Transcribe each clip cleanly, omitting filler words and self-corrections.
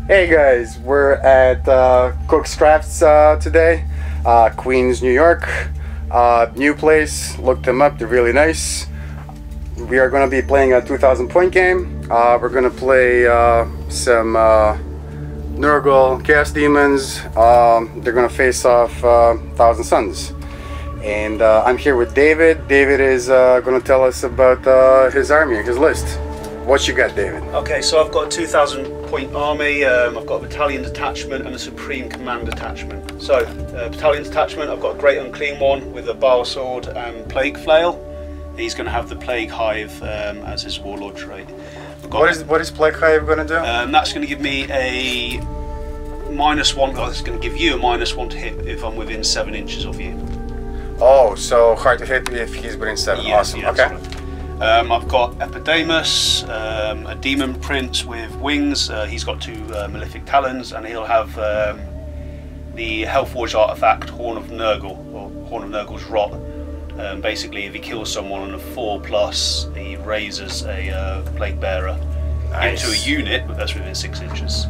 Hey guys, we're at Cook's Crafts today, Queens, New York. New place, looked them up, they're really nice. We are going to be playing a 2,000 point game. We're going to play some Nurgle Chaos Demons. They're going to face off Thousand Suns. And I'm here with David. David is going to tell us about his army, his list. What you got, David? Okay, so I've got a 2,000 point army. I've got a battalion detachment and a supreme command detachment. So, battalion detachment, I've got a great unclean one with a bile sword and plague flail. He's going to have the plague hive as his warlord trait. What is plague hive going to do? That's going to give me a -1. Oh, it's going to give you a -1 to hit if I'm within 7 inches of you. Oh, so hard to hit if he's within 7. Yes, awesome. yes, Okay. Right. I've got Epidamus, a demon prince with wings. He's got 2 malefic talons, and he'll have the Hellforged artifact Horn of Nurgle, or Horn of Nurgle's Rot. Basically, if he kills someone on a 4+, he raises a plague bearer into a unit that's within 6 inches.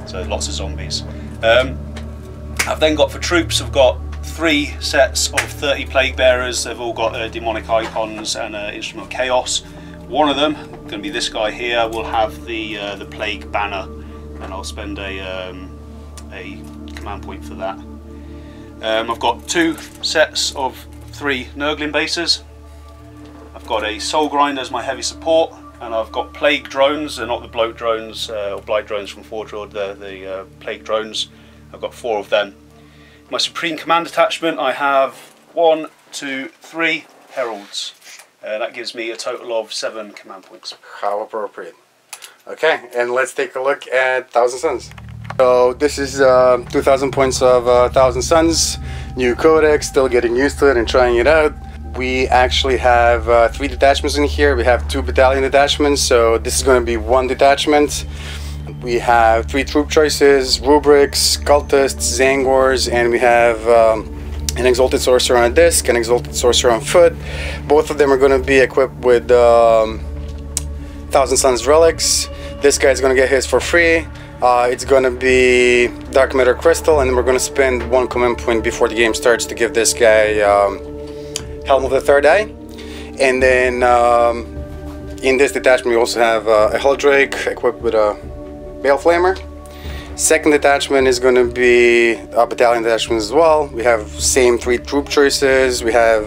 So lots of zombies. I've then got, for troops, I've got 3 sets of 30 plague bearers. They've all got demonic icons and instrument of chaos. One of them, going to be this guy here, will have the plague banner, and I'll spend a command point for that. I've got 2 sets of 3 Nurgling bases. I've got a soul grinder as my heavy support, and I've got plague drones. They're not the bloat drones or blight drones from Forge World. They're the plague drones. I've got 4 of them. My Supreme Command Detachment, I have 1, 2, 3 Heralds. That gives me a total of 7 command points. How appropriate. Okay, and let's take a look at Thousand Suns. So this is 2,000 points of Thousand Suns. New codex, still getting used to it and trying it out. We actually have 3 detachments in here. We have 2 battalion detachments, so this is going to be 1 detachment. We have 3 troop choices: rubrics, cultists, zangors, and we have an exalted sorcerer on a disc, an exalted sorcerer on foot. Both of them are going to be equipped with Thousand Suns relics. This guy's going to get his for free. It's going to be dark matter crystal, and then we're going to spend 1 command point before the game starts to give this guy Helm of the Third Eye. And then in this detachment we also have a Helldrake equipped with a Bale Flamer. Second detachment is going to be a battalion detachment as well. We have same 3 troop choices. We have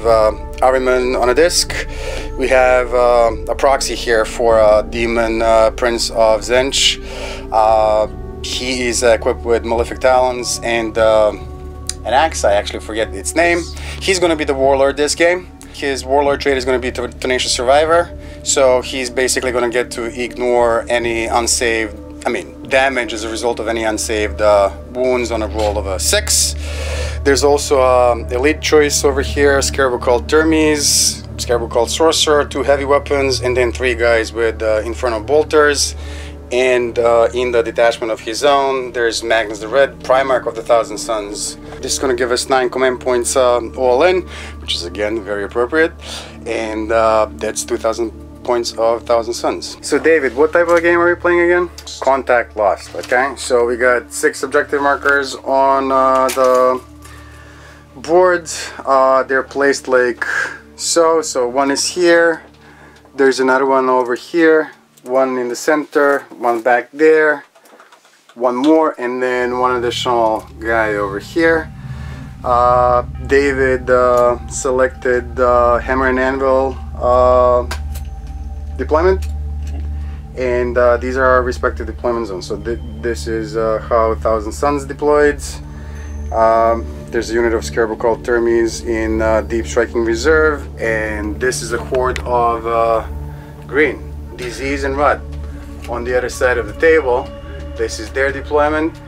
Ahriman on a disc. We have a proxy here for Demon Prince of Zench. He is equipped with Malefic Talons and an axe. I actually forget its name. He's going to be the warlord this game. His warlord trait is going to be Tenacious Survivor. So he's basically going to get to ignore any unsaved, damage as a result of any unsaved wounds on a roll of a 6. There's also elite choice over here, Scarab called Termes, Scarab called Sorcerer, 2 heavy weapons, and then 3 guys with Infernal Bolters. And in the detachment of his own, there's Magnus the Red, Primarch of the Thousand Suns. This is going to give us 9 command points all in, which is again very appropriate. And that's 2,000 points of Thousand Suns. So David, what type of game are we playing again? Contact Lost. Okay, so we got 6 objective markers on the board. They're placed like so. So 1 is here, there's another one over here, 1 in the center, 1 back there, 1 more, and then 1 additional guy over here. David selected Hammer and Anvil deployment, and these are our respective deployment zones. So this is how Thousand Suns deployed. There's a unit of Scarab called Termes in Deep Striking Reserve, and this is a horde of green, Disease and Rot. On the other side of the table, this is their deployment.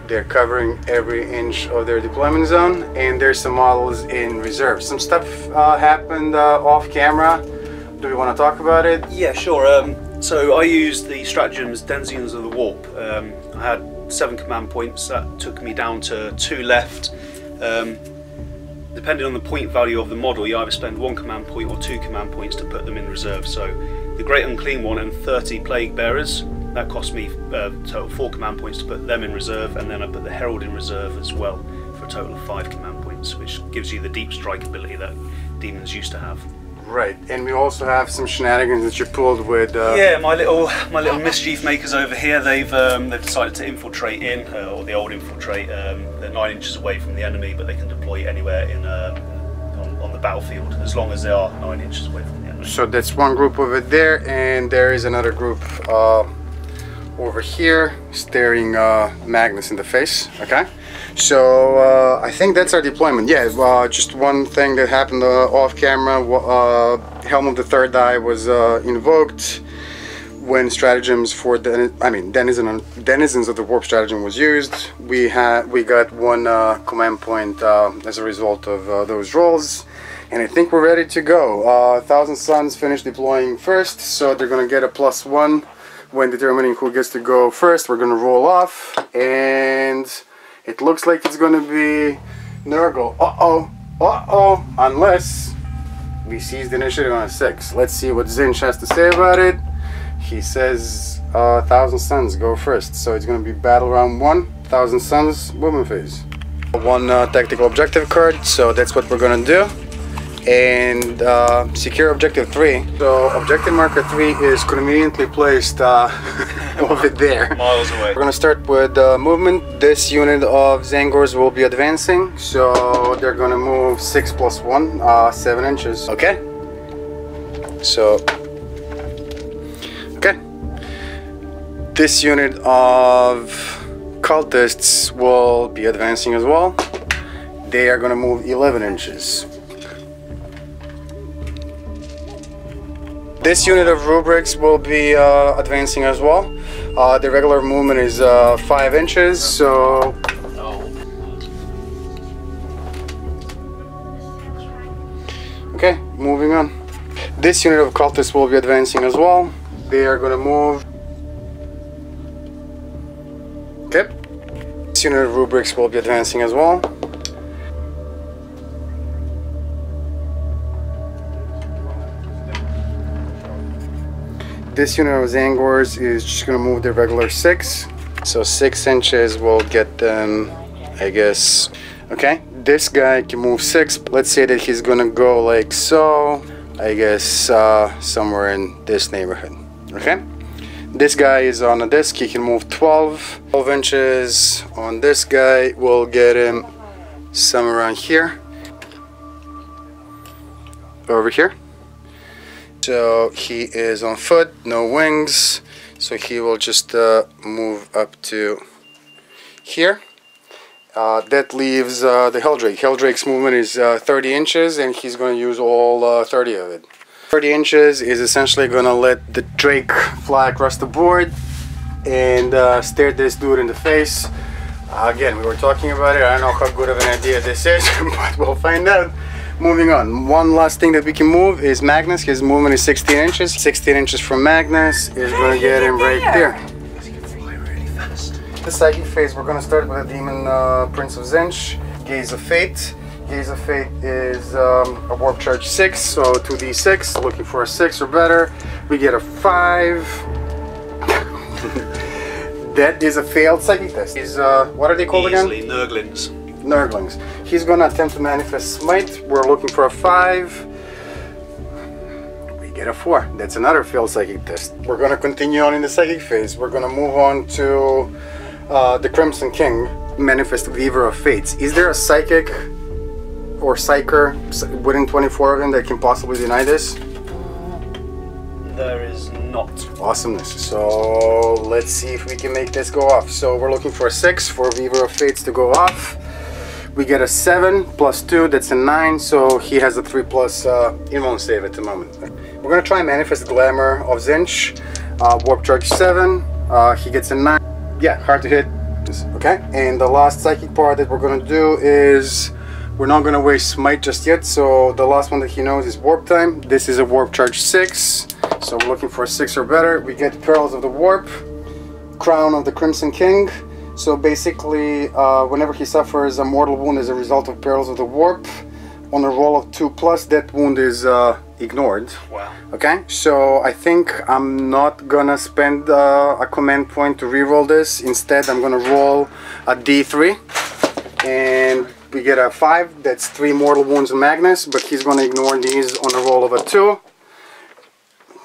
They're covering every inch of their deployment zone, and there's some models in reserve. Some stuff happened off camera. Do we want to talk about it? Yeah, sure. So I used the stratagems Denizens of the Warp. I had 7 command points. That took me down to 2 left. Depending on the point value of the model, you either spend 1 command point or 2 command points to put them in reserve. So the Great Unclean one and 30 Plague Bearers That cost me total 4 command points to put them in reserve, and then I put the Herald in reserve as well for a total of 5 command points, which gives you the deep strike ability that demons used to have. Right, and we also have some shenanigans that you pulled with. Yeah, my little mischief makers over here. They've decided to infiltrate in, or the old infiltrate. They're 9 inches away from the enemy, but they can deploy anywhere in on the battlefield as long as they are 9 inches away from the enemy. So that's one group over there, and there is another group over here staring Magnus in the face. Okay. So I think that's our deployment. Yeah, just one thing that happened off camera. Helm of the Third Eye was invoked when stratagems for denizens of the warp stratagem was used. We got one command point as a result of those rolls, and I think we're ready to go. Thousand Suns finished deploying first, so they're gonna get a +1 when determining who gets to go first. We're gonna roll off, and it looks like it's gonna be Nurgle. Unless we seize the initiative on a 6. Let's see what Zinch has to say about it. He says Thousand Suns go first, so it's gonna be battle round 1, Thousand Suns movement phase. One tactical objective card, so that's what we're gonna do. And secure objective 3. So objective marker 3 is conveniently placed over there. Miles away. We're gonna start with movement. This unit of Zangors will be advancing, so they're gonna move 6 + 1, 7 inches. Okay. So, okay. This unit of cultists will be advancing as well. They are gonna move 11 inches. This unit of rubrics will be advancing as well. The regular movement is 5 inches, so... Okay, moving on. This unit of cultists will be advancing as well. They are going to move... Okay. This unit of rubrics will be advancing as well. This unit of Zangors is just going to move the regular 6. So 6 inches will get them, I guess. Okay, this guy can move 6. Let's say that he's going to go like so. I guess somewhere in this neighborhood. Okay. This guy is on a disc. He can move 12. 12 inches on this guy will get him somewhere around here. Over here. So he is on foot, no wings, so he will just move up to here. That leaves the Helldrake. Helldrake's movement is 30 inches, and he's going to use all 30 of it. 30 inches is essentially going to let the Drake fly across the board and stare this dude in the face. Again, we were talking about it. I don't know how good of an idea this is, but we'll find out. Moving on, one last thing that we can move is Magnus. His movement is 16 inches. 16 inches from Magnus is going to get him right there. He can fly really fast. The psychic phase, we're going to start with the Demon Prince of Zinch. Gaze of Fate. Gaze of Fate is a warp charge 6, so 2d6, looking for a 6 or better. We get a 5. That is a failed psychic test. What are they called again? Nurglings. Nurglings. He's gonna attempt to manifest Smite. We're looking for a 5. We get a 4. That's another failed psychic test. We're gonna continue on in the psychic phase. We're gonna move on to the Crimson King, Manifest Weaver of Fates. Is there a psychic or psyker within 24 of him that can possibly deny this? There is not. Awesomeness. So let's see if we can make this go off. So we're looking for a 6 for Weaver of Fates to go off. We get a 7 plus 2, that's a 9, so he has a 3+ immune save at the moment. We're going to try and manifest Glamour of Zinch, Warp Charge 7, he gets a 9, yeah, hard to hit, okay? And the last psychic part that we're going to do is, we're not going to waste Smite just yet, so the last one that he knows is Warp Time. This is a Warp Charge 6, so we're looking for a 6 or better. We get Perils of the Warp, Crown of the Crimson King. So basically, whenever he suffers a mortal wound as a result of Perils of the Warp, on a roll of 2+, that wound is ignored. Wow. Okay, so I think I'm not gonna spend a command point to reroll this. Instead, I'm gonna roll a D3, and we get a 5. That's 3 mortal wounds on Magnus, but he's gonna ignore these on a roll of a 2.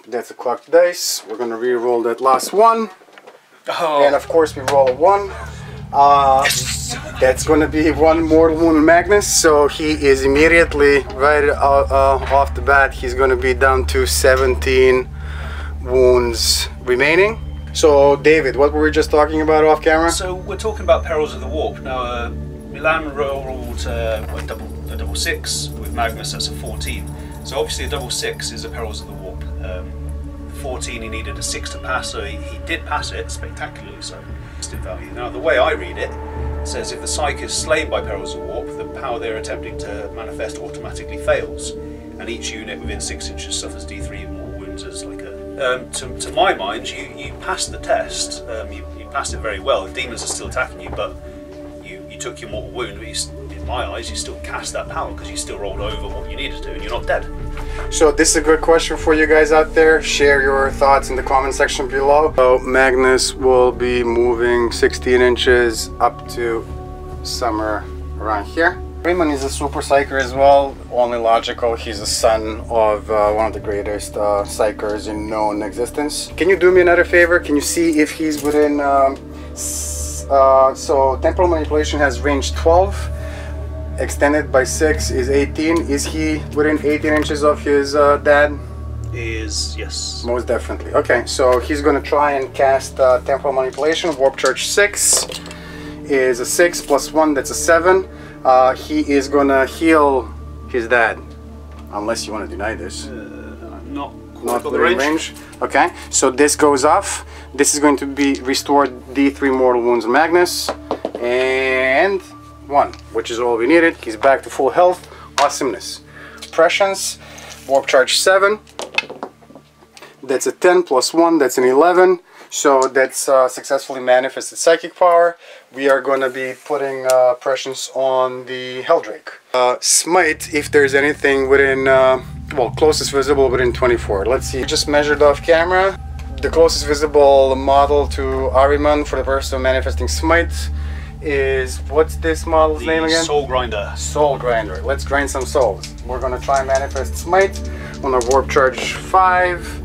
That's a clocked dice. We're gonna re-roll that last one. Oh. And of course we roll a 1. That's gonna be 1 mortal wound on Magnus, so he is immediately, right off the bat, he's gonna be down to 17 wounds remaining. So David, what were we just talking about off camera? So we're talking about Perils of the Warp. Now Milan rolled a double 6 with Magnus, that's a 14. So obviously a double 6 is a Perils of the Warp. 14 he needed a 6 to pass, so he did pass it spectacularly, so instant value. Now the way I read it says if the psych is slain by Perils of the Warp, the power they're attempting to manifest automatically fails, and each unit within 6 inches suffers D3 more wounds as like a... to my mind, you passed the test, you passed it very well. The demons are still attacking you, but you took your mortal wound, but in my eyes you still cast that power because you still rolled over what you needed to and you're not dead. So this is a good question for you guys out there. Share your thoughts in the comment section below. So Magnus will be moving 16 inches up to somewhere around here. Raymond is a super psyker as well, only logical. He's a son of one of the greatest psychers in known existence. Can you do me another favor? Can you see if he's within... so temporal manipulation has range 12. Extended by 6 is 18. Is he within 18 inches of his dad? Is, yes. Most definitely. Okay, so he's gonna try and cast temporal manipulation. Warp charge 6 is a 6 plus 1, that's a 7. He is gonna heal his dad, unless you want to deny this. Not within range. Okay, so this goes off. This is going to be restored D3 mortal wounds on Magnus, and 1, which is all we needed. He's back to full health. Awesomeness. Prescience, warp charge 7. That's a 10 plus 1, that's an 11. So that's successfully manifested psychic power. We are going to be putting prescience on the Helldrake. Smite, if there's anything within, well, closest visible within 24. Let's see, just measured off camera. The closest visible model to Ahriman for the purpose of manifesting Smite is, what's this model's name again? Soul Grinder. Soul Grinder. Let's grind some souls. We're going to try and manifest Smite on a warp charge 5.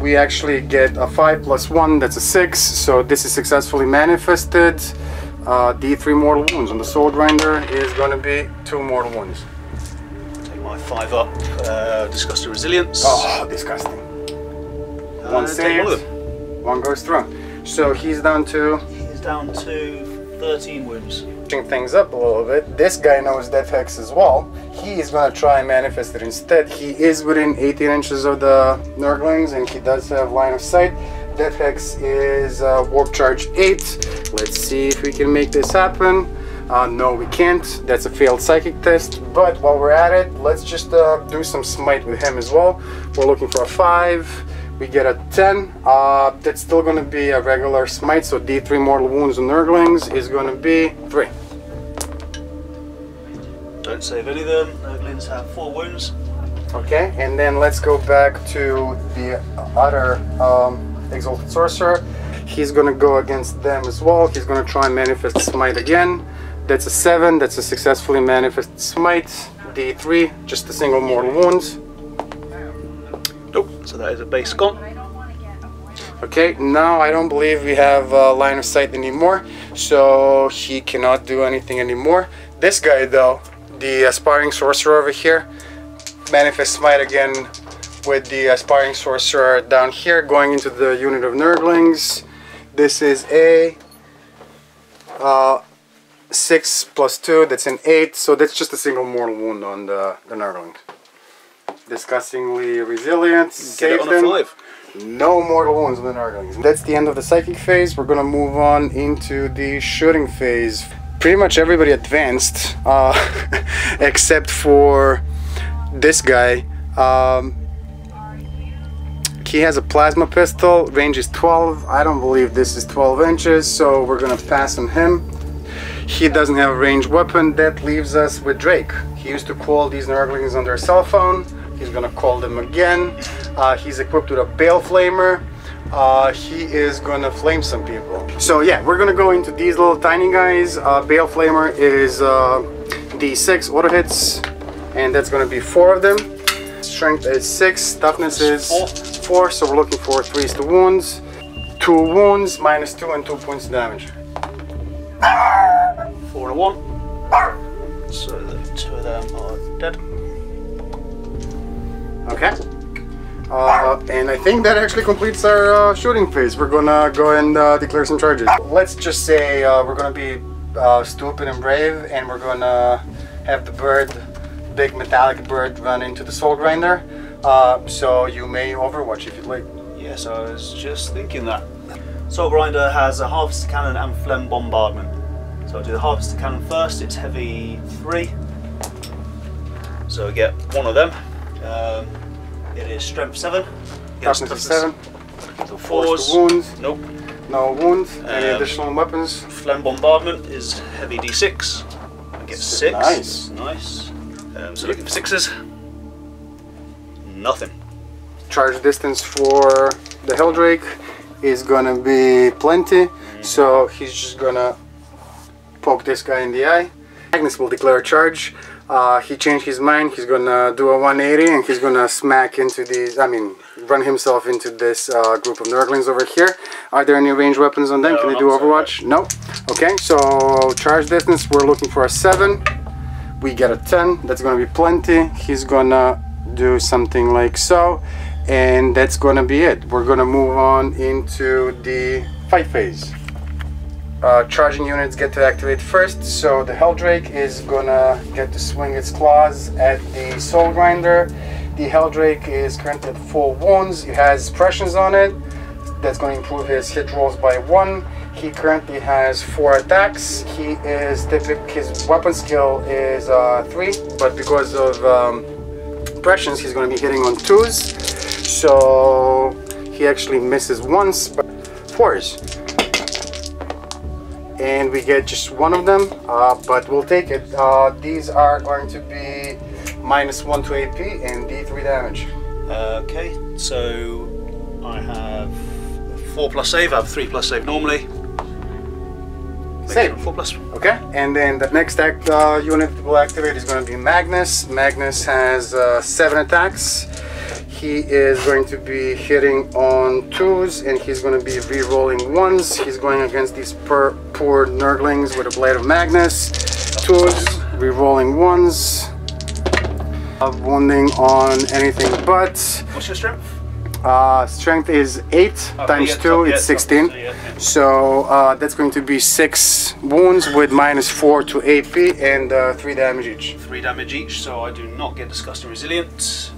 We actually get a 5 plus 1, that's a 6. So this is successfully manifested. D3 mortal wounds on the Soul Grinder is going to be 2 mortal wounds. Take my 5 up. Disgusting Resilience. Oh, disgusting. 1 saved. One of them. 1 goes through. So he's down to... Down to 13 wounds. Changing things up a little bit. This guy knows Death Hex as well. He is going to try and manifest it instead. He is within 18 inches of the Nurglings and he does have line of sight. Death Hex is warp charge 8. Let's see if we can make this happen. No, we can't. That's a failed psychic test. But while we're at it, let's just do some smite with him as well. We're looking for a 5. We get a 10. That's still going to be a regular smite, so D3 mortal wounds on Nurglings is going to be 3. Don't save any of them. Nurglings have 4 wounds. Okay, and then let's go back to the other Exalted Sorcerer. He's going to go against them as well. He's going to try and manifest Smite again. That's a 7. That's a successfully manifested Smite. D3, just a single mortal wound. Nope, so that is a base gone. Okay, now I don't believe we have line of sight anymore, so he cannot do anything anymore. This guy though, the Aspiring Sorcerer over here, manifest Smite again with the Aspiring Sorcerer down here, going into the unit of Nurglings. This is a 6 plus 2, that's an 8, so that's just a single mortal wound on the Nurglings. Disgustingly resilient. Get it on a 5. No mortal wounds on the Nurglings. That's the end of the psychic phase. We're gonna move on into the shooting phase. Pretty much everybody advanced, except for this guy. He has a plasma pistol. Range is 12. I don't believe this is 12 inches, so we're gonna pass on him. He doesn't have a ranged weapon. That leaves us with Drake. He used to call these Nurglings on their cell phone. He's gonna call them again. He's equipped with a Bale Flamer. He is gonna flame some people. So yeah, we're gonna go into these little tiny guys. Bale Flamer is D6 auto hits, and that's gonna be 4 of them. Strength is 6, toughness is 4, so we're looking for 3s to wounds. 2 wounds, -2 and 2 points of damage. 4 and a 1. So the 2 of them are dead. Okay. And I think that actually completes our shooting phase. We're gonna go and declare some charges. Let's just say we're gonna be stupid and brave, and we're gonna have the bird, big metallic bird, run into the soul grinder. So you may overwatch if you'd like. Yes, I was just thinking that. Soul Grinder has a harvester cannon and phlegm bombardment. So I'll do the harvester cannon first. It's heavy 3. So we get 1 of them. It is strength 7. Toughness is 7. So 4s. Wounds. Nope. No wounds. Any additional weapons? Phlegm bombardment is heavy D6. I get 6. Nice. Nice. So looking for 6s. Nothing. Charge distance for the Helldrake is gonna be plenty, so he's just gonna poke this guy in the eye. Magnus will declare a charge. He changed his mind. He's gonna do a 180 and he's gonna smack into these, run himself into this group of Nurglings over here. Are there any ranged weapons on them? No, can they do Overwatch? No. Okay, so charge distance, we're looking for a 7. We get a 10. That's gonna be plenty. He's gonna do something like so, and that's gonna be it. We're gonna move on into the fight phase. Charging units get to activate first, so the Helldrake is gonna get to swing its claws at the Soul Grinder. The Helldrake is currently at 4 wounds. It has suppressions on it. That's going to improve his hit rolls by 1. He currently has 4 attacks. His weapon skill is 3, but because of suppressions, he's going to be hitting on 2s. So he actually misses once, but 4s. And we get just 1 of them, but we'll take it. These are going to be -1 to AP and D3 damage. Okay, so I have 4+ save. I have 3+ save normally. Save. 4+. Okay, and then the next unit will activate is going to be Magnus. Magnus has 7 attacks. He is going to be hitting on 2s, and he's going to be re-rolling 1s. He's going against these poor Nurglings with a Blade of Magnus. 2s, re-rolling 1s. Wounding on anything but. What's your strength? Strength is 8 times 2, it's 16. So that's going to be 6 wounds with -4 to AP and 3 damage each. 3 damage each, so I do not get disgusting resilient.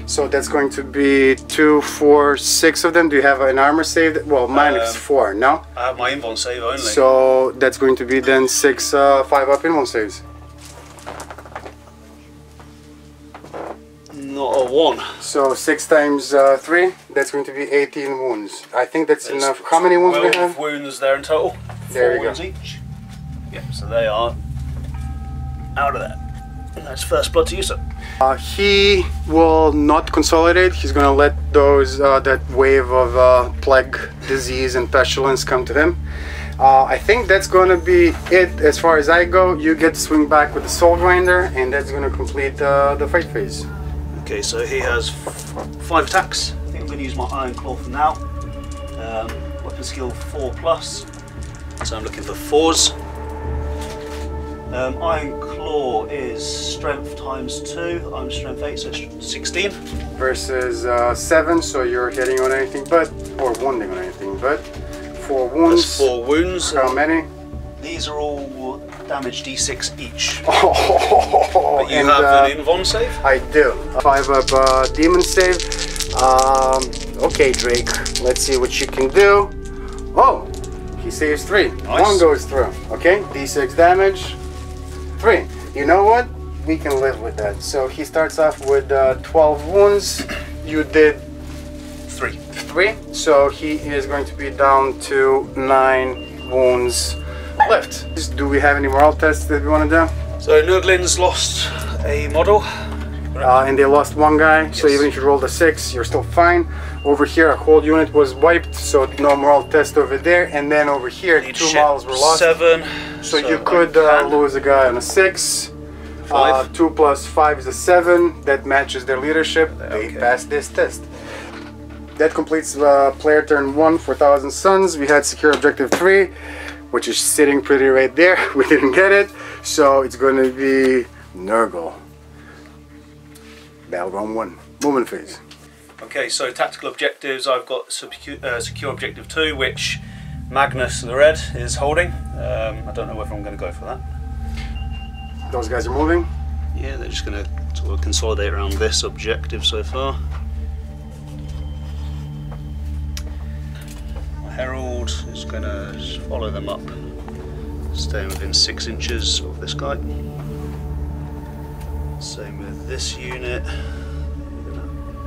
So that's going to be 2, 4, 6 of them. Do you have an armor save? Well, -4, no? I have my invuln save only. So that's going to be then 6 5-up invuln saves. Not a 1. So 6 times 3, that's going to be 18 wounds. I think that's enough. How many wounds do we have? 12 wounds there in total. There 4 you go. wounds each. Yep, so they are out of that. And that's first blood to use it. He will not consolidate. He's going to let those that wave of plague, disease, and pestilence come to him. I think that's going to be it as far as I go. You get to swing back with the Soul Grinder, and that's going to complete the fight phase. Okay, so he has 5 attacks. I think I'm going to use my Iron Claw for now. Weapon skill 4+. So I'm looking for 4s. Iron Claw is strength times 2. I'm strength 8, so 16. Versus 7, so you're hitting on anything but, or wounding on anything but. 4 wounds. That's 4 wounds. How many? These are all damage D6 each. Oh, but you have an invuln save? I do. 5-up demon save. Okay, Drake. Let's see what you can do. Oh, he saves 3. Nice. 1 goes through. Okay, D6 damage. 3. You know what? We can live with that. So he starts off with 12 wounds. You did 3. 3. So he is going to be down to 9 wounds left. Do we have any morale tests that we want to do? So Nurgling's lost a model. and they lost one guy. Yes. So even if you rolled a 6, you're still fine. Over here, a whole unit was wiped, so no moral test over there. And then over here, 2 models were lost. 7. So you could lose a guy on a 6. 2 plus 5 is a 7. That matches their leadership. They passed this test. That completes player turn 1 for 1,000 Suns. We had secure objective 3, which is sitting pretty right there. We didn't get it, so it's going to be Nurgle. Battleground 1, movement phase. Okay, so tactical objectives. I've got secure objective 2, which Magnus the Red is holding. I don't know whether I'm going to go for that. Those guys are moving? Yeah, they're just going to sort of consolidate around this objective so far. My Herald is going to follow them up, staying within 6 inches of this guy. Same with this unit. They're going to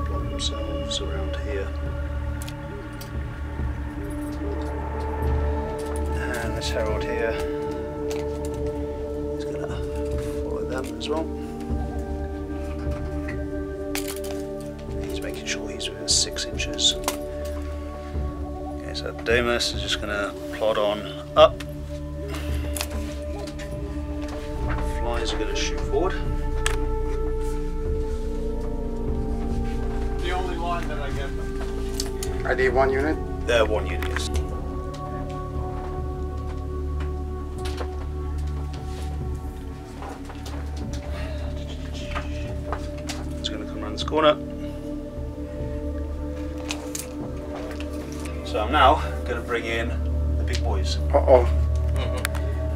block themselves around here. And this Herald here is going to follow them as well. He's making sure he's within 6 inches. Okay, so Daemons is just going to plod on up. Flies are going to shoot forward. The only line that I get them. Are they 1 unit? They're 1 unit, yes. It's going to come around this corner. So I'm now going to bring in the big boys. Uh-oh.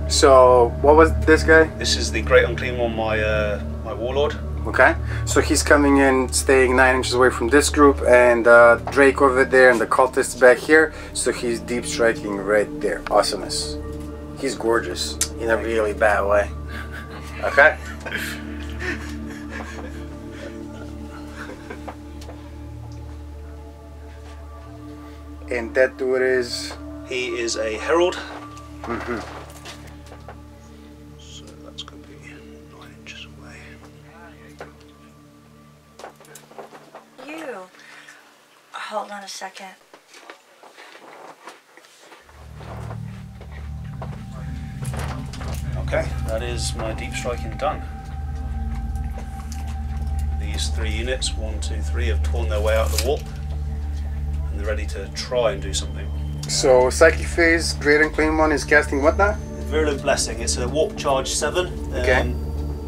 So, what was this guy? This is the Great Unclean One, my warlord. Okay, so he's coming in, staying 9 inches away from this group, and Drake over there, and the cultists back here. So he's deep striking right there. Awesomeness. He's gorgeous in a really bad way. Okay. And that dude is. He is a herald. Mm-hmm. So that's going to be 9 inches away. You. Hold on a second. Okay, that is my deep striking done. These 3 units, 1, 2, 3, have torn their way out of the warp, and they're ready to try and do something. So Psychic Phase, Great Unclean One is casting what now? Virulent Blessing. It's a warp charge 7. Okay.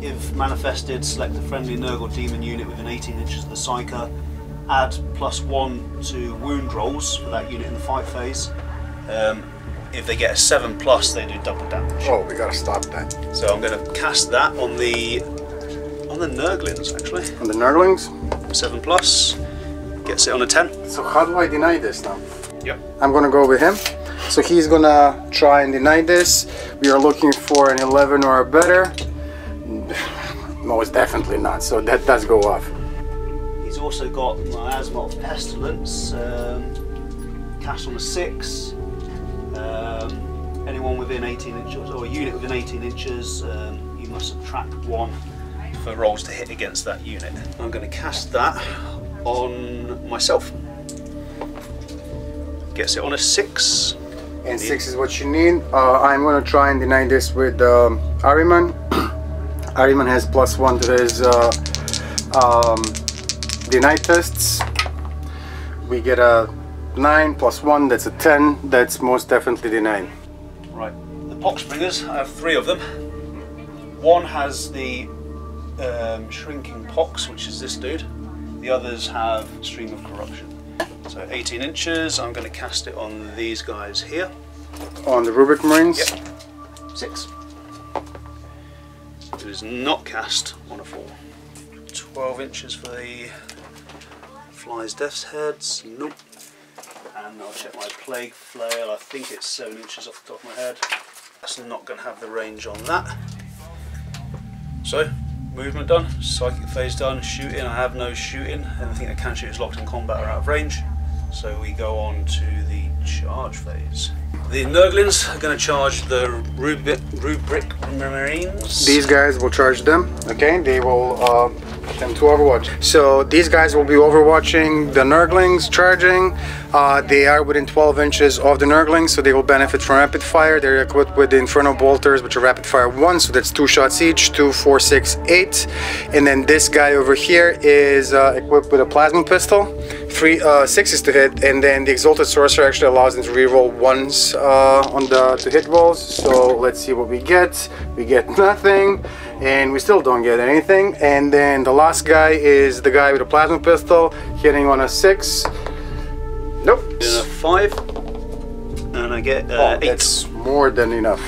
If manifested, select a friendly Nurgle Demon unit within 18 inches of the Psyker. Add +1 to wound rolls for that unit in the fight phase. If they get a 7+, they do double damage. Oh, we gotta stop that. So I'm going to cast that on the Nurglings actually. On the Nurglings? 7+, gets it on a 10. So how do I deny this now? Yep. I'm gonna go with him. So he's gonna try and deny this. We are looking for an 11 or better. Most definitely not. So that does go off. He's also got Miasma of Pestilence, cast on a 6. Anyone within 18 inches, or a unit within 18 inches, you must subtract 1 for rolls to hit against that unit. I'm going to cast that on myself. Gets it on a 6. And 6 is what you need. I'm gonna try and deny this with Ahriman. Ahriman has +1 to his deny tests. We get a 9 +1, that's a 10. That's most definitely denied. Right, the Poxbringers, I have 3 of them. One has the Shrinking Pox, which is this dude. The others have Stream of Corruption. So 18 inches, I'm going to cast it on these guys here. On the Rubric Marines? Yep. 6. It is not cast on a 4. 12 inches for the Fly's Death's Heads. Nope. And I'll check my Plague Flail. I think it's 7 inches off the top of my head. That's not going to have the range on that. So, movement done, Psychic Phase done, shooting, I have no shooting. Anything that can shoot is locked in combat or out of range. So we go on to the charge phase. The Nurglings are going to charge the Rubric Marines. These guys will charge them, okay? They will put them to Overwatch. So these guys will be overwatching the Nurglings, charging. They are within 12 inches of the Nurglings, so they will benefit from rapid fire. They're equipped with the Inferno Bolters, which are rapid fire 1, so that's 2 shots each, 2, 4, 6, 8. And then this guy over here is equipped with a plasma pistol, 3 6s to hit, and then the Exalted Sorcerer actually allows them to reroll 1s on the to hit rolls. So let's see what we get. We get nothing, and we still don't get anything. And then the last guy is the guy with a plasma pistol, hitting on a 6. Nope. In a 5, and I get 8. That's more than enough.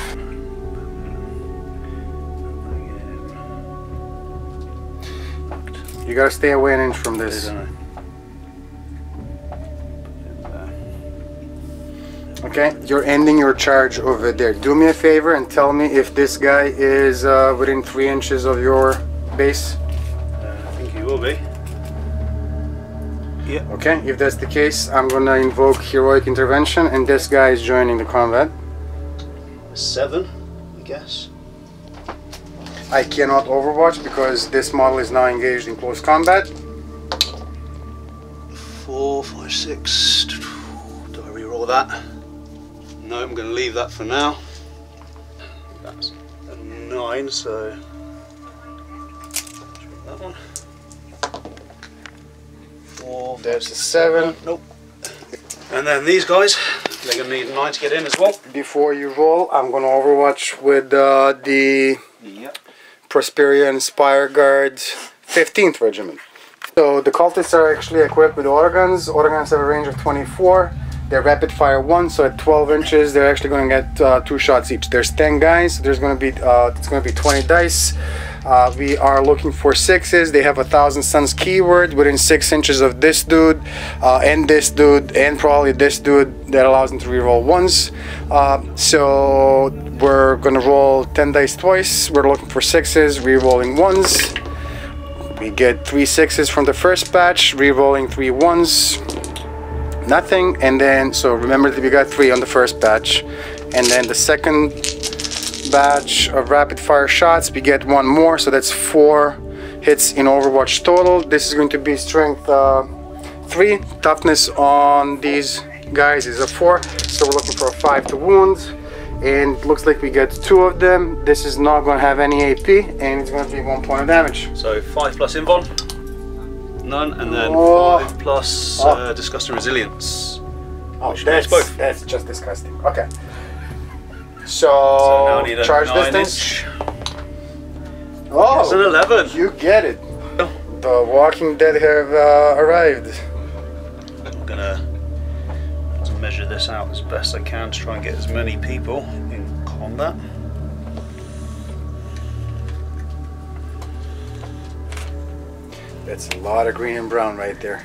You gotta stay away an inch from this. Okay, you're ending your charge over there. Do me a favor and tell me if this guy is within 3 inches of your base. I think he will be. Yeah. Okay, if that's the case, I'm gonna invoke Heroic Intervention, and this guy is joining the combat. 7, I guess. I cannot overwatch because this model is now engaged in close combat. 4, 5, 6. Do I reroll that? No, I'm going to leave that for now. That's a 9, so that one. 4, There's a 7. Nope. And then these guys, they're going to need a 9 to get in as well. Before you roll, I'm gonna overwatch with the Prosperian Spire Guards 15th Regiment. So the cultists are actually equipped with autoguns. Autoguns have a range of 24. They're rapid fire 1, so at 12 inches they're actually going to get 2 shots each. There's 10 guys, so there's going to be it's going to be 20 dice. We are looking for 6s. They have 1,000 Suns keyword within 6 inches of this dude, and probably this dude that allows them to reroll 1s. So we're going to roll 10 dice twice. We're looking for 6s, rerolling 1s. We get 3 6s from the first batch, rerolling 3 1s. Nothing. And then, so remember that we got 3 on the first batch, and then the second batch of rapid fire shots we get 1 more, so that's 4 hits in Overwatch total. This is going to be strength 3. Toughness on these guys is a 4, so we're looking for a 5 to wound, and it looks like we get 2 of them. This is not going to have any AP, and it's going to be 1 point of damage. So 5 plus invuln, none, and then 5 plus disgusting resilience. Oh, that's just disgusting. Okay. So now I need a charge 9 distance. inch. Oh, It's an 11. You get it. The Walking Dead have arrived. I'm gonna have to measure this out as best I can to try and get as many people in combat. That's a lot of green and brown right there.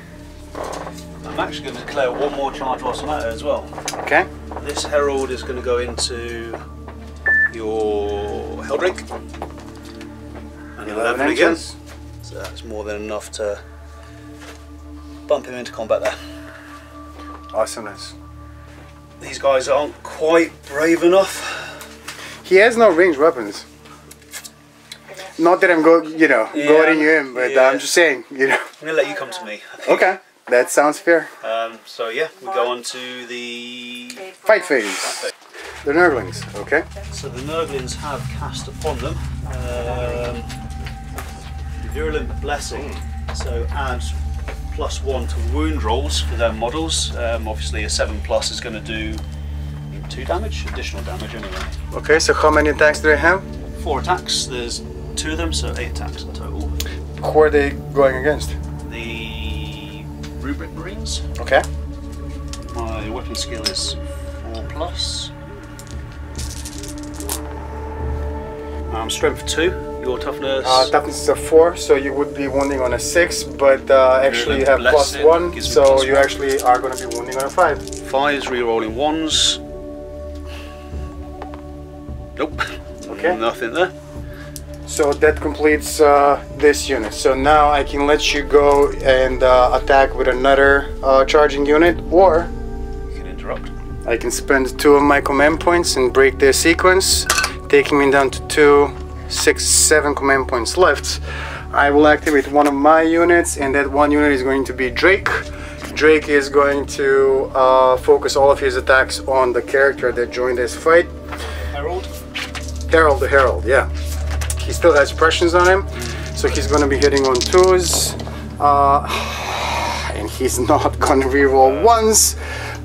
I'm actually going to declare 1 more charge whilst I'm at it as well. Okay. This Herald is going to go into your Heldrink. And 11 again. inches. So that's more than enough to bump him into combat there. Awesomeness. These guys aren't quite brave enough. He has no ranged weapons. Not that I'm goading you in, but I'm just saying, I'm going to let you come to me. Okay, that sounds fair. So yeah, we go on to the Fight phase. The Nurglings, okay. So the Nurglings have cast upon them Virulent Blessing, so add +1 to wound rolls for their models. Obviously a 7+ is going to do 2 damage, additional damage anyway. Okay, so how many attacks do they have? 4 attacks, there's 2 of them, so 8 attacks in total. Who are they going against? The Rubric Marines. Okay. My weapon skill is 4+. Strength 2, your toughness. Toughness is a 4, so you would be wounding on a 6, but actually you have +1, so you actually are going to be wounding on a 5. 5s, rerolling 1s. Nope. Okay. Nothing there. So that completes this unit. So now I can let you go and attack with another charging unit, or You can interrupt. I can spend 2 of my command points and break their sequence, taking me down to 2, 6, 7 command points left. I will activate one of my units, and that one unit is going to be Drake. Drake is going to focus all of his attacks on the character that joined this fight. Herald? Herald, the Herald, yeah. He still has suppressions on him, so he's going to be hitting on 2s. And he's not going to reroll once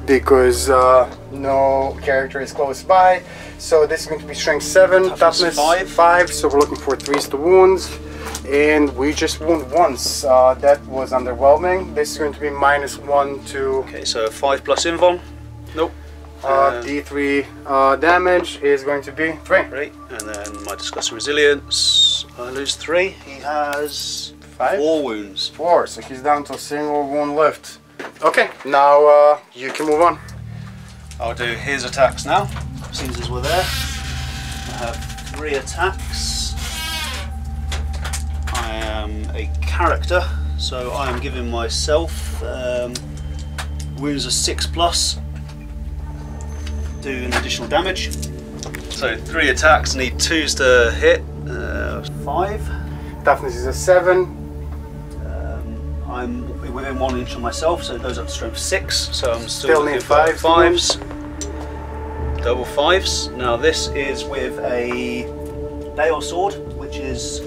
because no character is close by. So this is going to be strength 7, toughness 5, so we're looking for 3s to wounds. And we just wound once. That was underwhelming. This is going to be -1 to... Okay, so 5 plus invuln? Nope. D3 damage is going to be 3. Great. And then my disgust resilience, I lose 3. He has 5? 4 wounds. 4, so he's down to a single wound left. Okay, now you can move on. I'll do his attacks now, since as we're there. I have 3 attacks. I am a character, so I am giving myself wounds of 6 plus, do an additional damage. So 3 attacks, need 2s to hit, 5. Toughness is a 7. I'm within 1 inch of myself, so it goes up to strength 6, so I'm Still looking need for 5s. 5s. Double 5s. Now this is with a Dale Sword, which is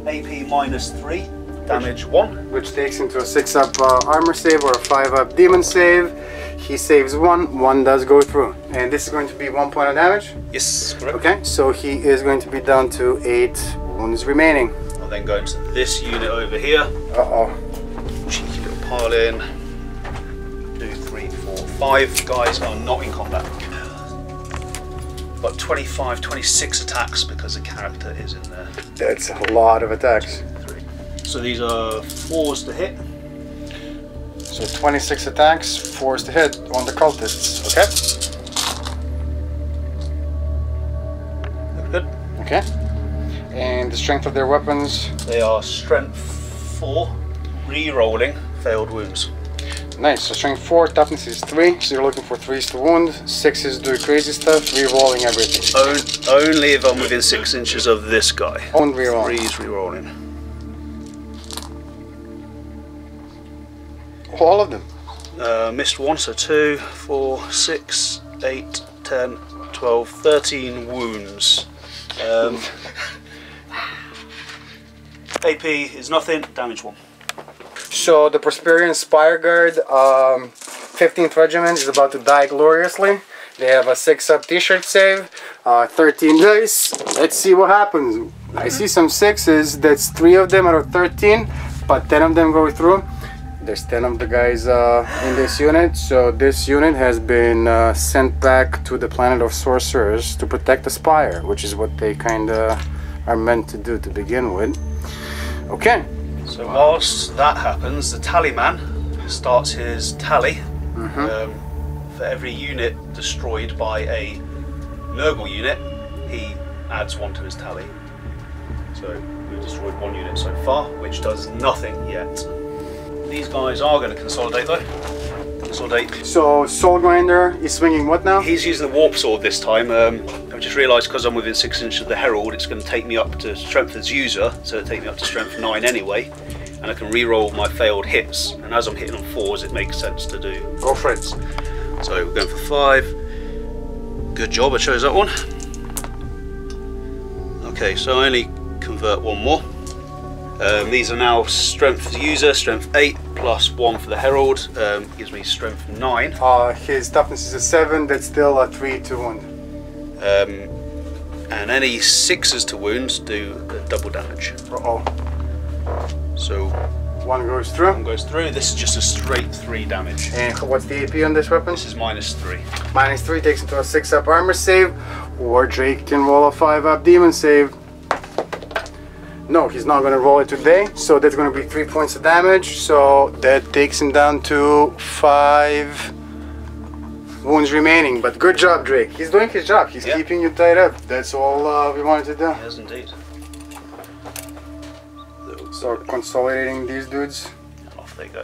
AP -3, damage 1. Which takes into a 6-up armor save or a 5-up demon save. He saves 1, 1 does go through. And this is going to be 1 point of damage? Yes, correct. Okay, so he is going to be down to 8 wounds remaining. I'll then go into this unit over here. Uh-oh. Cheeky little pile in. 2, 3, 4, 5 guys are not in combat. Got 25, 26 attacks because the character is in there. That's a lot of attacks. 3. So these are 4s to hit. So 26 attacks, 4s to hit on the cultists, okay? Look good. Okay. And the strength of their weapons? They are strength 4, re-rolling failed wounds. Nice, so strength 4, toughness is 3, so you're looking for 3s to wound, 6s do crazy stuff, re-rolling everything. Only if I'm within 6 inches of this guy. On re-rolling. 3's re-rolling. All of them? Missed 1, so 2, 4, 6, 8, 10, 12, 13 wounds. AP is nothing, damage 1. So the Prosperian Spire Guard 15th Regiment is about to die gloriously. They have a 6-up t-shirt save, 13 dice. Let's see what happens. I see some 6s, that's 3 of them out of 13, but 10 of them go through. There's 10 of the guys in this unit, so this unit has been sent back to the planet of sorcerers to protect the Spire, which is what they kinda are meant to do to begin with. Okay. So whilst that happens, the tallyman starts his tally. For every unit destroyed by a Nurgle unit, he adds 1 to his tally. So we've destroyed 1 unit so far, which does nothing yet. These guys are going to consolidate though. Consolidate. So Soul Grinder is swinging what now? He's using the Warp Sword this time. I've just realised because I'm within 6 inches of the Herald, it's going to take me up to Strength as user, so it'll take me up to Strength 9 anyway. And I can re-roll my failed hits. And as I'm hitting on 4s, it makes sense to do. Go for it. So we're going for 5. Good job, I chose that one. Okay, so I only convert 1 more. These are now Strength as user, Strength 8 plus 1 for the Herald, gives me Strength 9. His toughness is a 7, that's still a 3 to wound. And any 6s to wounds do double damage. Uh-oh. So 1 goes through. 1 goes through, this is just a straight 3 damage. And what's the AP on this weapon? This is -3. -3 takes into a 6-up armor save, or Drake can roll a 5-up demon save. No, he's not going to roll it today, so that's going to be 3 points of damage, so that takes him down to 5 wounds remaining. But good job, Drake. He's doing his job. He's keeping you tied up. That's all we wanted to do. Yes, indeed. So consolidating these dudes. And off they go.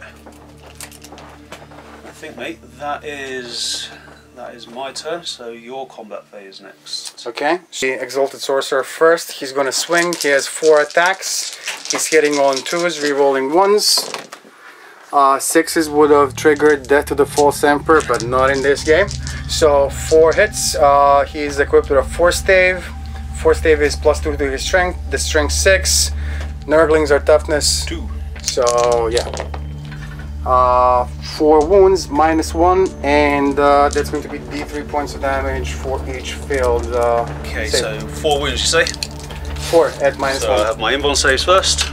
I think, mate, that is that is my turn, so your combat phase next. Okay, the Exalted Sorcerer first. He's gonna swing. He has 4 attacks. He's hitting on 2s, re-rolling 1s. 6s would have triggered Death to the False Emperor, but not in this game. So 4 hits. He's equipped with a Force Stave. Force Stave is +2 to his strength. The strength 6. Nurglings are toughness 2. So yeah. 4 wounds, -1, and that's going to be D3 points of damage for each failed Okay, save. so 4 wounds, you say? 4 at -1. So I have my invuln saves first,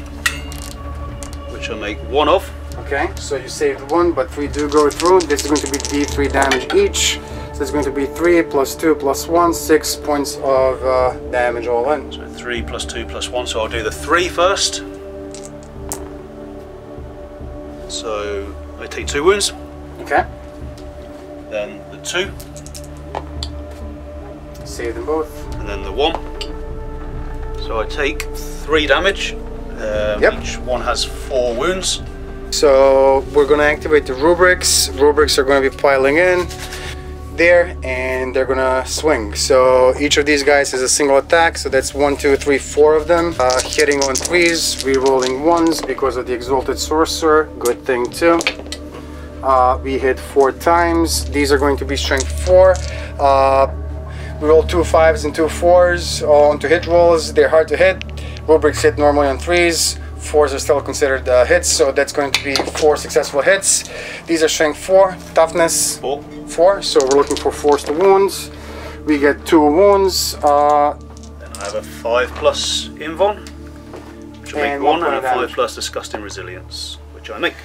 which I'll make 1 of. Okay, so you saved 1, but 3 do go through. This is going to be D3 damage each. So it's going to be 3 + 2 + 1, 6 points of damage all in. So 3 + 2 + 1, so I'll do the 3 first. So I take 2 wounds. Okay. Then the 2. Save them both. And then the 1. So I take 3 damage. Yep. Each one has 4 wounds. So we're going to activate the rubrics. Rubrics are going to be piling in there, and they're going to swing. So each of these guys has a single attack. So that's 1, 2, 3, 4 of them. Hitting on 3s, re-rolling 1s because of the Exalted Sorcerer. Good thing too. We hit 4 times. These are going to be strength 4. We roll 2 5s and 2 4s onto hit rolls. They're hard to hit. Rubrics hit normally on 3s. 4s are still considered hits, so that's going to be 4 successful hits. These are strength 4, toughness 4. So we're looking for force to wounds. We get 2 wounds. Then I have a 5+ invuln, which I make 1, and a 5+ disgusting resilience, which I make.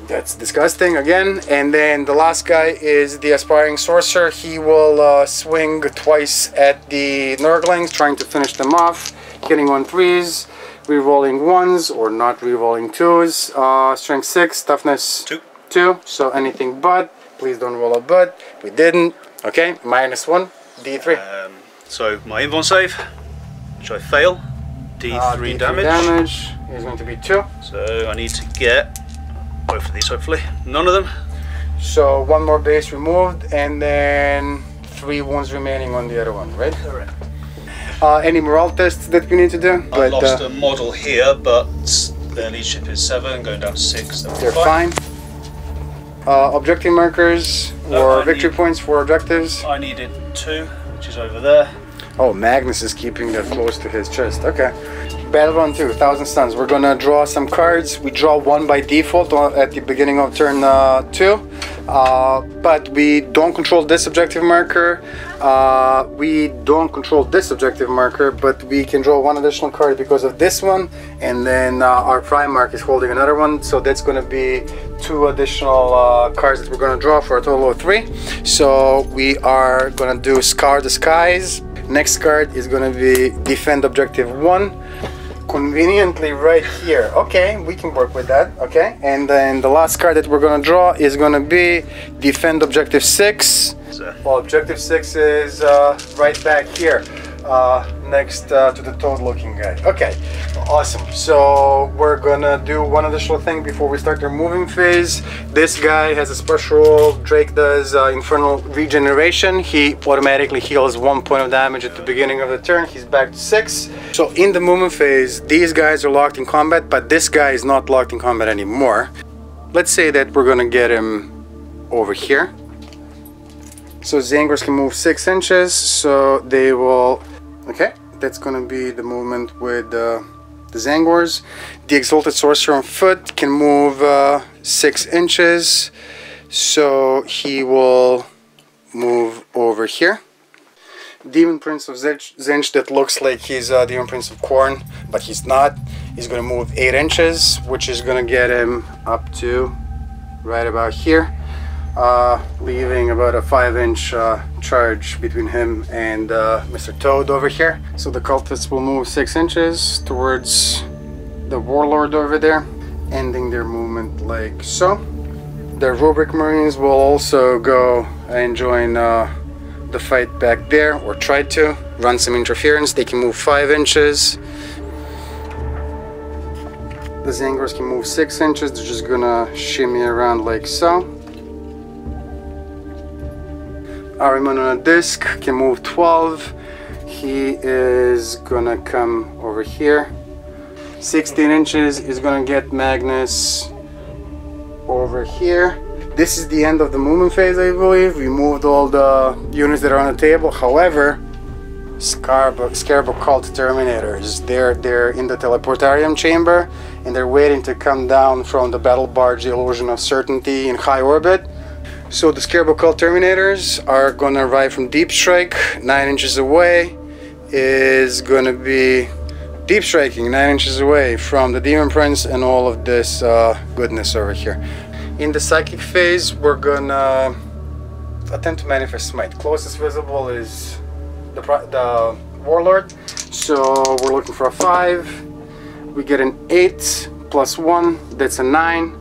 That's disgusting again. And then the last guy is the Aspiring Sorcerer. He will swing twice at the Nurglings, trying to finish them off, hitting on 3s, re-rolling 1s or not re-rolling 2s. Strength 6, toughness 2. So anything but. Please don't roll a but. We didn't. Okay, -1, D3. So my invuln save, which I fail, D3 damage. Damage is going to be 2. So I need to get both of these, hopefully. None of them. So 1 more base removed, and then 3 wounds remaining on the other one, right? Correct. Any morale tests that we need to do? I lost a model here, but their leadership is 7, going down to 6. They're fine. Objective markers or victory points for objectives? I needed 2, which is over there. Oh, Magnus is keeping that close to his chest. Okay. Battle Run 2, 1000 stuns. We're gonna draw some cards. We draw 1 by default at the beginning of turn 2. But we don't control this objective marker. We don't control this objective marker, but we can draw 1 additional card because of this one. And then our Primarch is holding another one. So that's gonna be 2 additional cards that we're gonna draw for a total of 3. So we are gonna do Scar the Skies. Next card is gonna be Defend Objective 1. Conveniently right here. Okay, we can work with that. Okay, and then the last card that we're gonna draw is gonna be Defend Objective 6. Well, Objective 6 is right back here, next to the toad looking guy. Okay, awesome. So we're gonna do 1 additional thing before we start our moving phase. This guy has a special. Drake does Infernal Regeneration. He automatically heals 1 point of damage at the beginning of the turn. He's back to 6. So in the movement phase, these guys are locked in combat, but this guy is not locked in combat anymore. Let's say that we're gonna get him over here. So Zangors can move 6 inches, so they will... Okay, that's gonna be the movement with the Zangors. The Exalted Sorcerer on foot can move 6 inches, so he will move over here. Demon Prince of Zinch that looks like he's Demon Prince of Khorne, but he's not. He's gonna move 8 inches, which is gonna get him up to right about here. Leaving about a 5-inch charge between him and Mr. Toad over here. So the cultists will move 6 inches towards the warlord over there, ending their movement like so. The Rubric Marines will also go and join the fight back there, or try to run some interference. They can move 5 inches. The Zangors can move 6 inches. They're just gonna shimmy around like so. Ahriman on a disc can move 12. He is gonna come over here. 16 inches is gonna get Magnus over here. This is the end of the movement phase, I believe. We moved all the units that are on the table. However, Scarab Cult Terminators, they're in the teleportarium chamber and they're waiting to come down from the battle barge, the Illusion of Certainty, in high orbit. So the Scarab Cult Terminators are gonna arrive from Deep Strike, 9 inches away. Is gonna be deep striking 9 inches away from the Demon Prince and all of this goodness over here. In the psychic phase, we're gonna attempt to manifest smite. Closest visible is the Warlord, so we're looking for a 5. We get an 8 plus 1, that's a 9.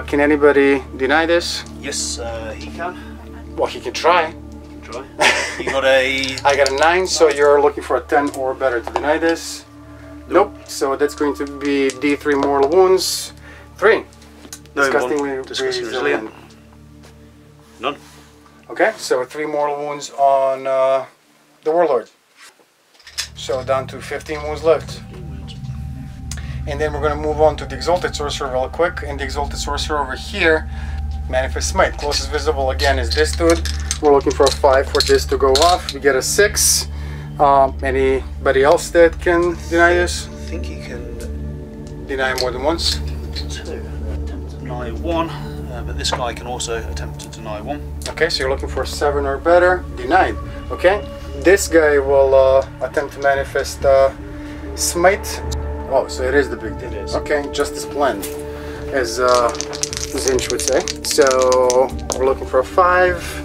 Can anybody deny this? Yes, he can. Well, he can try. Try. You got a... I got a 9, so you're looking for a 10 or better to deny this. Nope. So that's going to be D3 mortal wounds. 3. No, Disgustingly resilient. None. Okay, so 3 mortal wounds on the Warlord. So down to 15 wounds left. And then we're going to move on to the Exalted Sorcerer real quick. And the Exalted Sorcerer over here, Manifest Smite. Closest visible again is this dude. We're looking for a 5 for this to go off. We get a 6. Anybody else that can deny this? I think he can deny more than once. 2. Attempt to deny 1, but this guy can also attempt to deny 1. Okay, so you're looking for a 7 or better. Denied. Okay, this guy will attempt to manifest Smite. Oh, so it is the big deal. It is. Okay, Justice Blend, as Zinch would say. So we're looking for a 5.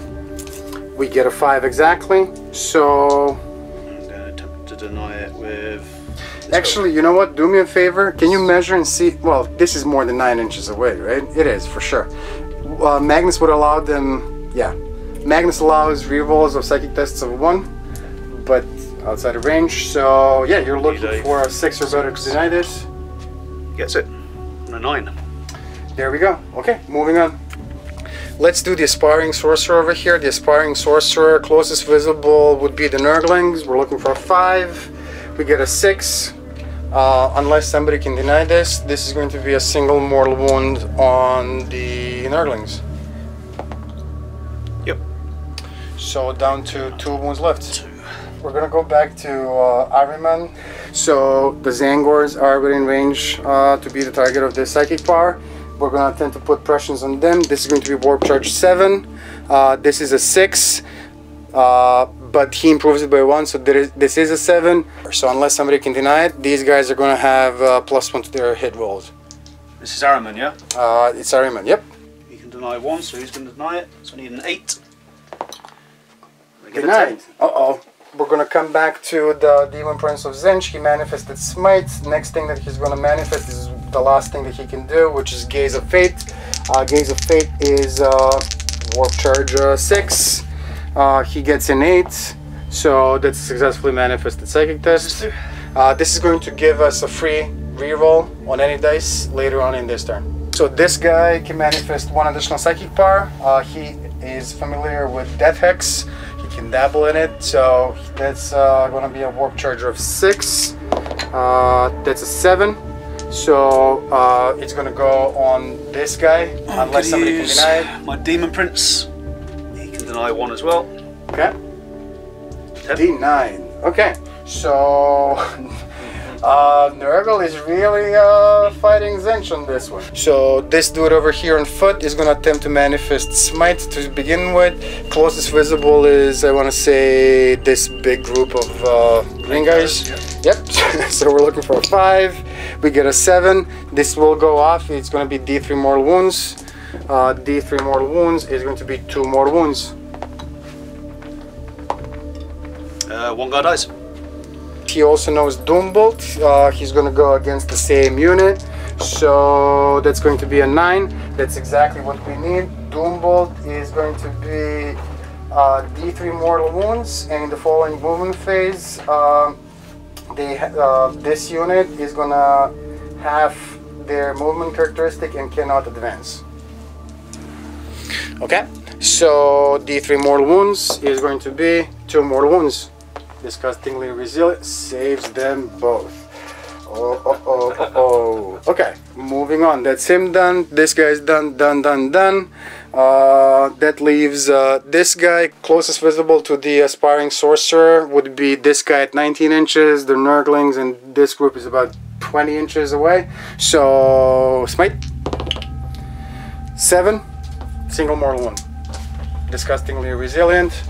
We get a 5 exactly. So I'm going to attempt to deny it with... Actually, you know what? Do me a favor. Can you measure and see? Well, this is more than 9 inches away, right? It is, for sure. Magnus would allow them... Yeah. Magnus allows rerolls of psychic tests of 1, but outside of range. So, yeah, you're looking for a 6 or better to deny this. Gets it. On a 9. There we go. Okay, moving on. Let's do the Aspiring Sorcerer over here. The Aspiring Sorcerer, closest visible would be the Nurglings. We're looking for a 5. We get a 6. Unless somebody can deny this, this is going to be a single mortal wound on the Nurglings. Yep. So down to 2 wounds left. 2. We're gonna go back to Ahriman. So the Zangors are within range to be the target of this psychic power. We're going to attempt to put pressures on them. This is going to be Warp Charge 7. This is a 6. But he improves it by 1, so this is a 7. So unless somebody can deny it, these guys are going to have +1 to their hit rolls. This is Ahriman, yeah? It's Ahriman, yep. He can deny 1, so he's going to deny it. So I need an 8. Denied. Uh-oh. We're going to come back to the Demon Prince of Zinch. He manifested Smite. Next thing that he's going to manifest is the last thing that he can do, which is Gaze of Fate. Gaze of Fate is Warp Charge 6. He gets an 8. So that's a successfully manifested Psychic Test. This is going to give us a free reroll on any dice later on in this turn. So this guy can manifest 1 additional Psychic power. He is familiar with Death Hex. Can dabble in it, so that's going to be a Warp Charger of 6. That's a 7. So it's going to go on this guy, unless somebody can deny it. My Demon Prince, he can deny 1 as well. Okay. 10. Denied. Okay, so Nurgle is really fighting Zinch on this one. So this dude over here on foot is going to attempt to manifest Smite to begin with. Closest visible is, I want to say, this big group of green guys. Yep, so we're looking for a 5. We get a 7. This will go off. It's going to be D3 mortal wounds. D3 mortal wounds is going to be 2 mortal wounds. 1 guy dies. He also knows Doombolt. He's going to go against the same unit. So that's going to be a 9. That's exactly what we need. Doombolt is going to be D3 mortal wounds. And in the following movement phase, this unit is going to have their movement characteristic and cannot advance. Okay. So D3 mortal wounds is going to be 2 mortal wounds. Disgustingly resilient, saves them both. Okay, moving on. That's him done. This guy's done. That leaves this guy. Closest visible to the aspiring sorcerer would be this guy at 19 inches. The Nurglings and this group is about 20 inches away. So smite. 7. Single mortal wound. Disgustingly resilient.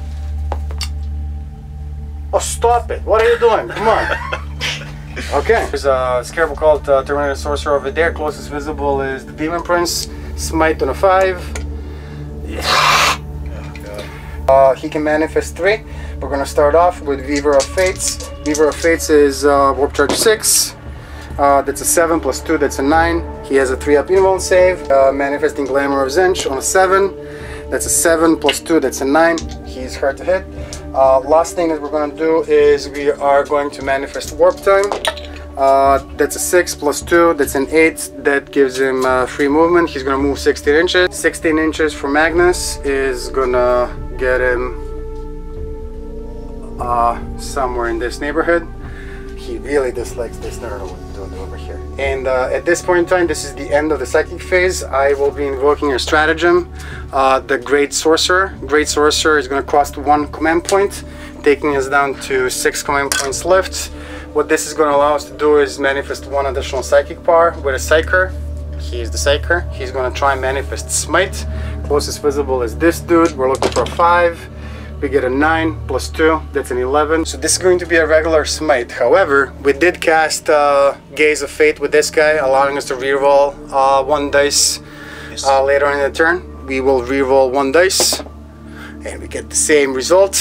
Oh, stop it! What are you doing? Come on. Okay. There's a scarab called Terminator Sorcerer over there. Closest visible is the Demon Prince. Smite on a 5. He can manifest 3. We're gonna start off with Weaver of Fates. Weaver of Fates is Warp Charge 6. That's a 7 plus 2, that's a 9. He has a 3-up invuln save. Manifesting Glamour of Zench on a 7. That's a 7 plus 2, that's a 9. He's hard to hit. Last thing that we're going to do is we are going to manifest Warp Time. That's a 6 plus 2, that's an 8. That gives him free movement. He's going to move 16 inches. 16 inches for Magnus is going to get him somewhere in this neighborhood. He really dislikes this Nurgle dude over here. And at this point in time, this is the end of the psychic phase. I will be invoking a stratagem, the Great Sorcerer. Great Sorcerer is going to cost 1 command point, taking us down to 6 command points left. What this is going to allow us to do is manifest 1 additional psychic power with a Psyker. He is the Psyker. He's going to try and manifest Smite. Closest visible is this dude. We're looking for a 5. We get a 9 plus 2, that's an 11. So this is going to be a regular smite. However, we did cast Gaze of Fate with this guy, allowing us to reroll 1 dice later on in the turn. We will reroll 1 dice and we get the same result.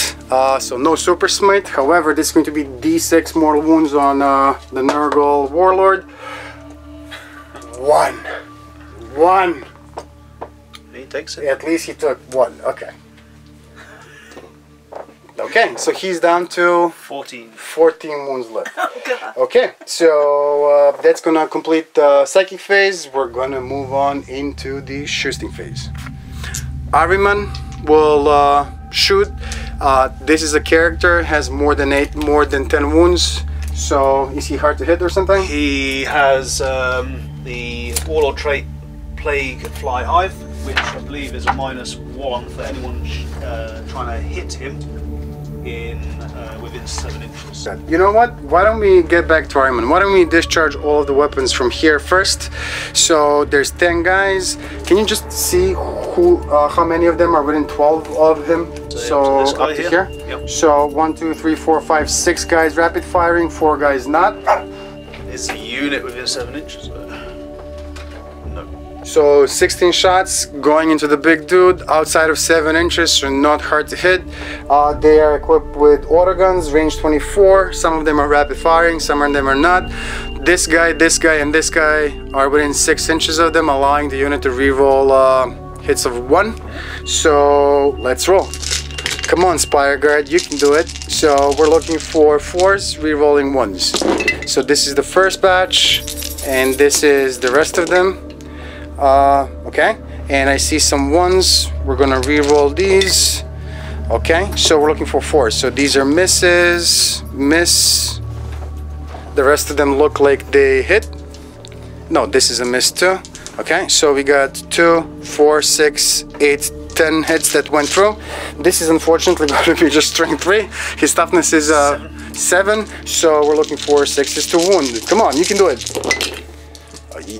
So no super smite. However, this is going to be D6 mortal wounds on the Nurgle Warlord. 1. He takes it. At least he took 1. Okay. Okay, so he's down to 14 wounds left. Oh, God. Okay, so that's gonna complete the psychic phase. We're gonna move on into the shooting phase. Ahriman will shoot. This is a character, has more than 10 wounds. So is he hard to hit or something? He has the Warlord trait Plague Fly Hive, which I believe is a -1 for anyone trying to hit him in within 7 inches. You know what? Why don't we get back to Ahriman? Why don't we discharge all of the weapons from here first? So there's 10 guys. Can you just see who, how many of them are within 12 of him? So this guy up to here. Yep. So 1, 2, 3, 4, 5, 6 guys rapid firing, 4 guys not. Is a unit within 7 inches? No. So 16 shots going into the big dude outside of 7 inches, so not hard to hit. They are equipped with autoguns, range 24. Some of them are rapid firing, some of them are not. This guy, and this guy are within 6 inches of them, allowing the unit to reroll hits of 1. So let's roll. Come on, Spire Guard, you can do it. So we're looking for 4s, rerolling 1s. So this is the first batch, and this is the rest of them. Okay, and I see some 1s. We're gonna re-roll these. Okay, so we're looking for 4s. So these are misses, miss. The rest of them look like they hit. No, this is a miss too. Okay, so we got 2, 4, 6, 8, 10 hits that went through. This is unfortunately going to be just strength 3. His toughness is 7, so we're looking for 6s to wound. Come on, you can do it.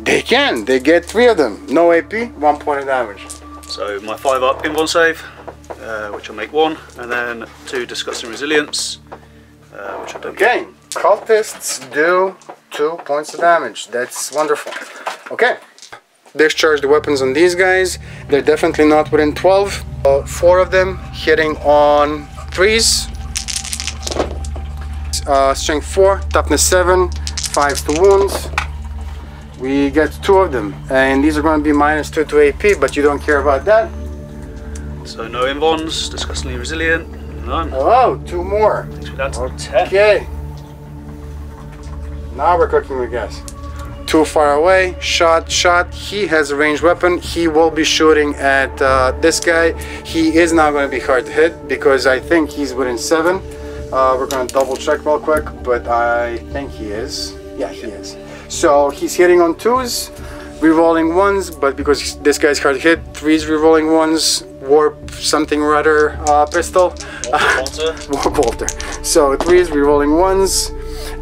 They can. They get 3 of them. No AP, 1 point of damage. So my 5-up invuln save, which will make 1, and then 2 disgusting resilience, which I don't get. Cultists do 2 points of damage. That's wonderful. Okay. Discharge the weapons on these guys. They're definitely not within 12. 4 of them hitting on 3s. Strength 4, toughness 7, 5s to wounds. We get 2 of them, and these are going to be -2 to AP, but you don't care about that. So no invulns, disgustingly resilient, none. Oh, 2 more. Takes me down to 10. Okay. Now we're cooking with gas. too far away. Shot. He has a ranged weapon. He will be shooting at this guy. He is not going to be hard to hit because I think he's within 7. We're going to double check real quick, but I think he is. Yeah, he is. So he's hitting on 2s, rerolling 1s, but because this guy's hard to hit, 3s rerolling 1s, warp something or other pistol. Warp Walter. So 3s rerolling 1s.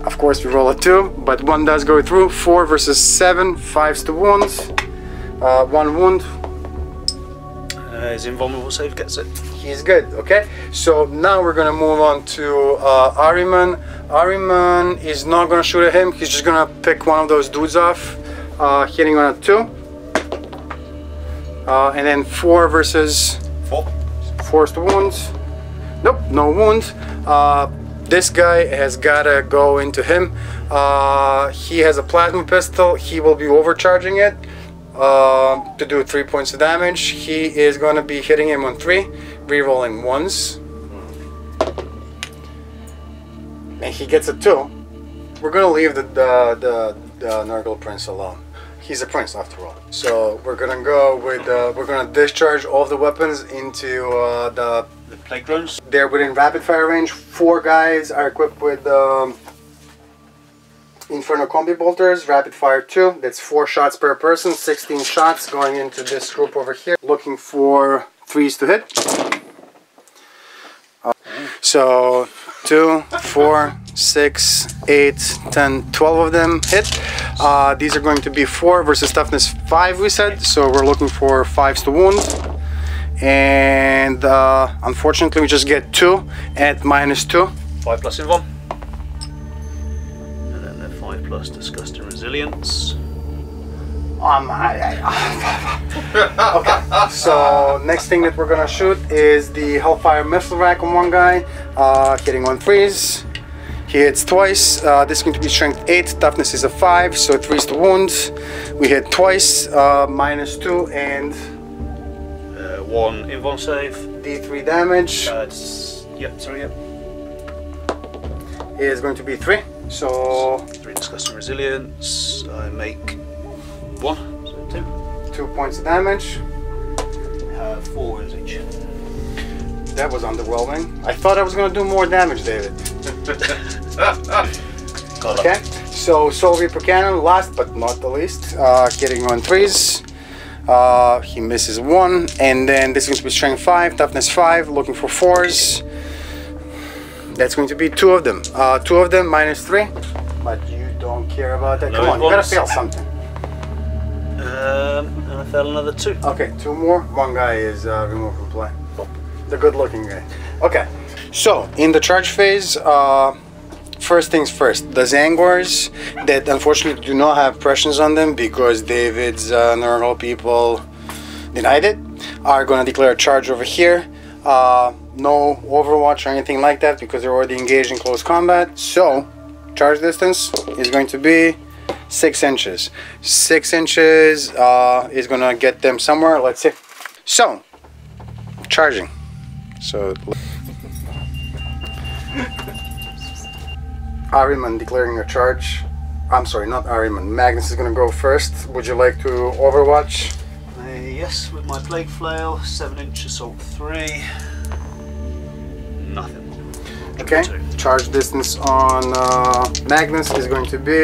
Of course we roll a 2, but 1 does go through. 4 versus 7, 5s to wounds. 1 wound. His invulnerable save gets it. He's good, okay? So now we're gonna move on to Ahriman. Ahriman is not gonna shoot at him, he's just gonna pick one of those dudes off, hitting on a 2. And then 4 versus 4. 4 to wounds. Nope, no wound. This guy has gotta go into him. He has a plasma pistol. He will be overcharging it to do 3 points of damage. He is gonna be hitting him on 3, rerolling 1s. And he gets a 2. We're gonna leave the Nurgle Prince alone. He's a prince after all. So we're gonna go with we're gonna discharge all of the weapons into the plague drones. They're within rapid fire range. 4 guys are equipped with Inferno Combi Bolters, rapid fire 2. That's 4 shots per person, 16 shots going into this group over here. Looking for 3s to hit. So 2, 4, 6, 8, 10, 12 of them hit. These are going to be 4 versus toughness 5, we said. So we're looking for 5s to wound. And unfortunately we just get 2 at -2. 5 plus invuln. And then they're 5 plus disgust and resilience. Okay, so next thing that we're gonna shoot is the Hellfire Missile Rack on one guy, hitting on 3s. He hits twice. This is going to be strength 8, toughness is a 5, so 3s to wound. We hit twice, -2 and 1 invuln save. D3 damage. Yep. Is going to be 3. So 3 disgust and resilience. I make 1, so 2. 2 points of damage. 4 wounds each. That was underwhelming. I thought I was going to do more damage, David. Okay, so Soul Reaper Cannon, last but not the least, hitting on 3s. He misses 1, and then this is going to be strength 5, toughness 5, looking for 4s. That's going to be 2 of them. 2 of them -3, but you don't care about that. No, come on, you gotta fail something. And I failed another 2. Okay, 2 more. 1 guy is removed from play. The good-looking guy. Okay, so in the charge phase, first things first, the Zangors that unfortunately do not have pressions on them because David's Nurgle people denied it, are going to declare a charge over here. No Overwatch or anything like that because they're already engaged in close combat. So charge distance is going to be 6 inches. 6 inches is going to get them somewhere. Let's see. So charging. So Ahriman declaring a charge. I'm sorry, not Ahriman. Magnus is going to go first. Would you like to Overwatch? Yes, with my Plague Flail, 7-inch assault 3. Nothing. Okay, charge distance on Magnus is going to be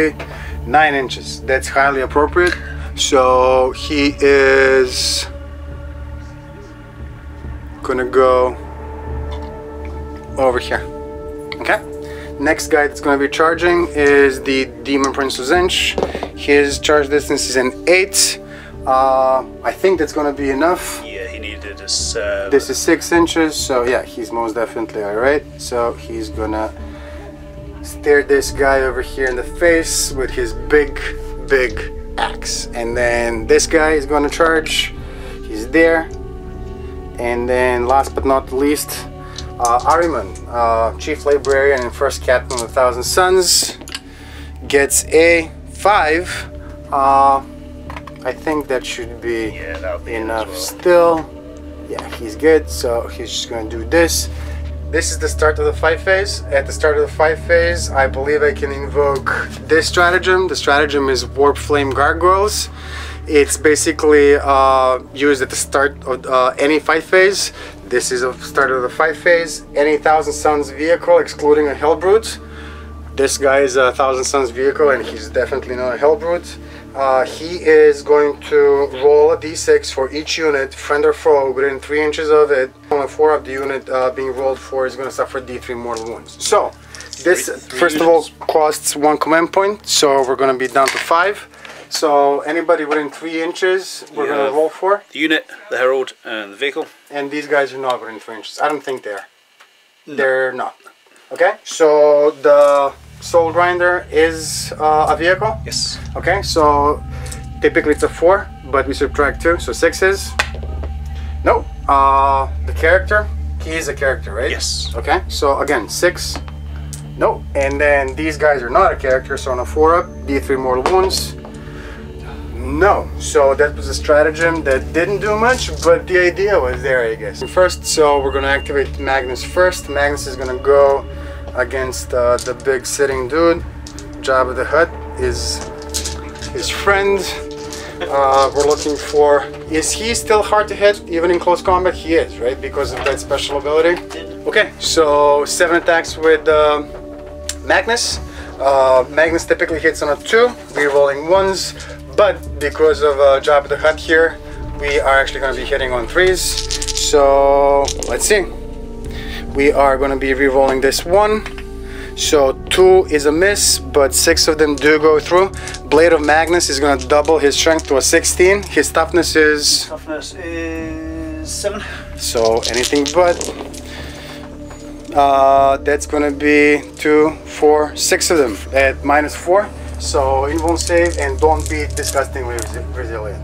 9 inches. That's highly appropriate. So he is gonna go over here. Okay, next guy that's gonna be charging is the Demon Prince of Zinch. His charge distance is an 8. I think that's gonna be enough. Yeah, he needed a 7. This is 6 inches, so yeah, he's most definitely alright. So he's gonna stare this guy over here in the face with his big axe. And then this guy is gonna charge. He's there. And then last but not least, Ahriman, Chief Librarian and First Captain of the Thousand Suns, gets a 5. I think that should be enough still. Yeah, he's good, so he's just gonna do this. this is the start of the fight phase. At the start of the fight phase, I believe I can invoke this stratagem. The stratagem is Warp Flame Gargoyles. It's basically used at the start of any fight phase. This is the start of the fight phase. Any Thousand Suns vehicle, excluding a Hellbrute. This guy is a Thousand Suns vehicle, and he's definitely not a Hellbrute. He is going to roll a d6 for each unit, friend or foe, within 3 inches of it. On a 4 of the unit being rolled for is going to suffer d3 mortal wounds. So, this first of all costs 1 command point, so we're going to be down to 5. So, anybody within 3 inches, we're going to roll for. The unit, the herald, and the vehicle. And these guys are not within 3 inches. I don't think they are. No. They're not. Okay, so the Soul Grinder is a vehicle? Yes. Okay, so typically it's a 4, but we subtract 2, so 6 is? No. The character, he is a character, right? Yes. Okay, so again, 6. No. And then these guys are not a character, so on a 4 up, d3 mortal wounds. No. So that was a stratagem that didn't do much, but the idea was there, I guess. First, so we're going to activate Magnus first. Magnus is going to go against the big sitting dude. Jabba the Hutt is his friend. We're looking for, is he still hard to hit even in close combat? He is, right, because of that special ability. Okay, so 7 attacks with Magnus. Magnus typically hits on a 2, re-rolling 1s, but because of Jabba the Hutt here, we are actually going to be hitting on 3s. So let's see. We are going to be re-rolling this 1. So 2 is a miss, but 6 of them do go through. Blade of Magnus is going to double his strength to a 16. His toughness is... Toughness is 7. So anything but. That's going to be 2, 4, 6 of them at -4. So invuln save, and don't be disgustingly resilient.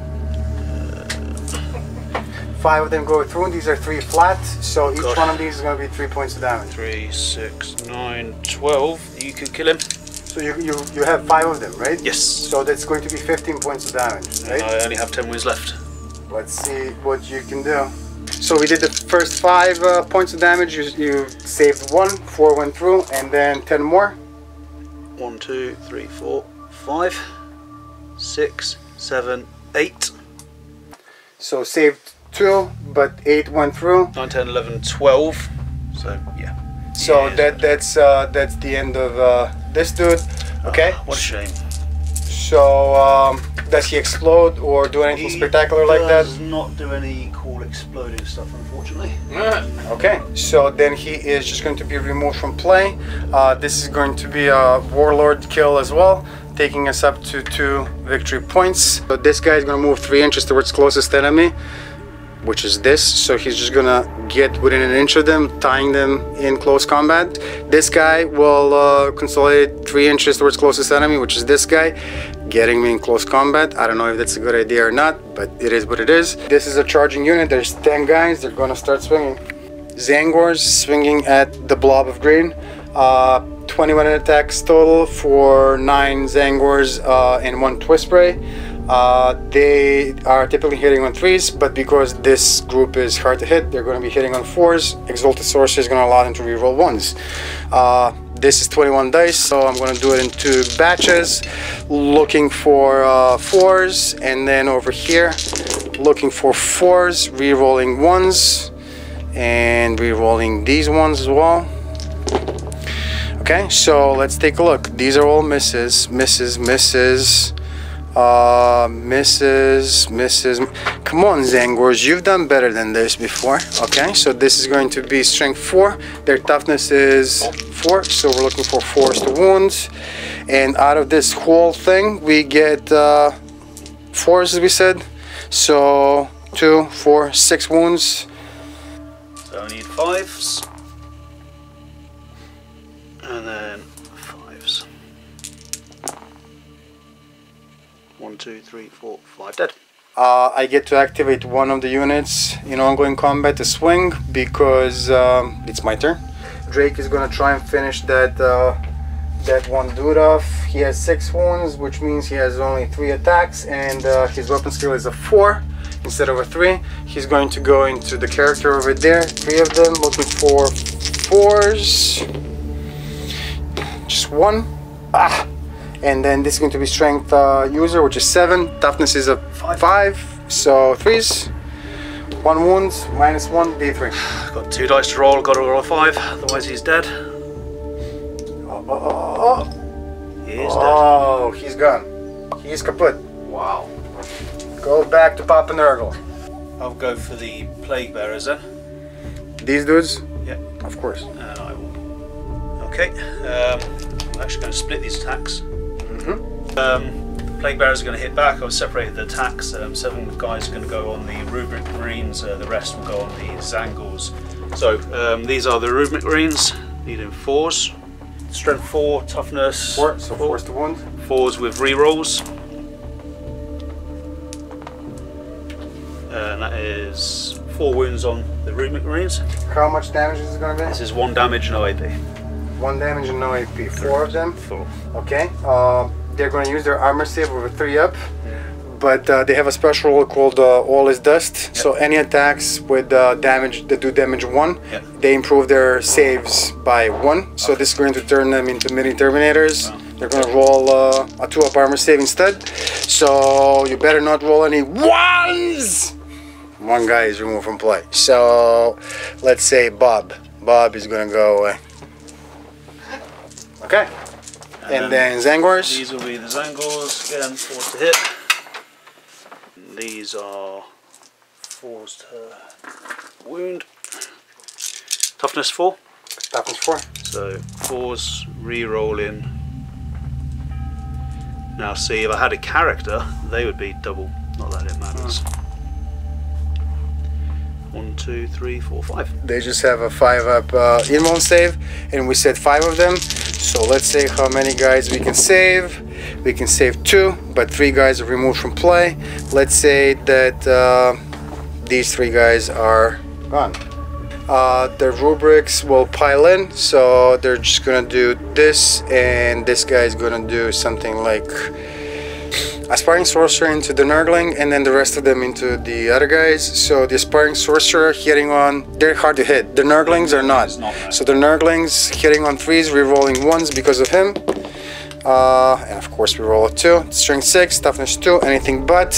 5 of them go through. These are 3 flat, so each one of these is going to be 3 points of damage. 3, 6, 9, 12. You can kill him. So you have 5 of them, right? Yes. So that's going to be 15 points of damage, right? And I only have 10 wounds left. Let's see what you can do. So we did the first 5 points of damage. You saved 1, 4 went through, and then 10 more. 1, 2, 3, 4, 5, 6, 7, 8. So saved 2, but 8 went through. 9, 10, 11, 12. So yeah. So yeah. that's the end of this dude. Okay. What a shame. So does he explode or do anything spectacular like that? He does not do any cool exploding stuff, unfortunately. Okay. So then he is just going to be removed from play. This is going to be a Warlord kill as well, taking us up to 2 victory points. So this guy is going to move 3 inches towards closest enemy, which is this. So he's just gonna get within an inch of them, tying them in close combat. This guy will consolidate 3 inches towards closest enemy, which is this guy, getting me in close combat. I don't know if that's a good idea or not, but it is what it is. This is a charging unit. There's 10 guys. They're gonna start swinging. Zangors swinging at the blob of green. 21 attacks total for 9 Zangors and 1 Twist Spray. They are typically hitting on 3s, but because this group is hard to hit, they're going to be hitting on 4s. Exalted Sorcery is going to allow them to reroll 1s. This is 21 dice, so I'm going to do it in 2 batches, looking for 4s, and then over here, looking for 4s, rerolling 1s, and rerolling these ones as well. Okay, so let's take a look. These are all misses, misses, misses. Misses. Come on, Zangors, you've done better than this before. Okay, so this is going to be strength 4. Their toughness is 4, so we're looking for 4s to wounds. And out of this whole thing, we get 4s, as we said. So 2, 4, 6 wounds. So I need 5s. And then 5s. 1, 2, 3, 4, 5 dead. I get to activate one of the units in ongoing combat to swing because it's my turn. Drake is gonna try and finish that one dude off. He has 6 wounds, which means he has only 3 attacks, and his weapon skill is a 4 instead of a 3. He's going to go into the character over there, 3 of them, looking for 4s. Just 1. And then this is going to be strength user, which is 7. Toughness is a 5. So 3s. 1 wound, -1, D3. Got 2 dice to roll, got to roll a 5, otherwise he's dead. He is dead. Oh, he's gone. He's kaput. Wow. Go back to Papa Nurgle. I'll go for the Plague Bearers then. These dudes? Yeah. Of course. And I will. Okay. I'm actually going to split these attacks. Plague Bearers are going to hit back. I've separated the attacks. 7 guys are going to go on the Rubric Marines. The rest will go on the Zangles. So these are the Rubric Marines. Needing 4s. Strength 4, toughness 4. So 4s to wound. 4s with rerolls. And that is 4 wounds on the Rubric Marines. How much damage is it going to be? This is 1 damage, no AP. 1 damage and no AP. 4 of them. 4. Okay. They're going to use their armor save with a 3 up, but they have a special rule called All is Dust. Yep. So any attacks with damage that do damage 1, Yep. they improve their saves by 1. So this is going to turn them into mini Terminators. Wow. They're going to roll a 2-up armor save instead. So you better not roll any 1s. 1 guy is removed from play. So let's say Bob. Bob is going to go away. Okay. And then Zangors. These will be the Zangors, again, 4s to hit. These are 4s to wound. Toughness 4. Toughness 4. So 4s re-roll in. Now see, if I had a character, they would be double. Not that it matters. 1, 2, 3, 4, 5. They just have a 5-up invuln save, and we said 5 of them. So let's say how many guys we can save. We can save 2, but 3 guys are removed from play. Let's say that these 3 guys are gone. The rubrics will pile in, so they're just gonna do this, and this guy is gonna do something like Aspiring Sorcerer into the Nurgling, and then the rest of them into the other guys. So the Aspiring Sorcerer hitting on, they're hard to hit. The Nurglings are not. So the Nurglings hitting on 3s, re-rolling 1s because of him. And of course we roll a 2. Strength 6, toughness 2, anything but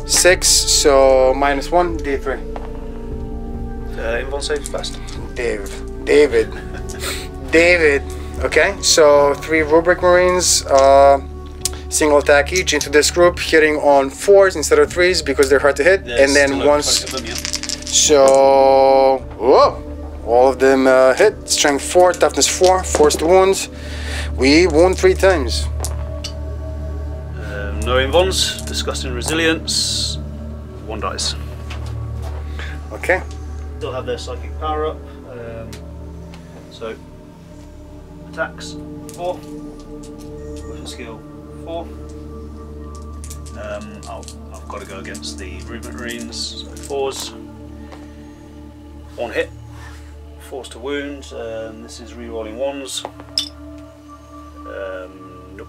6. So -1, D3. Invuln saves first. David. Okay, so 3 Rubric Marines. Single attack each into this group, hitting on 4s instead of 3s because they're hard to hit. There's and then once, them, yeah. so whoa, all of them hit. Strength 4, toughness 4, 4s to wound. We wound 3 times. No invulns, disgusting resilience, 1 dice. Okay. Still have their psychic power up. So attacks 4, weapon skill 4. I've got to go against the Rubric Marines, so 4s. 1 hit, 4s to wound. This is re-rolling 1s. Nope.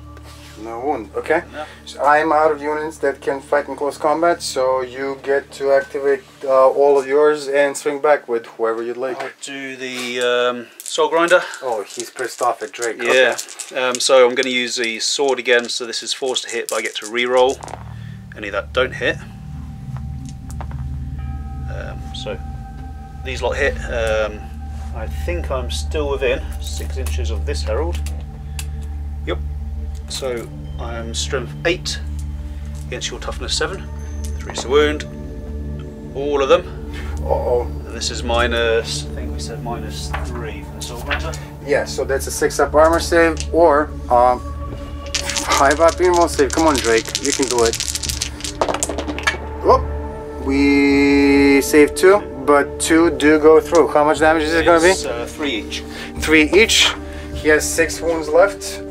No wound. Okay. No. So I'm out of units that can fight in close combat, so you get to activate all of yours and swing back with whoever you'd like. I'll do the Soul Grinder. Oh, he's pissed off at Drake. Yeah. Okay. So I'm going to use the sword again. So this is 4s to hit, but I get to re-roll any that don't hit. So these lot hit. I think I'm still within 6 inches of this herald. Yep. So I'm strength 8 against your toughness 7. 3 to wound. All of them. Uh-oh. And this is minus, I think we said -3 for the Soul Grinder. Yeah, so that's a 6-up armor save or 5-up invuln save. Come on, Drake, you can do it. Oh, we save 2, but 2 do go through. How much damage is it going to be? 3 each. 3 each. He has 6 wounds left.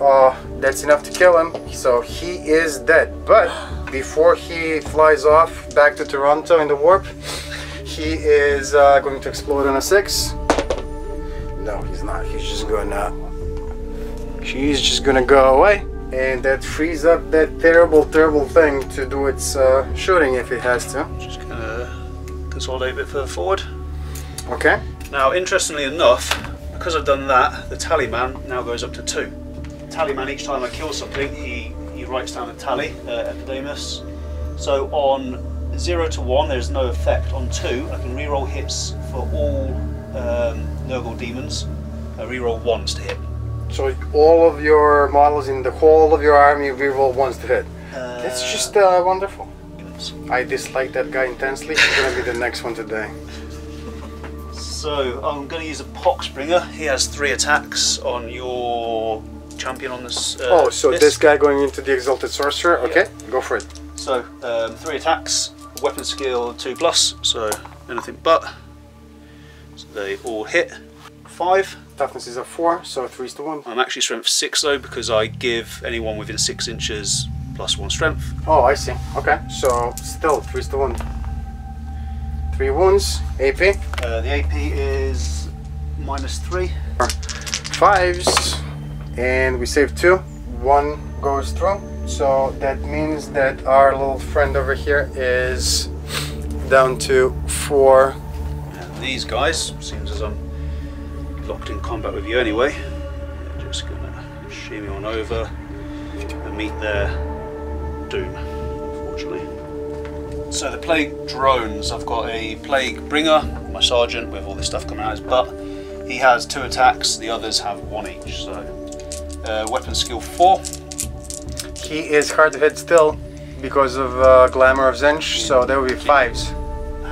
That's enough to kill him, so he is dead. But before he flies off back to Toronto in the warp, he is going to explode on a 6. No, he's not. He's just gonna go away, and that frees up that terrible thing to do its shooting if it has to. Just gonna consolidate a bit further forward. Okay. Now, interestingly enough, because I've done that, the tally man now goes up to 2. Tally man, each time I kill something, he writes down a tally, Epidemus. So on 0 to 1, there's no effect. On 2, I can reroll hits for all Nurgle Daemons. I reroll 1s to hit. So all of your models in the whole of your army reroll 1s to hit. That's just wonderful. I dislike that guy intensely. He's gonna be the next one today. So I'm going to use a Poxbringer. He has 3 attacks on your champion on this. Oh, so this guy going into the Exalted Sorcerer. Okay, yeah. Go for it. So 3 attacks, weapon skill 2+, so anything but. So they all hit. 5. Toughness is a 4, so 3's to 1. I'm actually strength 6 though, because I give anyone within 6 inches +1 strength. Oh, I see. Okay, so still 3's to 1. 3 wounds. AP. The AP is -3. 5s, and we save 2. 1 goes through. So that means that our little friend over here is down to 4. And these guys, seems as I'm locked in combat with you anyway, just gonna shimmy on over and meet their doom, unfortunately. So the Plague drones, I've got a Plague Bringer, my sergeant, with all this stuff coming out his butt. He has 2 attacks, the others have 1 each. So weapon skill 4. He is hard to hit still because of Glamour of Zench, so there will be 5s.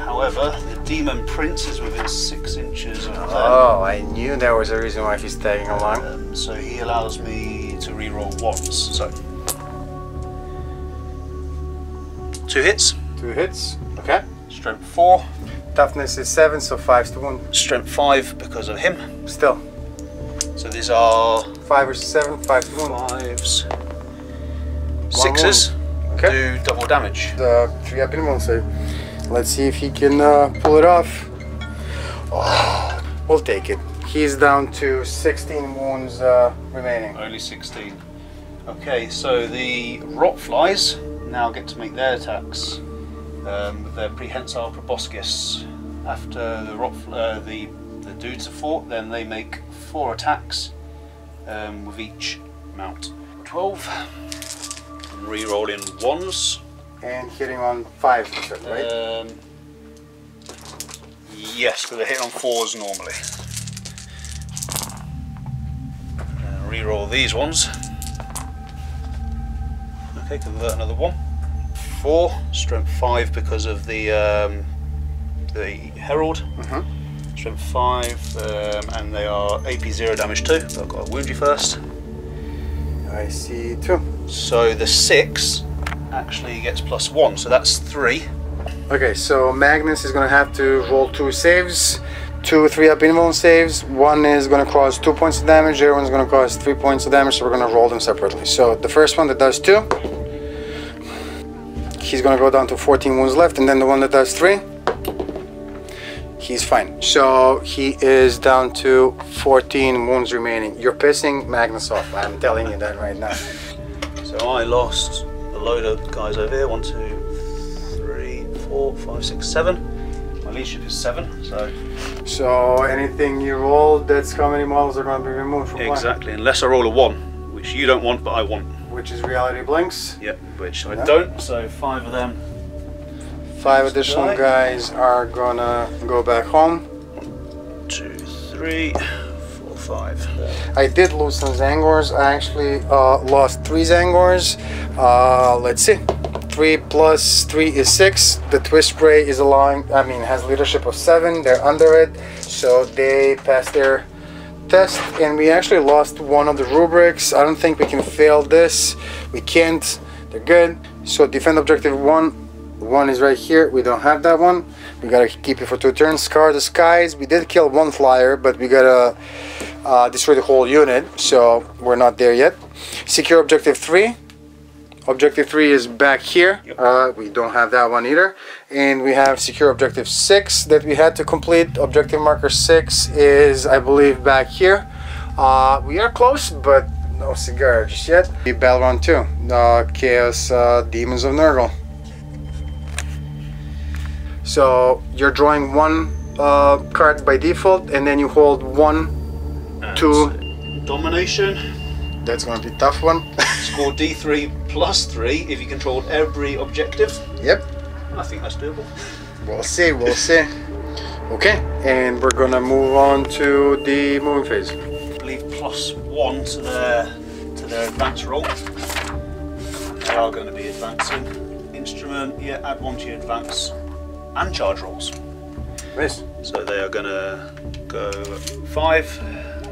However, the Demon Prince is within 6 inches of them. Oh, I knew there was a reason why he's tagging along. So he allows me to reroll 1s. So 2 hits. 2 hits. Okay. Strength 4. Toughness is 7, so 5's to 1. Strength 5 because of him. Still. So these are 5 versus 7, 5's to 1. 5s. 6s. Okay. Do double damage. The 3 up in 1 save. Let's see if he can pull it off. Oh, we'll take it. He's down to 16 wounds remaining. Only 16. Okay, so the rot flies now get to make their attacks with their prehensile proboscis. After the dudes are fought, then they make 4 attacks with each mount. 12. Re-rolling 1s. And hitting on 5s, right? Yes, but they're hitting on 4s normally. Re-roll these ones. Okay, convert another 1. 4, strength 5 because of the Herald. Strength 5, and they are AP 0 damage too. So I've got to wound you first. I see 2. So the 6 actually gets +1, so that's 3. Okay, so Magnus is going to have to roll 2 saves. 2 3-up invuln saves. 1 is going to cause 2 points of damage, the other one is going to cause 3 points of damage, so we're going to roll them separately. So the first one that does 2, he's going to go down to 14 wounds left, and then the one that does 3, he's fine. So he is down to 14 wounds remaining. You're pissing Magnus off, I'm telling you that right now. So I lost a load of guys over here. 1, 2, 3, 4, 5, 6, 7. My leadership is 7, so anything you roll, that's how many models are going to be removed from play. exactly, unless I roll a 1, which you don't want, but I want. Which is Reality Blinks. Yep, which I don't, so 5 of them. 5 additional guys are gonna go back home. 1, 2, 3, 4, 5. I did lose some Zangors. I actually lost 3 Zangors. Let's see. 3 plus 3 is 6. The Twist Spray is has leadership of 7. They're under it, so they passed their test, and we actually lost one of the rubrics. I don't think we can fail this. We can't. They're good. So defend objective 1. 1 is right here. We don't have that one. We gotta keep it for 2 turns. Scar the Skies. We did kill 1 flyer, but we gotta destroy the whole unit, so we're not there yet. Secure objective 3. Objective 3 is back here. Yep. We don't have that one either. And we have secure objective 6 that we had to complete. Objective marker 6 is, I believe, back here. We are close, but no cigar just yet. Battle round 2. Chaos Demons of Nurgle. So you're drawing 1 card by default, and then you hold 1 And 2. Domination. That's gonna be a tough one. Score D3+3 if you controlled every objective. Yep. I think that's doable. We'll see, we'll see. Okay, and we're gonna move on to the moving phase. I believe +1 to their advance roll. They are going to be advancing. Instrument, yeah, add 1 to your advance and charge rolls. Nice. So they are going to go 5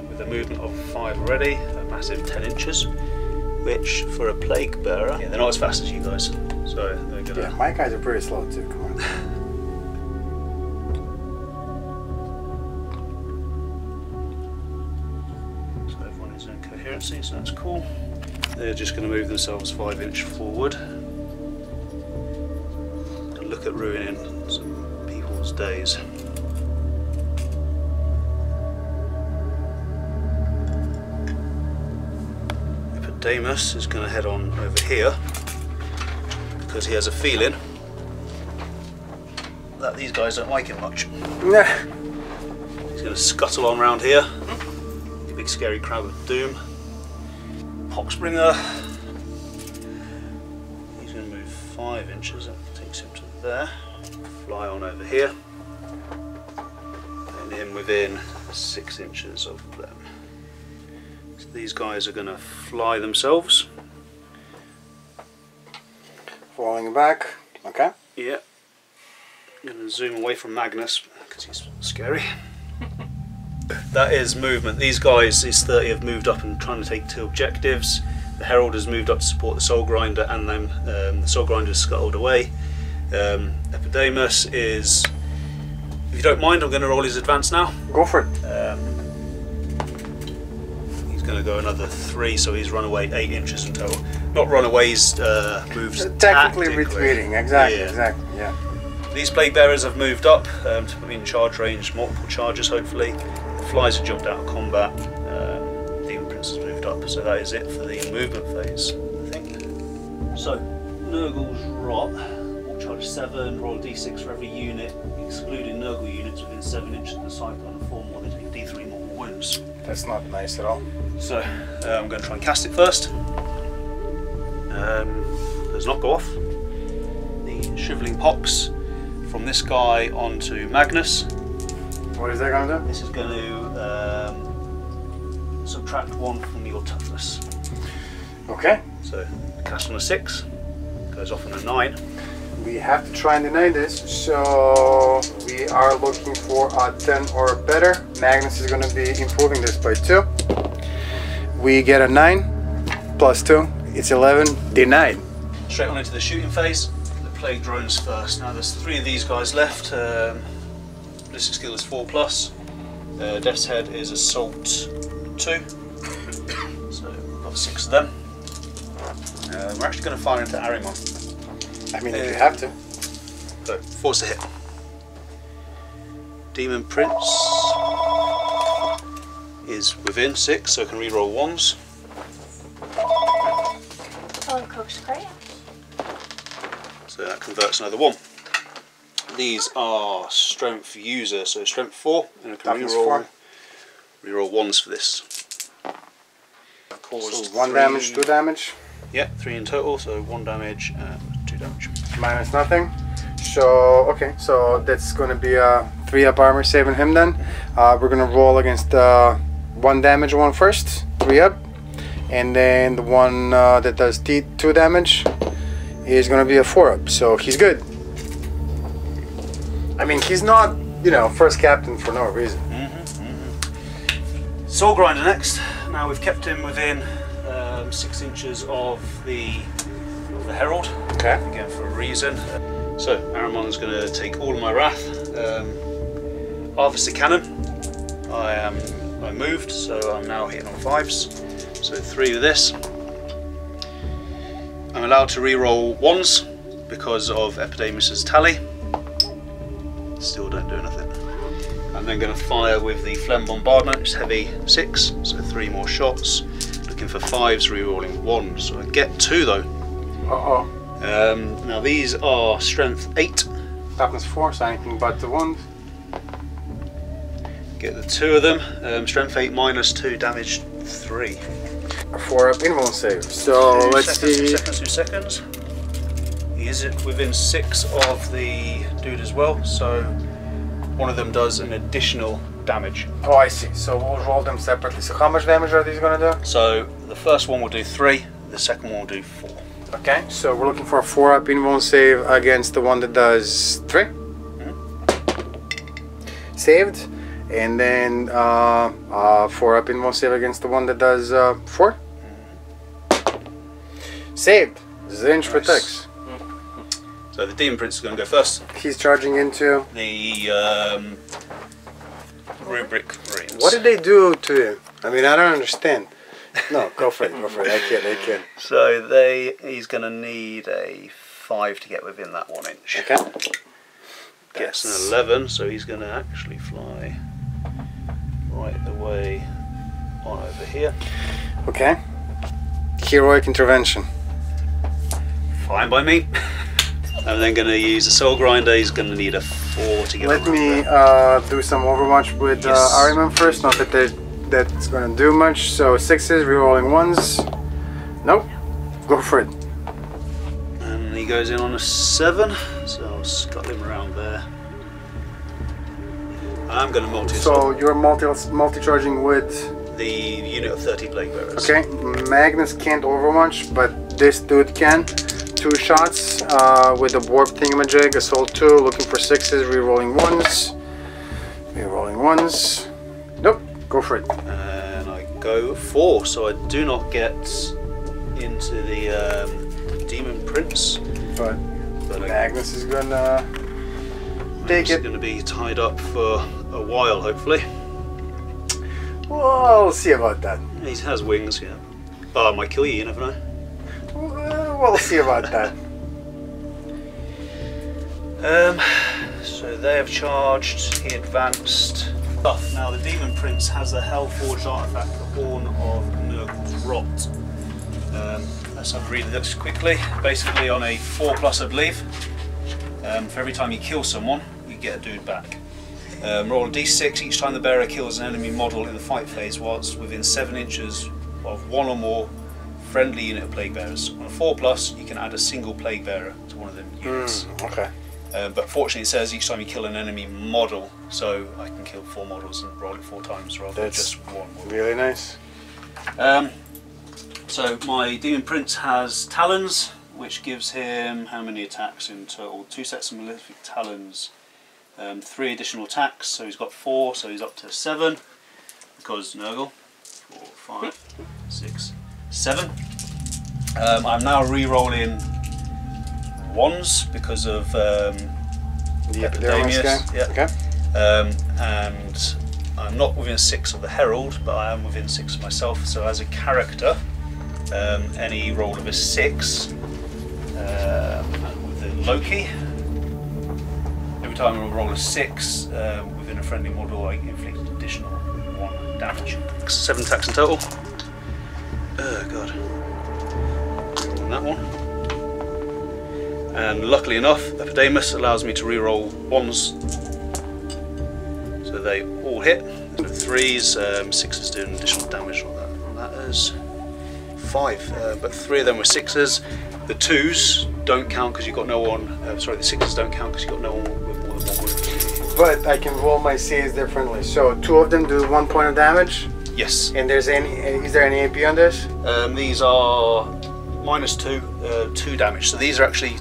with a movement of 5 already, a massive 10 inches, which for a plague bearer, yeah, they're not as fast as you guys. So they're going to. Yeah, my guys are pretty slow too. Come on. So everyone is in coherency, so that's cool. They're just going to move themselves 5 inches forward. And look at ruining some people's days. Daemons is going to head on over here because he has a feeling that these guys don't like him much. Nah. He's going to scuttle on around here. The big scary crab of doom. Poxbringer. He's going to move 5 inches. That takes him to there. Fly on over here. And in within 6 inches of them. These guys are going to fly themselves. Falling back. Okay. Yeah. I'm going to zoom away from Magnus because he's scary. That is movement. These guys, these 30, have moved up and trying to take 2 objectives. The Herald has moved up to support the Soul Grinder, and then the Soul Grinder is scuttled away. Epidamus is, if you don't mind, I'm going to roll his advance now. Go for it. Going to go another 3, so he's run away 8 inches in total. Not run away, he's moved Technically retreating, exactly, yeah. Exactly, yeah. These plague bearers have moved up to put me in charge range, multiple charges hopefully. The flies have jumped out of combat. Demon Prince has moved up, so that is it for the movement phase, I think. So, Nurgle's Rot, walk charge 7, roll a d6 for every unit, excluding Nurgle units within 7 inches of the cyclone and 4 more, they take d3 mortal wounds. That's not nice at all. So I'm going to try and cast it first. Does not go off. The Shriveling Pox from this guy onto Magnus. What is that going to do? This is going to subtract 1 from your toughness. Okay. So cast on a 6, goes off on a 9. We have to try and deny this, so we are looking for a 10 or better. Magnus is going to be improving this by 2. We get a 9 plus 2, it's 11, denied. Straight on into the shooting phase. The plague drones first. Now there's 3 of these guys left. Ballistic skill is 4+. Death's Head is assault 2. So we've got 6 of them. We're actually going to fire into Arimon. I mean, if you have to. So, force a hit. Demon Prince is within 6, so I can reroll 1s. Oh, Cook's crayons. So that converts another 1. These are strength user, so strength 4, and I can reroll 1s for this. So 1 damage, 2 damage. Yeah, 3 in total, so 1 damage and 2 damage. Minus nothing. So, okay, so that's going to be a 3 up armor saving him then. We're going to roll against 1 damage one first, 3 up. And then the one that does 2 damage is going to be a 4 up. So he's good. I mean, he's not, you know, first captain for no reason. Soul Grinder next. Now we've kept him within 6 inches of the Herald. Okay. Again for a reason. So Aramon's going to take all of my wrath. Harvest the cannon. I moved, so I'm now hitting on 5s. So 3 with this. I'm allowed to reroll 1s because of Epidamus's tally. Still don't do anything. I'm then going to fire with the Phlegm Bombardment, which is heavy 6, so 3 more shots. Looking for 5s, rerolling 1s. So I get 2 though. Uh-oh. Now these are strength 8. Toughness 4, so anything but the wound. Get the 2 of them. Strength 8 minus 2, damage 3. 4 up invuln save. So let's see. 2 seconds. He is within 6 of the dude as well, so one of them does an additional damage. Oh, I see. So we'll roll them separately. So how much damage are these gonna do? So the first one will do 3, the second one will do 4. Okay, so we're looking for a 4 up invuln save against the one that does 3. Saved. And then 4 up invuln save against the one that does 4. Saved. Zinch protects. So the Demon Prince is going to go first. He's charging into The Rubric Marines. What did they do to you? I mean, I don't understand. No, go for it. Go for it. I can. So he's going to need a 5 to get within that 1 inch. Okay. Gets an 11, so he's going to actually fly right the way on over here. Okay. Heroic intervention. Fine by me. I'm then going to use a Soul Grinder. He's going to need a 4 to get Let me do some Overwatch with Ariman first. Not that that's going to do much. So 6s, rerolling 1s. Nope. Go for it. And he goes in on a 7, so I'll scuttle him around there. I'm going to multi. So you're multi-charging with the unit of 30 Plague Bearers. Okay. Magnus can't Overwatch, but this dude can. 2 shots with the warp thingamajig. Assault 2, looking for 6s, rerolling 1s. Rerolling 1s. Nope, go for it. And I go 4, so I do not get into the Demon Prince. But Magnus is gonna take it. He's going to be tied up for a while, hopefully. Well, we'll see about that. He has wings, yeah. Oh, I might kill you never know. We'll see about that. So they have charged, he advanced. Now the Demon Prince has the Hellforged artifact, the Horn of Nurgle's Rot. Let's have a read of this quickly. Basically on a 4+, I believe, for every time you kill someone, you get a dude back. Roll a d6 each time the bearer kills an enemy model in the fight phase whilst within 7 inches of 1 or more friendly unit of Plague Bearers. On a 4+, you can add a single Plague Bearer to one of them units. Okay. But fortunately it says each time you kill an enemy model, so I can kill 4 models and roll it 4 times rather than just 1 model. Really nice. So my Demon Prince has Talons, which gives him how many attacks in total? 2 sets of Malefic Talons, 3 additional attacks, so he's got 4, so he's up to 7, because Nurgle. 4, 5, 6, 7. I'm now re-rolling 1s because of the Epidermis guy? Yeah. Okay. And I'm not within 6 of the Herald, but I am within 6 of myself, so as a character, any roll of a 6 with the Loki, every time I roll a 6 within a friendly model, I inflict additional 1 damage. 7 attacks in total. Oh god. On that one. And luckily enough, Epidermis allows me to reroll 1s. So they all hit. 3s, 6s do an additional damage on that is 5. But 3 of them were 6s. The 2s don't count because you've got no one. Sorry, the 6s don't count because you've got no one with more than 1 wound. But I can roll my saves differently. So 2 of them do 1 point of damage. Yes. And is there any AP on this? These are -2, 2 damage. So these are actually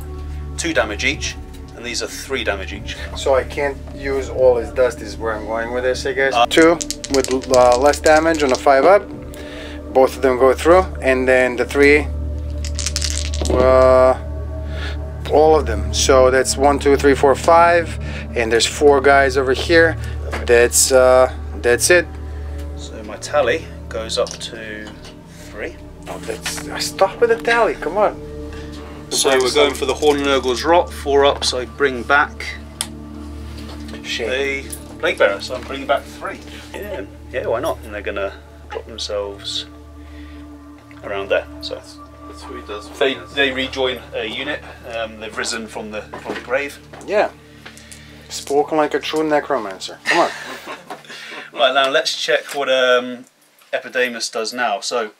2 damage each, and these are 3 damage each. So I can't use all his dust is where I'm going with this, I guess. 2 with less damage on a 5 up. Both of them go through, and then the 3, all of them. So that's 1, 2, 3, 4, 5, and there's 4 guys over here. That's it. So my tally goes up to 3. Oh, stop with the tally. Come on. So we're going for the Horn of Nurgle's Rot. 4 up, so I bring back a Plague Bearer. So I'm bringing back 3. Yeah, why not? And they're gonna drop themselves around there. So That's what he does. they rejoin a unit. They've risen from the grave. Yeah. Spoken like a true necromancer. Come on. Right, now let's check what Epidamus does now. So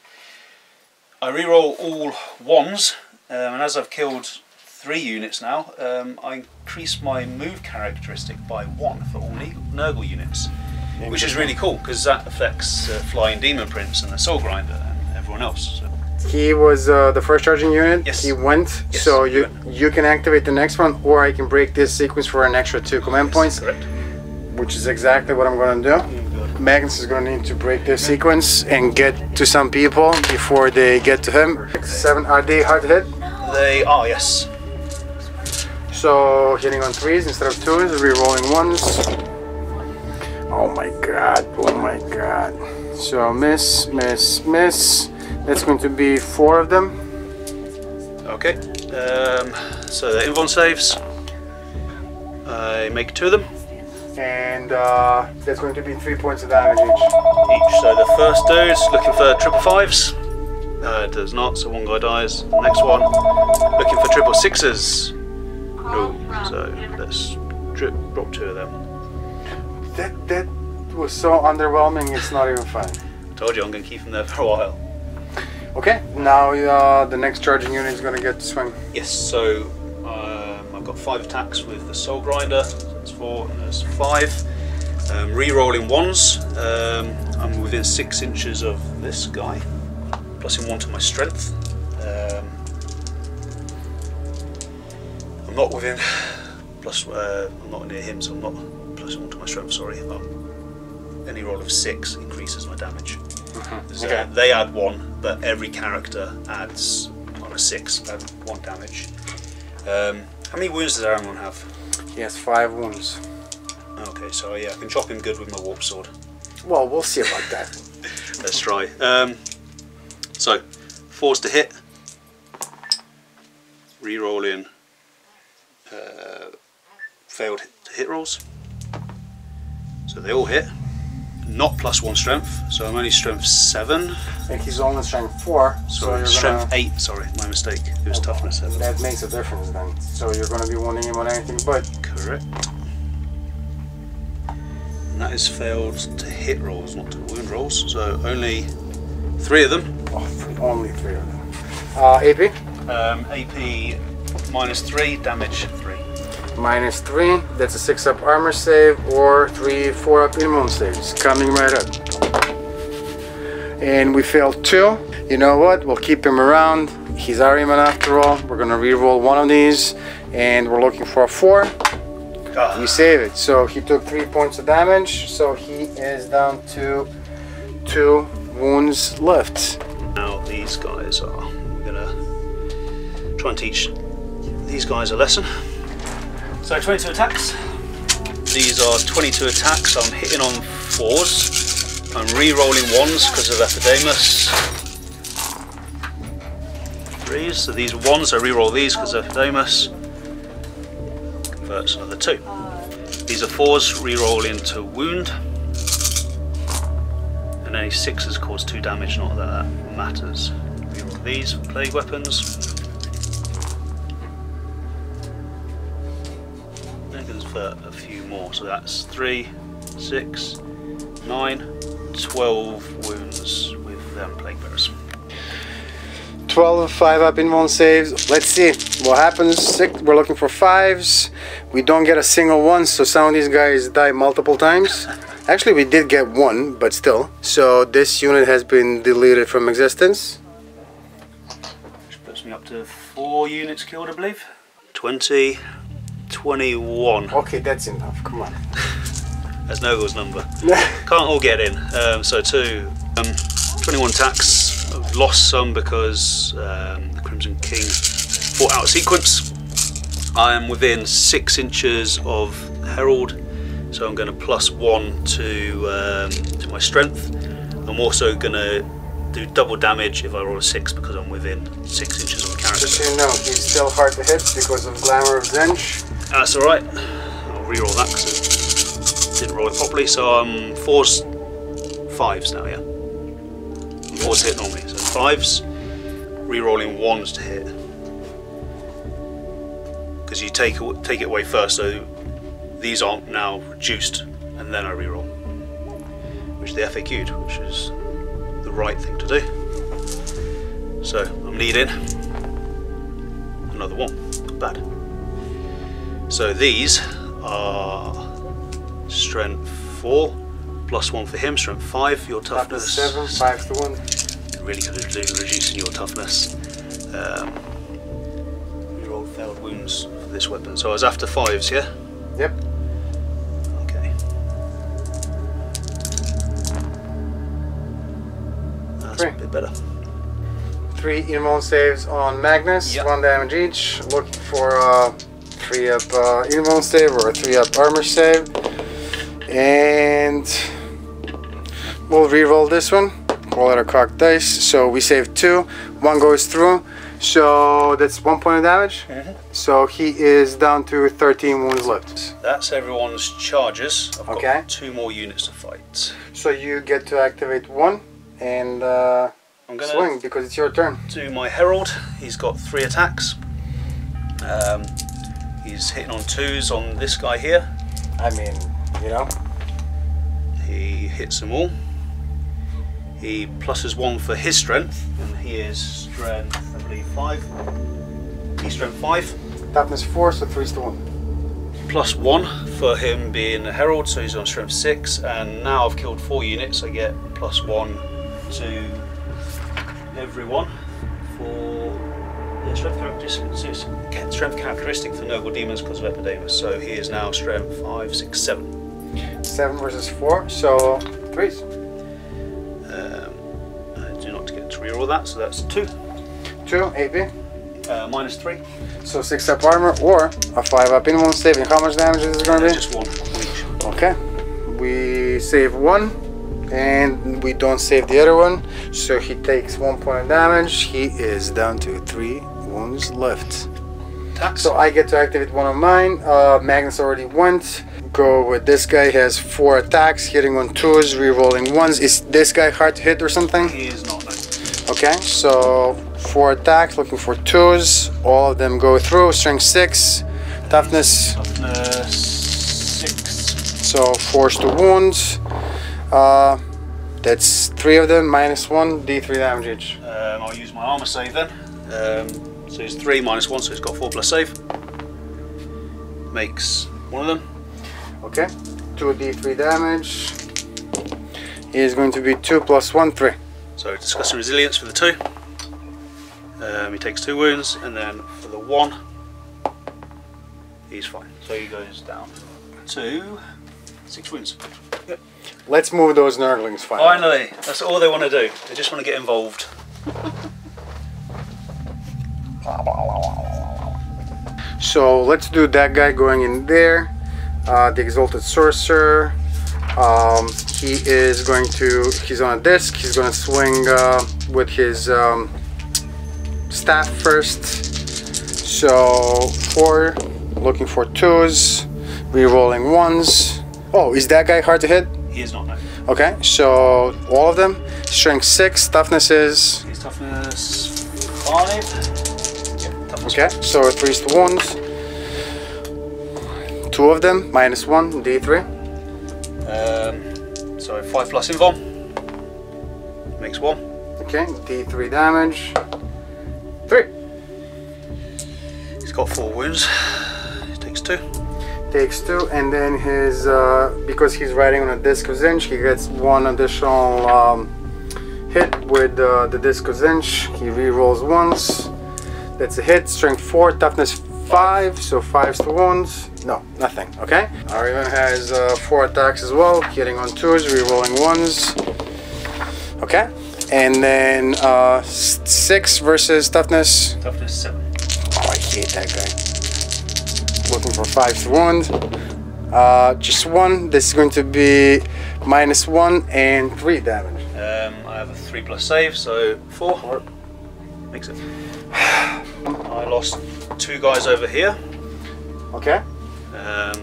I reroll all ones, and as I've killed 3 units now, I increase my move characteristic by 1 for all Nurgle units, which is really cool because that affects Flying Demon Prince and the Soul Grinder and everyone else. So. He was the first charging unit. Yes. He went. Yes, so you can activate the next one, or I can break this sequence for an extra 2 command points. Correct. Which is exactly what I'm going to do. Magnus is going to need to break this sequence and get to some people before they get to him. 7, are they hard to hit? They are, yes. So hitting on 3s instead of 2s, re-rolling 1s. Oh my god, oh my god. So miss, miss, miss. That's going to be 4 of them. Okay, so the Invon saves. I make 2 of them. And that's going to be 3 points of damage each. So the first dude's looking for 555s. It does not, so 1 guy dies. The next one, looking for 666s. No, so let's drop 2 of them. That was so underwhelming, it's not even funny. Told you I'm going to keep him there for a while. Okay, now the next charging unit is going to get to swing. Yes, so I've got 5 attacks with the Soul Grinder. That's 4 and there's 5. Re-rolling 1s. I'm within 6 inches of this guy, plusing 1 to my strength. I'm not within I'm not near him, so I'm not plusing 1 to my strength. Sorry, any roll of 6 increases my damage. Okay. They add 1, but every character adds on a 6 1 damage. How many wounds does Aaron have? He has 5 wounds. Okay, so yeah, I can chop him good with my warp sword. Well, we'll see about that. Let's try. So 4s to hit. Re-rolling failed to hit rolls. So they all hit. Not +1 strength, so I'm only strength 7. And he's only strength 4, so you're strength gonna... 8, sorry, my mistake. It was toughness 7. That makes a difference then. So you're going to be wounding him on anything but. Correct. And that is failed to hit rolls, not to wound rolls, so only 3 of them. Oh, only 3 of them. AP? AP -3, damage 3. -3, that's a 6-up armor save, or 3 4-up immune saves. Coming right up. And we failed 2. You know what? We'll keep him around. He's our Iman after all. We're gonna re-roll 1 of these, and we're looking for a 4. We save it. So he took 3 points of damage, so he is down to 2 wounds left. Now these guys are, we're gonna try and teach these guys a lesson. So 22 attacks. These are 22 attacks. I'm hitting on 4s. I'm re-rolling 1s because of Epidamus. 3s. So these are 1s. I re-roll these because of Epidamus. Converts another 2. These are 4s. Re-roll into wound. And any 6s cause 2 damage. Not that that matters. Re-roll these for plague weapons. For a few more, so that's 3, 6, 9, 12 wounds with plague bearers. 12 5-up invuln saves. Let's see what happens. 6, we're looking for 5s. We don't get a single one, so some of these guys die multiple times. Actually, we did get 1, but still. So this unit has been deleted from existence. Which puts me up to 4 units killed, I believe. 20. 21. Okay, that's enough. Come on. That's Nurgle's number. Can't all get in. So 21 attacks. I've lost some because the Crimson King fought out of sequence. I am within 6 inches of Herald, so I'm going to +1 to my strength. I'm also going to do double damage if I roll a 6 because I'm within 6 inches of the character. Just so you know, he's still hard to hit because of Glamour of Zench. That's alright. I'll re-roll that because I didn't roll it properly. So I'm 4s, 5s now, yeah? 4s hit normally. So 5s, re-rolling 1s to hit. Because you take it away first, so these aren't now reduced, and then I re-roll. which they FAQ'd, which is the right thing to do. So I'm leading another one, not bad. So these are strength 4, +1 for him, strength 5, your toughness. 7, 5 to 1. Really good at reducing your toughness. You rolled failed wounds for this weapon. So I was after 5s, yeah? Yep. Okay. That's 3. a bit better. 3 invuln saves on Magnus, Yep. 1 damage each. Looking for a 3-up invuln save or a 3-up armor save. And we'll reroll this one. Roll out a cocked dice. So we save 2. 1 goes through. So that's 1 point of damage. So he is down to 13 wounds left. That's everyone's charges. I've Okay. got 2 more units to fight. So you get to activate 1 and I'm gonna swing because it's your turn. do my Herald. He's got 3 attacks. He's hitting on 2s on this guy here. I mean, you know. He hits them all. He pluses 1 for his strength, and he is strength, I believe, 5. He's strength 5. Toughness 4, so 3 to 1. +1 for him being a Herald, so he's on strength 6. And now I've killed 4 units, I get +1 to everyone for the strength characteristic for Nurgle Daemons because of Epidamus. So he is now strength 5, 6, 7. 7 versus 4, so 3s. I do not get to reroll that, so that's 2. 2, AP. -3. So 6-up armor or a 5-up invuln saving. How much damage is it going to be? Just 1 each. Okay. We save 1 and we don't save the other one. So he takes 1 point of damage. He is down to 3 wounds left. Attacks. So I get to activate 1 of mine. Magnus already went. Go with this guy. He has 4 attacks, hitting on 2s, rerolling 1s. Is this guy hard to hit or something? He is not, no. Okay, so 4 attacks, looking for 2s. All of them go through. Strength 6, toughness. Toughness 6. So force to wounds. That's 3 of them, -1, D3 damage each. I'll use my armor save then. So it's 3 -1, so it's got 4 plus save. Makes 1 of them. Okay, 2 D3 damage. He is going to be 2 + 1, 3. So discussing resilience for the 2. He takes 2 wounds, and then for the 1, he's fine. So he goes down to 6 wounds. Yep. Let's move those Nurglings finally. Finally, that's all they want to do. They just want to get involved. So let's do that guy going in there. The Exalted Sorcerer. He is going to, he's on a disc. He's going to swing with his staff first. So 4, looking for 2s, re-rolling 1s. Oh, is that guy hard to hit? He is not, no. Okay, so all of them. Strength 6, toughness is. His toughness 5. Yep, toughness Okay, so 3s to wounds. 2 of them, -1, D3. So 5 plus invuln. Makes 1. Okay, D3 damage. 3. He's got 4 wounds. He takes 2. Takes 2, and then his because he's riding on a Disc of Zinch, he gets 1 additional hit with the Disc of Zinch. He re-rolls once. That's a hit. Strength 4, toughness 5, so 5s to wounds. No, nothing. Okay. Arivan has 4 attacks as well, hitting on 2s, re-rolling 1s. Okay, and then 6 versus toughness. Toughness 7. Oh, I hate that guy. Looking for 5 to wound. Just 1. This is going to be -1 and 3 damage. I have a 3 plus save, so 4. Makes it. I lost 2 guys over here. Okay.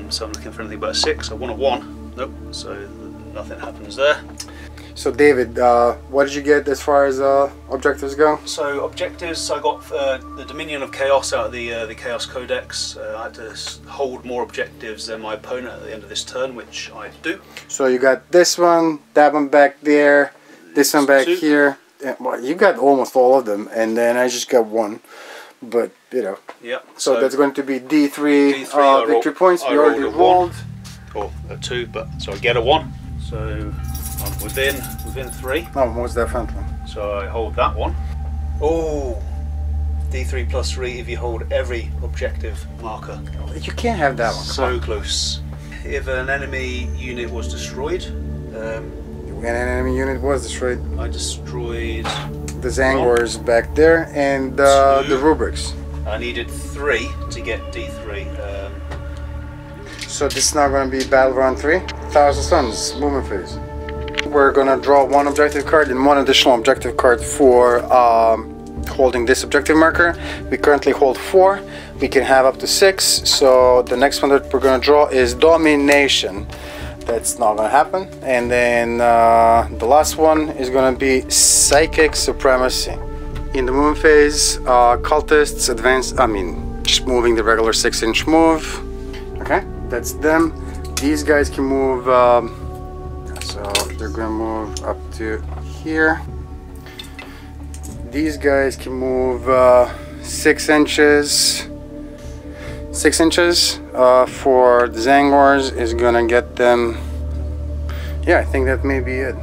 So I'm looking for anything but a 6. I want a 1. Nope. So nothing happens there. So David, what did you get as far as objectives go? So objectives, I got the Dominion of Chaos out of the Chaos Codex. I had to hold more objectives than my opponent at the end of this turn, which I do. So you got this one, that one back there, this one back here. Yeah, well, you got almost all of them, and then I just got one. But, you know. Yeah. So that's going to be D3 victory points. I You already rolled. Or a 2, but so I get a 1. So I'm within 3. Oh, most definitely. So I hold that one. Oh, D3 plus 3 if you hold every objective marker. You can't have that one. So close. If an enemy unit was destroyed, When an enemy unit was destroyed, I destroyed the Zangors back there and the rubrics. I needed 3 to get D3. So this is now going to be battle round 3. 1,000 Suns, movement phase. We're going to draw 1 objective card and 1 additional objective card for holding this objective marker. We currently hold 4. We can have up to 6. So the next one that we're going to draw is Domination. That's not going to happen. And then the last one is going to be Psychic Supremacy. In the movement phase, cultists advance, just moving the regular 6-inch move. Okay, that's them. These guys can move, so they're going to move up to here. These guys can move 6 inches. 6 inches for the Zangors is gonna get them. Yeah, I think that may be it.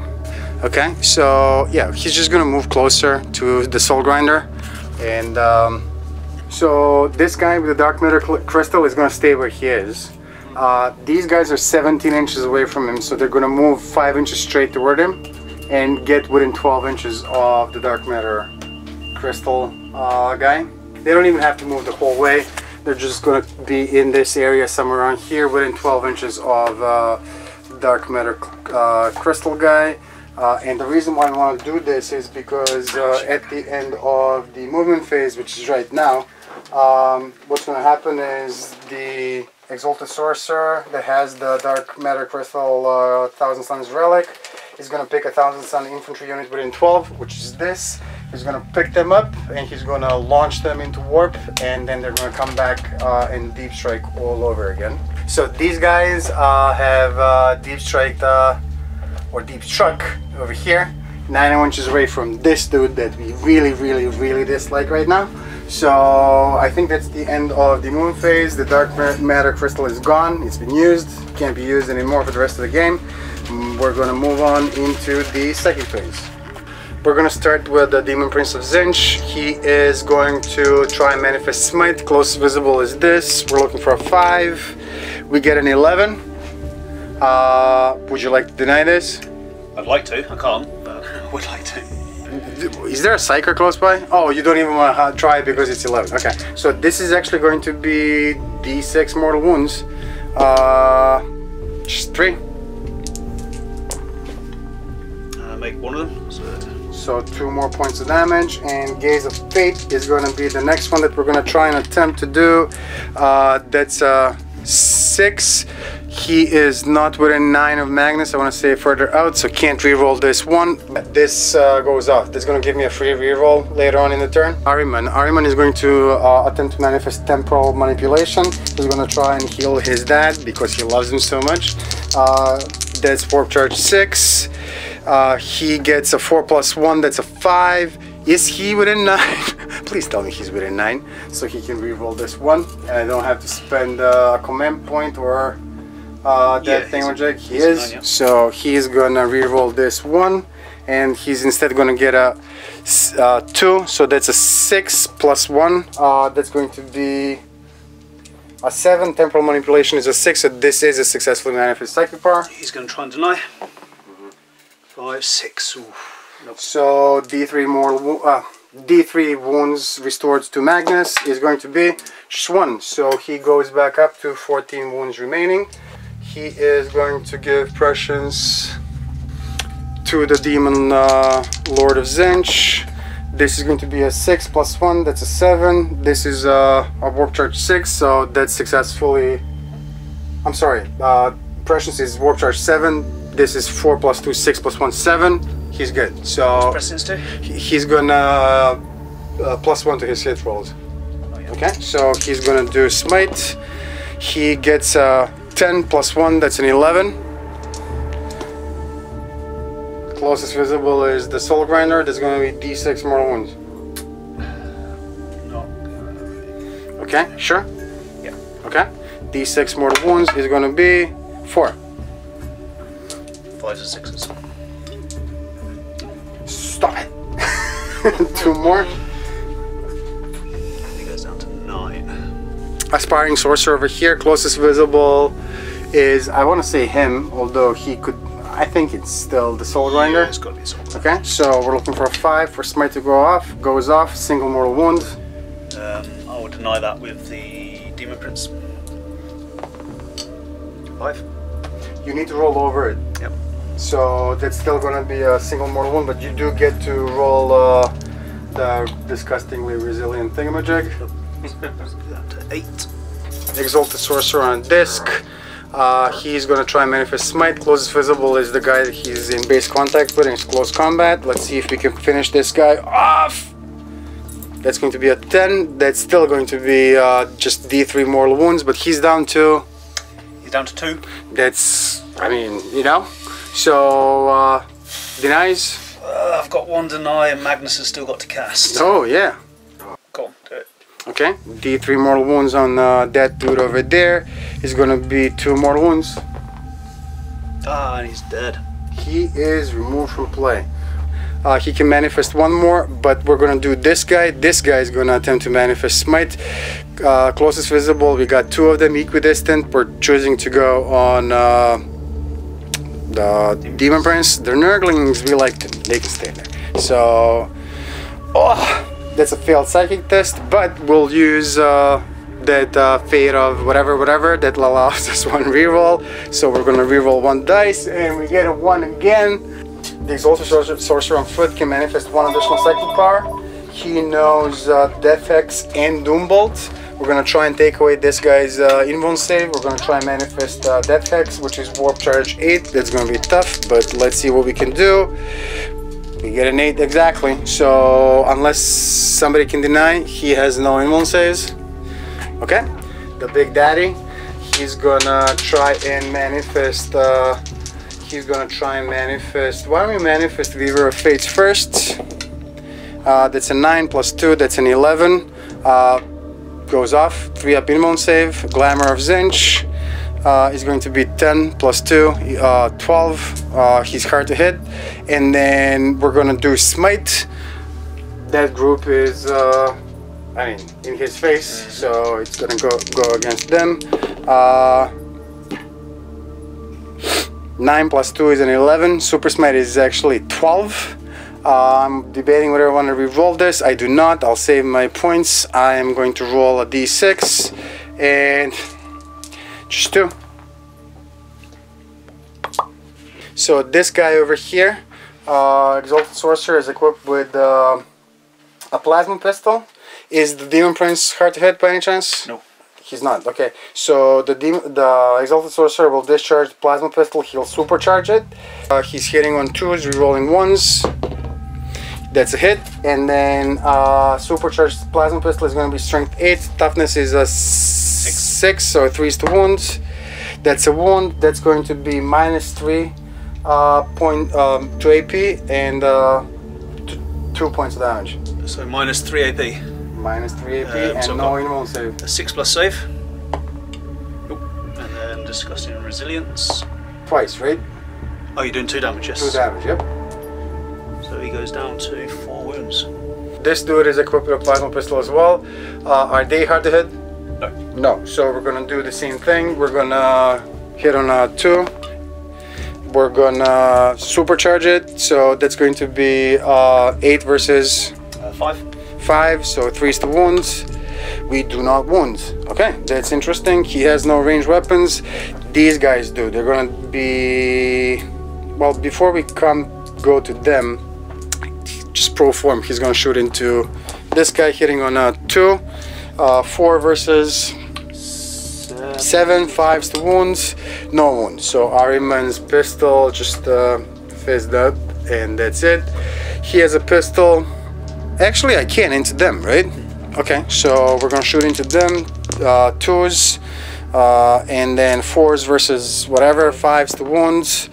Okay, so yeah, he's just gonna move closer to the Soul Grinder, and so this guy with the Dark Matter Crystal is gonna stay where he is. These guys are 17 inches away from him, so they're gonna move 5 inches straight toward him and get within 12 inches of the Dark Matter Crystal guy. They don't even have to move the whole way. They're just going to be in this area somewhere around here within 12 inches of Dark Matter Crystal guy. And the reason why I want to do this is because at the end of the movement phase, which is right now, what's going to happen is the Exalted Sorcerer that has the Dark Matter Crystal 1,000 Suns Relic is going to pick a 1,000 Sun infantry unit within 12, which is this. He's going to pick them up and he's going to launch them into warp, and then they're going to come back and deep strike all over again. So these guys have deep strike or deep struck over here, 9 inches away from this dude that we really dislike right now. So I think that's the end of the moon phase. The Dark Matter Crystal is gone. It's been used. Can't be used anymore for the rest of the game. We're going to move on into the second phase. We're going to start with the Demon Prince of Tzeentch. He is going to try and manifest Smite. Closest visible is this. We're looking for a 5. We get an 11. Would you like to deny this? I'd like to. I can't, but I would like to. Is there a Psyker close by? Oh, you don't even want to try because it's 11. Okay, so this is actually going to be D6 mortal wounds. Just 3. Make one of them. So 2 more points of damage, and Gaze of Fate is going to be the next one that we're going to try and attempt to do. That's 6. He is not within 9 of Magnus. I want to say further out, so can't reroll this one. This goes off. This is going to give me a free reroll later on in the turn. Ahriman is going to attempt to manifest Temporal Manipulation. He's going to try and heal his dad because he loves him so much. That's Warp Charge 6. He gets a 4+1, that's a 5. Is he within 9? Please tell me he's within 9, so he can reroll this one, and I don't have to spend a command point or that thing on Jake. He is, 9, yeah. So he's gonna reroll this one, and he's instead gonna get a 2, so that's a 6+1. That's going to be a 7. Temporal Manipulation is a 6, so this is a successfully manifest psychic power. He's gonna try and deny. 5, 6. Ooh. Nope. So D3 wounds restored to Magnus is going to be just 1. So he goes back up to 14 wounds remaining. He is going to give prescience to the Demon Lord of Tzeentch. This is going to be a 6+1, that's a 7. This is a Warp Charge 6, so that's successfully... I'm sorry, prescience is Warp Charge 7. This is 4 plus 2, 6 plus 1, 7. He's good. So Presence too? he's gonna plus 1 to his hit rolls. Oh, yeah. Okay, so he's gonna do smite. He gets 10 plus 1, that's an 11. Closest visible is the soul grinder. There's gonna be d6 mortal wounds. No. Okay, sure? Yeah. Okay. D6 mortal wounds is gonna be 4. 5s and 6s. Stop it. 2 more. He goes down to 9. Aspiring sorcerer over here. Closest visible is, I want to say him, although he could, I think it's still the soul grinder. Yeah, it's got to be a soul grinder. Okay, so we're looking for a 5 for smite to go off. Goes off, single mortal wound. I will deny that with the Demon Prince. 5. You need to roll over it. Yep. So that's still gonna be a single mortal wound, but you do get to roll the disgustingly resilient thingamajig. Down to 8. Exalted sorcerer on disc. He's gonna try and manifest smite. Closest visible is the guy that he's in base contact with in close combat. Let's see if we can finish this guy off. That's going to be a 10. That's still going to be just D3 mortal wounds, but he's down to. He's down to 2. That's, I mean, you know. So denies. I've got 1 deny, and Magnus has still got to cast. Oh yeah. Go on, do it. Okay. D3 mortal wounds on that dude over there. He's gonna be 2 mortal wounds. Ah, and he's dead. He is removed from play. He can manifest 1 more, but we're gonna do this guy. This guy is gonna attempt to manifest smite. Closest visible, we got 2 of them equidistant. We're choosing to go on the Demon Prince. They're Nurglings, we like them. They can stay there. So, that's a failed psychic test, but we'll use that fate of whatever that allows us 1 reroll. So we're gonna reroll 1 dice, and we get a 1 again. The Exalted Sorcerer on foot can manifest 1 additional psychic power. He knows Death Hex and Doombolt. We're gonna try and take away this guy's invuln save. We're gonna try and manifest Death Hex, which is Warp Charge 8. That's gonna be tough, but let's see what we can do. We get an 8 exactly. So unless somebody can deny, he has no invuln saves. Okay. The Big Daddy, he's gonna try and manifest. He's gonna try and manifest. Why don't we manifest Weaver of Fates first? That's a 9 plus 2. That's an 11. Goes off. 3 up invuln save. Glamour of Zinch is going to be 10 plus 2. 12. He's hard to hit. And then we're gonna do smite. That group is, I mean, in his face. So it's gonna go against them. 9 plus 2 is an 11. Super Smite is actually 12. I'm debating whether I want to reroll this. I do not. I'll save my points. I am going to roll a d6 and just 2. So this guy over here, Exalted Sorcerer, is equipped with a plasma pistol. Is the Demon Prince hard to hit by any chance? No. He's not. Okay, so the Exalted Sorcerer will discharge the plasma pistol. He'll supercharge it. He's hitting on 2s, rerolling 1s. That's a hit. And then supercharged plasma pistol is going to be strength 8. Toughness is a 6, so 3s to wounds. That's a wound. That's going to be -3 to AP and 2 points of damage. So -3 AP. -3 AP and so no invuln save. A 6 plus save. Nope. And then disgusting resilience. Twice, right? Oh, you're doing 2 damage, yes. 2 damage, yep. So he goes down to 4 wounds. This dude is equipped with a plasma pistol as well. Are they hard to hit? No. No. So we're gonna do the same thing. We're gonna hit on a 2. We're gonna supercharge it. So that's going to be 8 versus 5. 5. So 3s to wounds. We do not wound. Okay, that's interesting. He has no ranged weapons. These guys do. They're gonna be. Well, before we go to them, just pro form. He's gonna shoot into this guy, hitting on a 2. 4 versus 7. 7, 5s to wounds, no wounds. So Ahriman's pistol just fizzed up, and that's it. He has a pistol. Actually, I can into them, right? Okay, so we're gonna shoot into them. 2s, and then 4s versus whatever, 5s to wounds.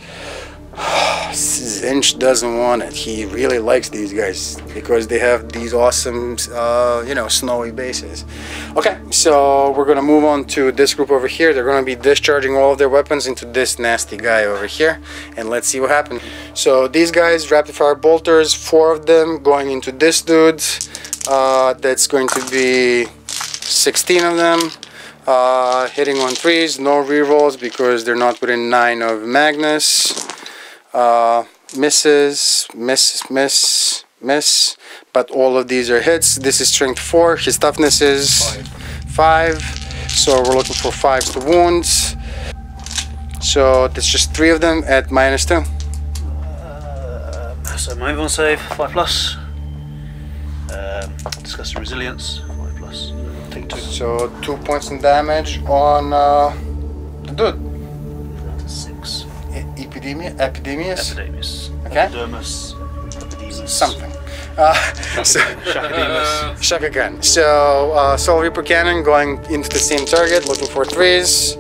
Zinch doesn't want it. He really likes these guys because they have these awesome, you know, snowy bases. Okay, so we're gonna move on to this group over here. They're gonna be discharging all of their weapons into this nasty guy over here, and let's see what happens. So these guys, rapid fire bolters, 4 of them going into this dude. That's going to be 16 of them. Hitting on 3s, no rerolls because they're not within 9 of Magnus. Misses, miss, but all of these are hits. This is strength 4, his toughness is 5, so we're looking for 5s to wounds. So that's just 3 of them at -2. So my invuln save 5+. Disgusting resilience 5+. Take 2. So 2 points in damage on the dude. 6. Epidemius? Okay. Epidermis. Epidemus. Something. Shakademus. Shakagan. So Soul Reaper Cannon going into the same target, looking for 3s.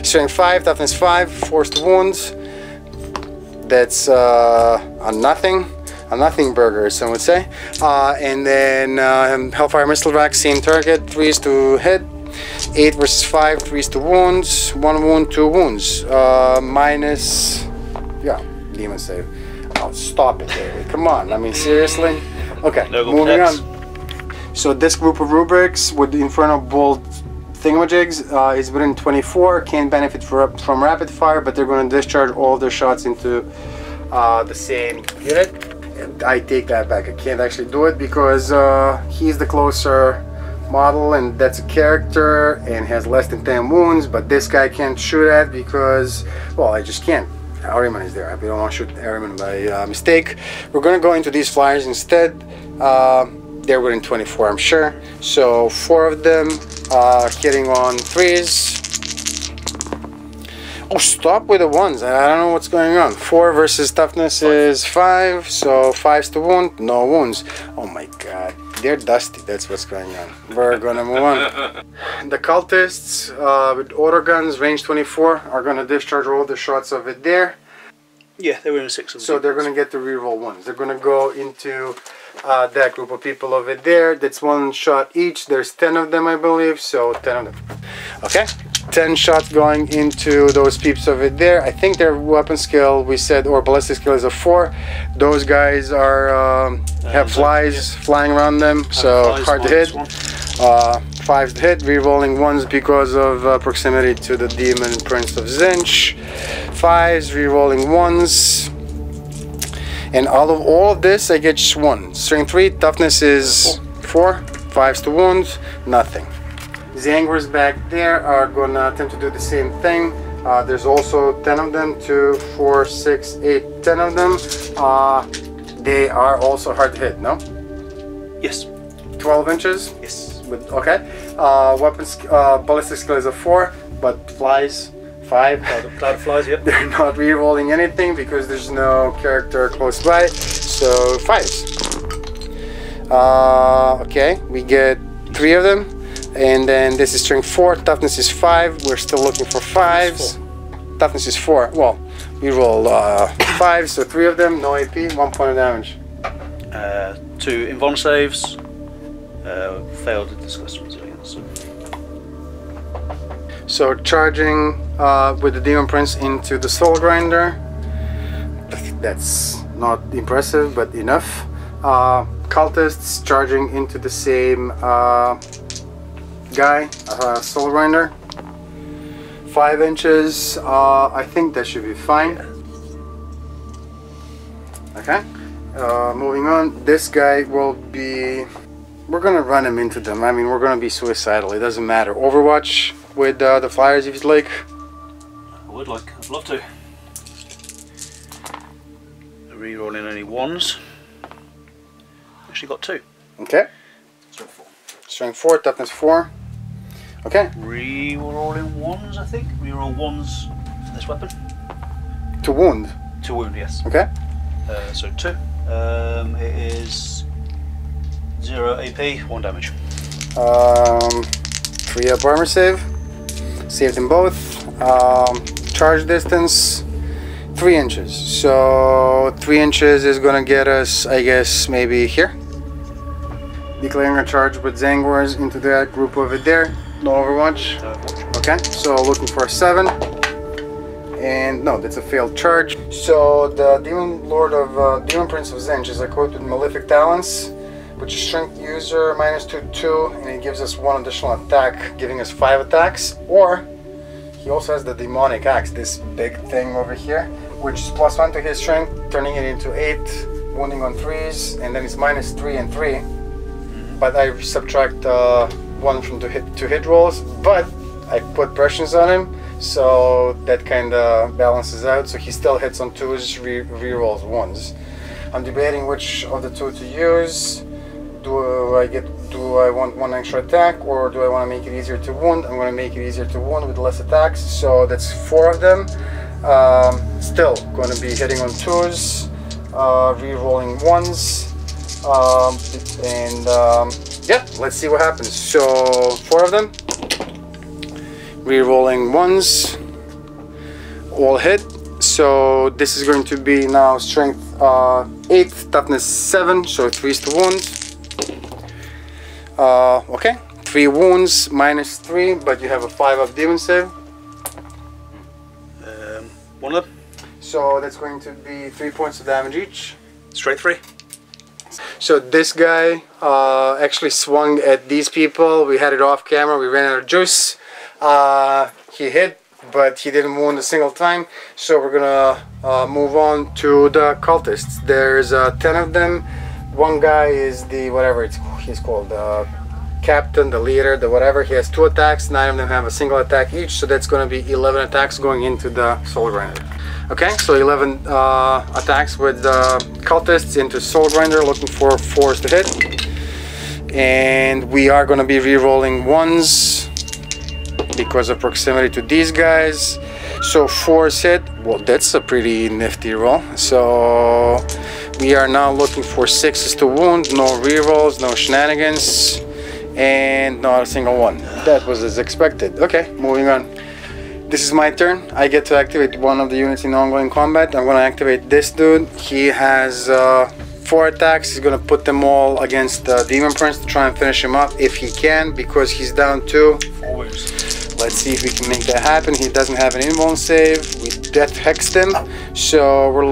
Strength 5, toughness 5, 4s to wounds. That's a nothing burger, some would say. And then Hellfire Missile Rack, same target, 3s to hit. 8 versus 5, 3s to wounds, 1 wound, 2 wounds. Minus, yeah, demon save. Oh, stop it, David. Come on, I mean, seriously? Okay, Nurgle moving Daemons. on. So this group of rubrics with the Inferno Bolt thingamajigs is within 24, can't benefit from rapid fire, but they're going to discharge all of their shots into the same unit. And I take that back, I can't actually do it because he's the closer model and that's a character and has less than 10 wounds, but this guy can't shoot at because, well, I just can't. Ahriman is there. I don't want to shoot Ahriman by mistake. We're going to go into these flyers instead. They're within 24, I'm sure. So 4 of them hitting on 3s. Oh, stop with the 1s. I don't know what's going on. 4 versus toughness is 5, so 5s to wound, no wounds. Oh my god. They're dusty, that's what's going on. We're gonna move on. The cultists with auto guns, range 24, are gonna discharge all the shots of it there. Yeah, they were in 6 of them. So they're gonna get the reroll 1s. They're gonna go into that group of people over there. That's 1 shot each. There's 10 of them, I believe, so 10 of them. Okay, 10 shots going into those peeps over there. I think their weapon skill, we said, or ballistic skill is a 4. Those guys are have flies flying around them, so hard to hit. 5s to hit, rerolling 1s because of proximity to the Demon Prince of Zinch. 5s, rerolling 1s. And out of all of this, I get just 1. Strength 3, toughness is 4, 5s to wounds, nothing. Zangwers back there are gonna attempt to do the same thing. There's also 10 of them, 2, 4, 6, 8, 10 of them. They are also hard to hit, no? Yes. 12 inches? Yes. Okay. Weapons, ballistic skill is a 4, but flies 5. Cloud of flies, yep. They're not re-rolling anything because there's no character close by, so 5s. Okay, we get 3 of them. And then this is strength 4, toughness is 5. We're still looking for 5s. Toughness is 4. Well, we roll 5, so 3 of them, no AP, 1 point of damage. 2 invuln saves. Failed to discuss resilience. So charging with the Demon Prince into the Soul Grinder. That's not impressive, but enough. Cultists charging into the same guy, Soul Grinder. 5 inches, I think that should be fine. Okay, moving on. This guy will be, we're gonna run him into them. I mean, we're gonna be suicidal, it doesn't matter. Overwatch with the flyers if you'd like. I would like, I'd love to. Rerolling only 1s. Actually got 2. Okay. Strength 4. Strength 4, toughness 4. Okay. Rerolling ones, I think. Reroll ones for this weapon. To wound. To wound, yes. Okay. So 2. It is 0 AP, 1 damage. 3 up armor save. Saved them both. Charge distance 3 inches. So 3 inches is gonna get us, I guess, maybe here. Declaring a charge with Zangors into that group over there. No Overwatch. Okay, so looking for a 7. And no, that's a failed charge. So the Demon Lord of Demon Prince of Zenj is equipped with Malefic Talons, which is strength user -2/2, and it gives us 1 additional attack, giving us 5 attacks. Or he also has the Demonic Axe, this big thing over here, which is +1 to his strength, turning it into 8, wounding on 3s, and then it's -3 and 3. But I subtract 1 from to hit rolls, but I put pressures on him, so that kind of balances out. So he still hits on 2s, re-rolls 1s. I'm debating which of the 2 to use. Do I want 1 extra attack, or do I want to make it easier to wound? I'm going to make it easier to wound with less attacks, so that's 4 of them. Still going to be hitting on 2s, re-rolling 1s. Yeah, let's see what happens. So 4 of them, re-rolling 1s, all hit. So this is going to be now strength 8, toughness 7, so 3s to wound. Okay, 3 wounds, -3, but you have a 5 up demon save. 1 of them. So that's going to be 3 points of damage each. Straight 3. So this guy actually swung at these people. We had it off camera. We ran out of juice. He hit, but he didn't wound a single time. So we're gonna move on to the cultists. There's 10 of them. One guy is the whatever he's called, the captain, the leader, the whatever. He has 2 attacks. 9 of them have a single attack each. So that's gonna be 11 attacks going into the soul grinder. Okay, so 11 attacks with cultists into soul grinder, looking for 4s to hit. And we are going to be re-rolling 1s because of proximity to these guys. So 4s hit. Well, that's a pretty nifty roll. So we are now looking for 6s to wound. No re-rolls, no shenanigans, and not a single one. That was as expected. Okay, moving on. This is my turn. I get to activate one of the units in ongoing combat. I'm going to activate this dude. He has 4 attacks. He's going to put them all against the Demon Prince to try and finish him up if he can, because he's down 2. 4 wounds. Let's see if we can make that happen. He doesn't have an invuln save. We death hexed him. So we're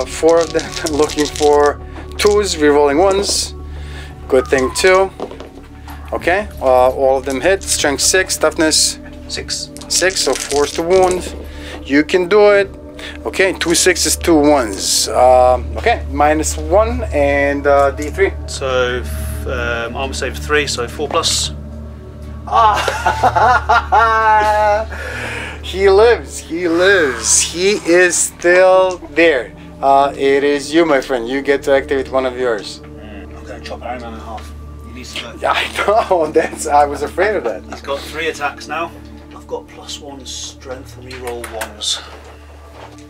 4 of them looking for 2s, re-rolling 1s. Good thing 2. Okay, all of them hit. Strength 6, toughness 6. 6, so 4s to wound. You can do it. Okay, 2 6s, 2 1s. Okay, -1 and D3. So armor save 3, so 4 plus. He lives. He lives. He is still there. It is you, my friend. You get to activate one of yours. I'm going to chop Iron Man in half. He needs to go. Yeah, I know. I was afraid of that. He's got 3 attacks now. I've got +1 strength and reroll 1s.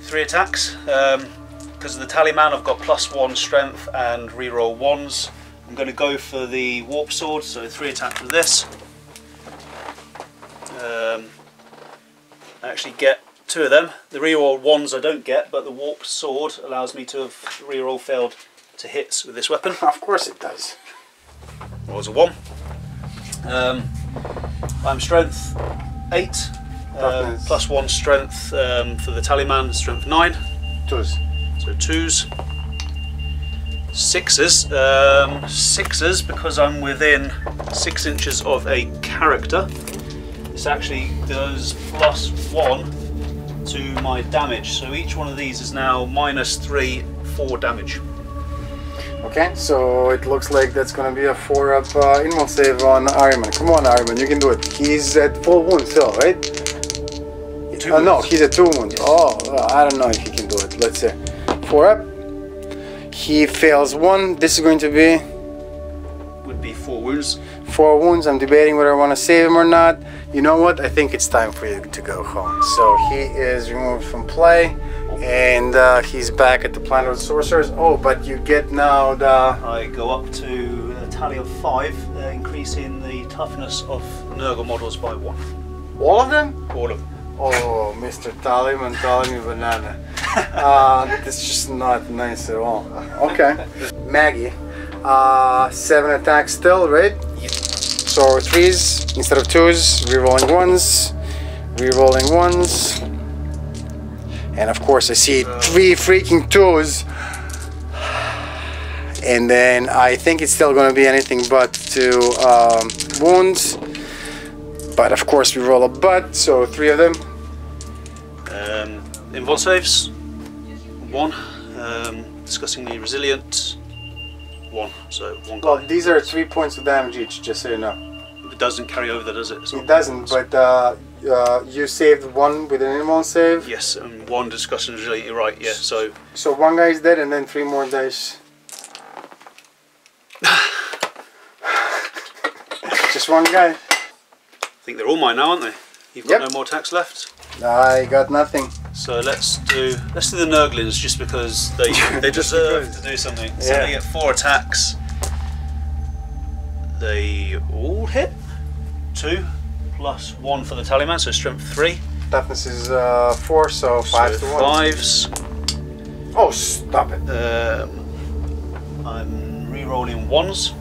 3 attacks. Because of the talisman, I've got +1 strength and reroll 1s. I'm going to go for the warp sword, so 3 attacks with this. I actually get 2 of them. The reroll 1s I don't get, but the warp sword allows me to have reroll failed to hits with this weapon. Of course it does. Rolls a 1. I'm strength 8, +1 strength for the talisman, strength 9. 2s. So 2s. 6s. 6s because I'm within 6 inches of a character. This actually does +1 to my damage. So each one of these is now -3, 4 damage. Okay, so it looks like that's gonna be a 4 up invuln save on Ironman. Come on, Ironman, you can do it. He's at full wound still, right? 2 no, he's at 2 wounds. Yes. Oh, I don't know if he can do it. Let's see. 4 up. He fails 1. This is going to be would be 4 wounds. 4 wounds. I'm debating whether I want to save him or not. You know what? I think it's time for you to go home. So he is removed from play, and he's back at the Planet of the Sorcerers. Oh, but you get now the... I go up to a tally of 5, increasing the toughness of Nurgle models by 1. All of them? All of them. Oh, Mr. Taliman, banana. That's just not nice at all. Okay. Maggie. 7 attacks still, right? Yep. So 3s instead of 2s, rerolling 1s, rerolling 1s. And of course I see 3 freaking 2s. And then I think it's still going to be anything but 2 wounds. But of course we roll a butt, so 3 of them. Invul saves, 1. Disgustingly resilient, 1. So 1 guy. Well, these are 3 points of damage each, just so you know. It doesn't carry over, does it? It doesn't, but you saved 1 with an invul save. Yes, and 1 disgustingly resilient, you're right, yeah. So 1 guy is dead, and then 3 more dice. Just 1 guy. I think they're all mine now, aren't they? You've got no more attacks left. I got nothing. So let's do the Nurglings just because they deserve to do something. So they get 4 attacks. They all hit. 2 plus 1 for the Tallyman, so strength 3. Toughness is 4, so 5 to 1. 5s. Oh, stop it. I'm re-rolling 1s.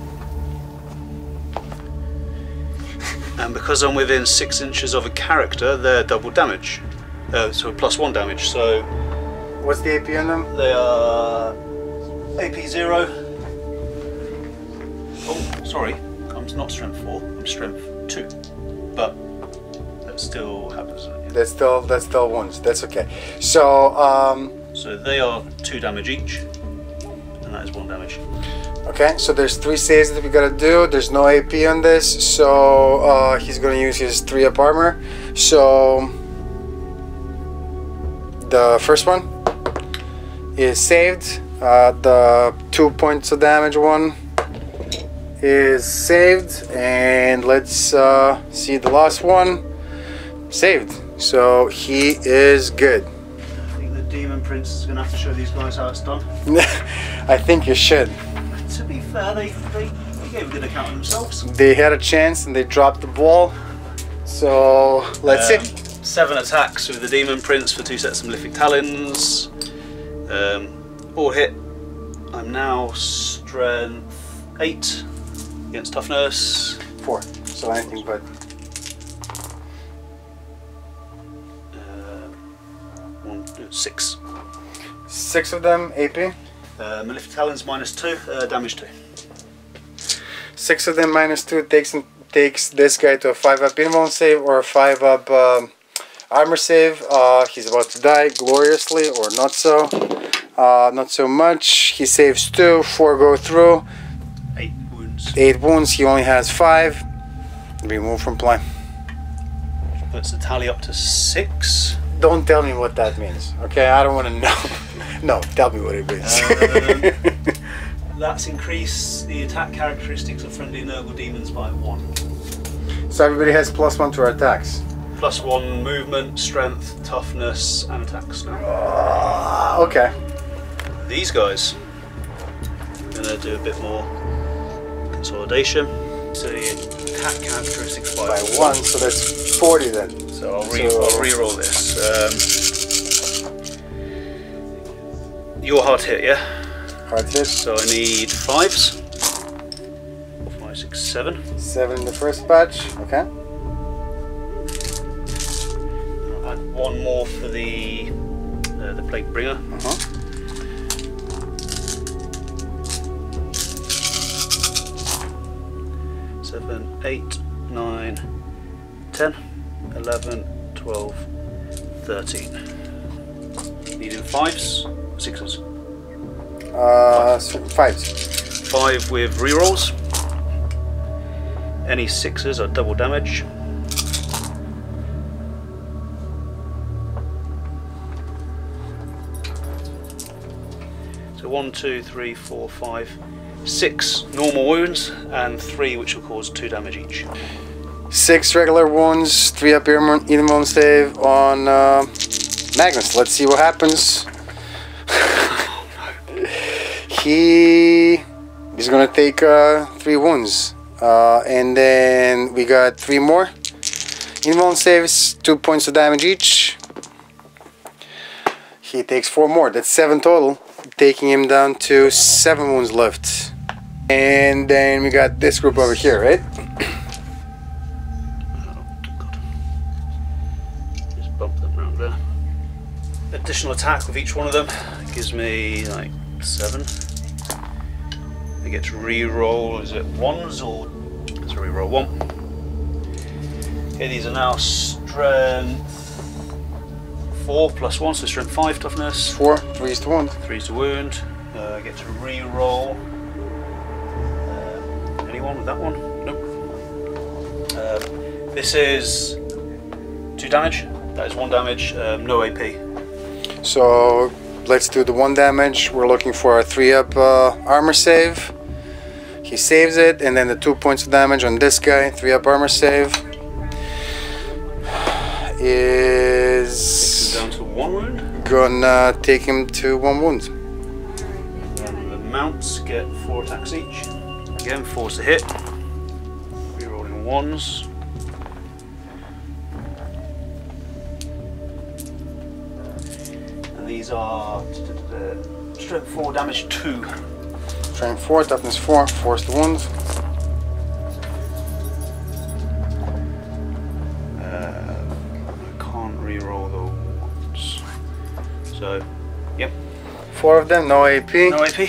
And because I'm within 6 inches of a character, they're double damage. So plus 1 damage. So what's the AP on them? they are AP 0. Oh, sorry. I'm not strength 4. I'm strength 2. But that still happens. That's still wounds. That's okay. So so they are 2 damage each, and that is 1 damage. okay, so there's 3 saves that we gotta do. There's no AP on this, so he's gonna use his 3 up armor. So the first one is saved. The 2 points of damage one is saved, and let's see the last one. Saved. So he is good. I think the Demon Prince is going to have to show these guys how it's done. I think you should. To be fair, they gave a good account of themselves. They had a chance and they dropped the ball. So let's see. 7 attacks with the Demon Prince for 2 sets of Malefic Talons. All hit. I'm now strength 8 against toughness. 4. So anything but. 6. 6 of them AP. Malefic Talons -2, damage 2. 6 of them -2 takes this guy to a 5-up invuln save or a 5-up armor save. He's about to die gloriously, or not so. Not so much. He saves 2, 4 go through. 8 wounds. 8 wounds. He only has 5. Remove from play. Puts the tally up to 6. Don't tell me what that means, okay? I don't want to know. No, tell me what it means. That's increased the attack characteristics of friendly Nurgle Demons by 1. So everybody has +1 to our attacks. +1 movement, strength, toughness, and attacks now. Okay. These guys, I'm going to do a bit more consolidation. So the attack characteristics by 1, so that's 40 then. So I'll re-roll this. Your hard hit, yeah? Hard hit. So I need 5s. 5, 6, 7. 7 in the first batch, okay. I'll add 1 more for the Plague Bringer. 7, 8, 9, 10, 11, 12, 13. Needing 5s, 6s. 5s. 5 with rerolls. Any 6s are double damage. So 1, 2, 3, 4, 5. 6 normal wounds and 3 which will cause 2 damage each. 6 regular wounds, 3 up immune save on Magnus. Let's see what happens. He's gonna take 3 wounds, and then we got 3 more immune saves, 2 points of damage each. He takes 4 more. That's 7 total, taking him down to 7 wounds left. And then we got this group over here, right? Just bump them around there. Additional attack with each one of them gives me like 7. I get to re-roll, is it 1s or let's re-roll 1. Okay, these are now strength 4 plus 1, so strength 5 toughness. 4, 3's to wound. 3's to wound. I get to re-roll. Anyone with that one? Nope. This is 2 damage. That is 1 damage, no AP. So let's do the 1 damage. We're looking for a 3 up armor save. He saves it, and then the 2 points of damage on this guy, 3 up armor save, is down to 1 wound. Gonna take him to 1 wound. And the mounts get 4 attacks each. Again, 4's to hit. Rerolling 1s. And these are strength 4, damage 2. Strength 4, toughness 4, 4's to wound. I can't reroll the ones. So, yep. 4 of them, no AP. No AP.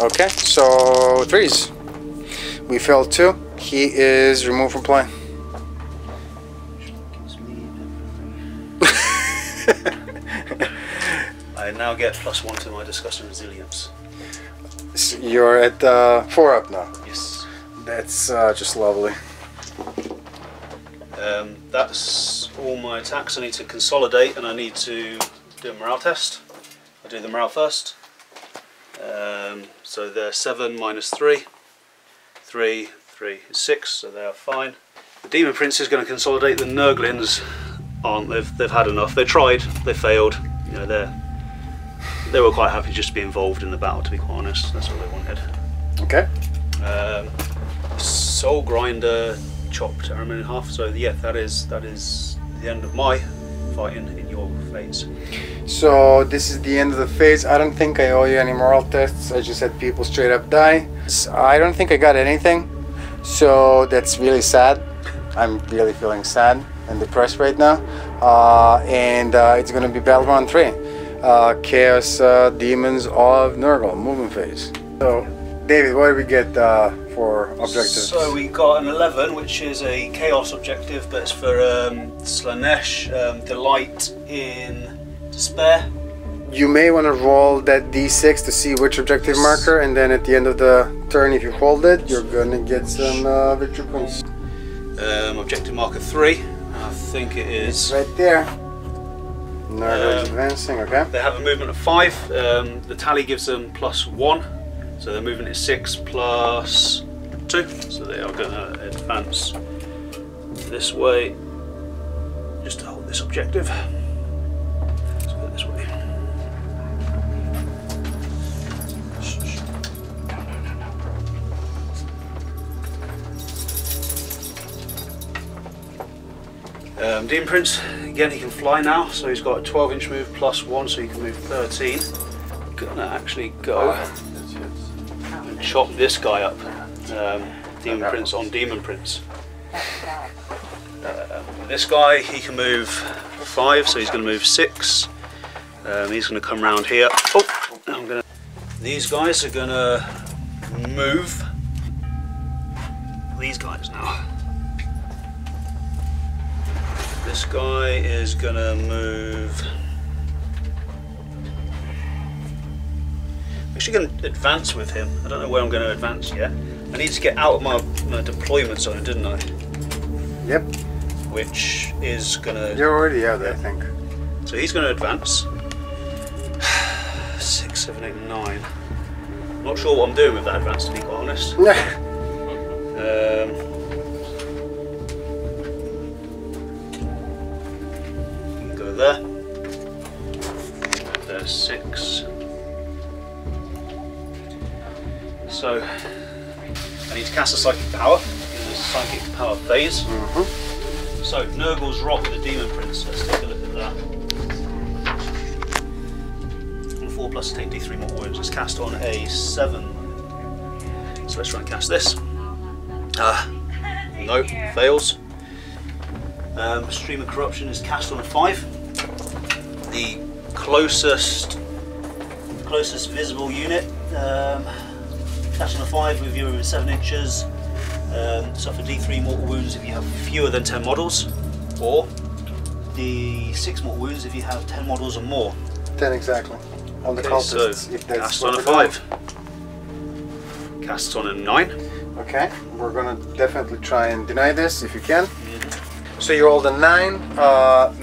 Okay, so 3's. We failed 2. He is removed from play. I now get +1 to my disgusting resilience. So you're at 4 up now. Yes. That's just lovely. That's all my attacks. I need to consolidate and I need to do a morale test. I'll do the morale first. So they're 7 minus 3. 3 is 6, so they are fine. The Demon Prince is going to consolidate. The Nurglings aren't. They've had enough. They tried. They failed. You know, they were quite happy just to be involved in the battle. To be quite honest, that's all they wanted. Okay. Soul Grinder chopped Aramin in half. So yeah, that is the end of my fighting in your phase. So this is the end of the phase. I don't think I owe you any moral tests. I just had people straight up die. I don't think I got anything. So that's really sad. I'm really feeling sad and depressed right now. And it's going to be battle round 3. Chaos Demons of Nurgle, movement phase. So David, what did we get for objectives? So we got an 11, which is a chaos objective, but it's for Slanesh, Delight in Despair. You may want to roll that d6 to see which objective marker, and then at the end of the turn, if you hold it, you're gonna get some victory points. Objective marker 3, I think it is. It's right there. Nurgle is advancing, okay. They have a movement of 5. The tally gives them +1, so their movement is 6 plus 2. So they are going to advance this way, just to hold this objective. Let's go this way. Demon Prince, again, he can fly now, so he's got a 12-inch move +1, so he can move 13. Gonna actually go and chop this guy up. Demon Prince on Demon Prince. This guy, he can move 5, so he's going to move 6. He's going to come around here. Oh, these guys are going to move these guys now. This guy is gonna move. I'm actually going to advance with him. I don't know where I'm going to advance yet. I need to get out of my deployment zone, didn't I? Yep. Which is gonna. You're already out, I think. So he's going to advance. 6, 7, 8, 9. Not sure what I'm doing with that advance, to be quite honest. Go there. There's 6. So I need to cast a psychic power in the psychic power phase. So Nurgle's Rock with the Demon Prince. Let's take a look at that. On 4 plus take D3 more wounds. It's cast on a 7. So let's try and cast this. No, fails. Stream of Corruption is cast on a 5. The closest visible unit cast on a 5 with you within 7 inches. Suffer D3 mortal wounds if you have fewer than 10 models, or D6 mortal wounds if you have 10 models or more. 10 exactly. On the cultists, so if that's cast on a 5. Casts on a 9. Okay, we're gonna definitely try and deny this if you can. So you rolled a 9.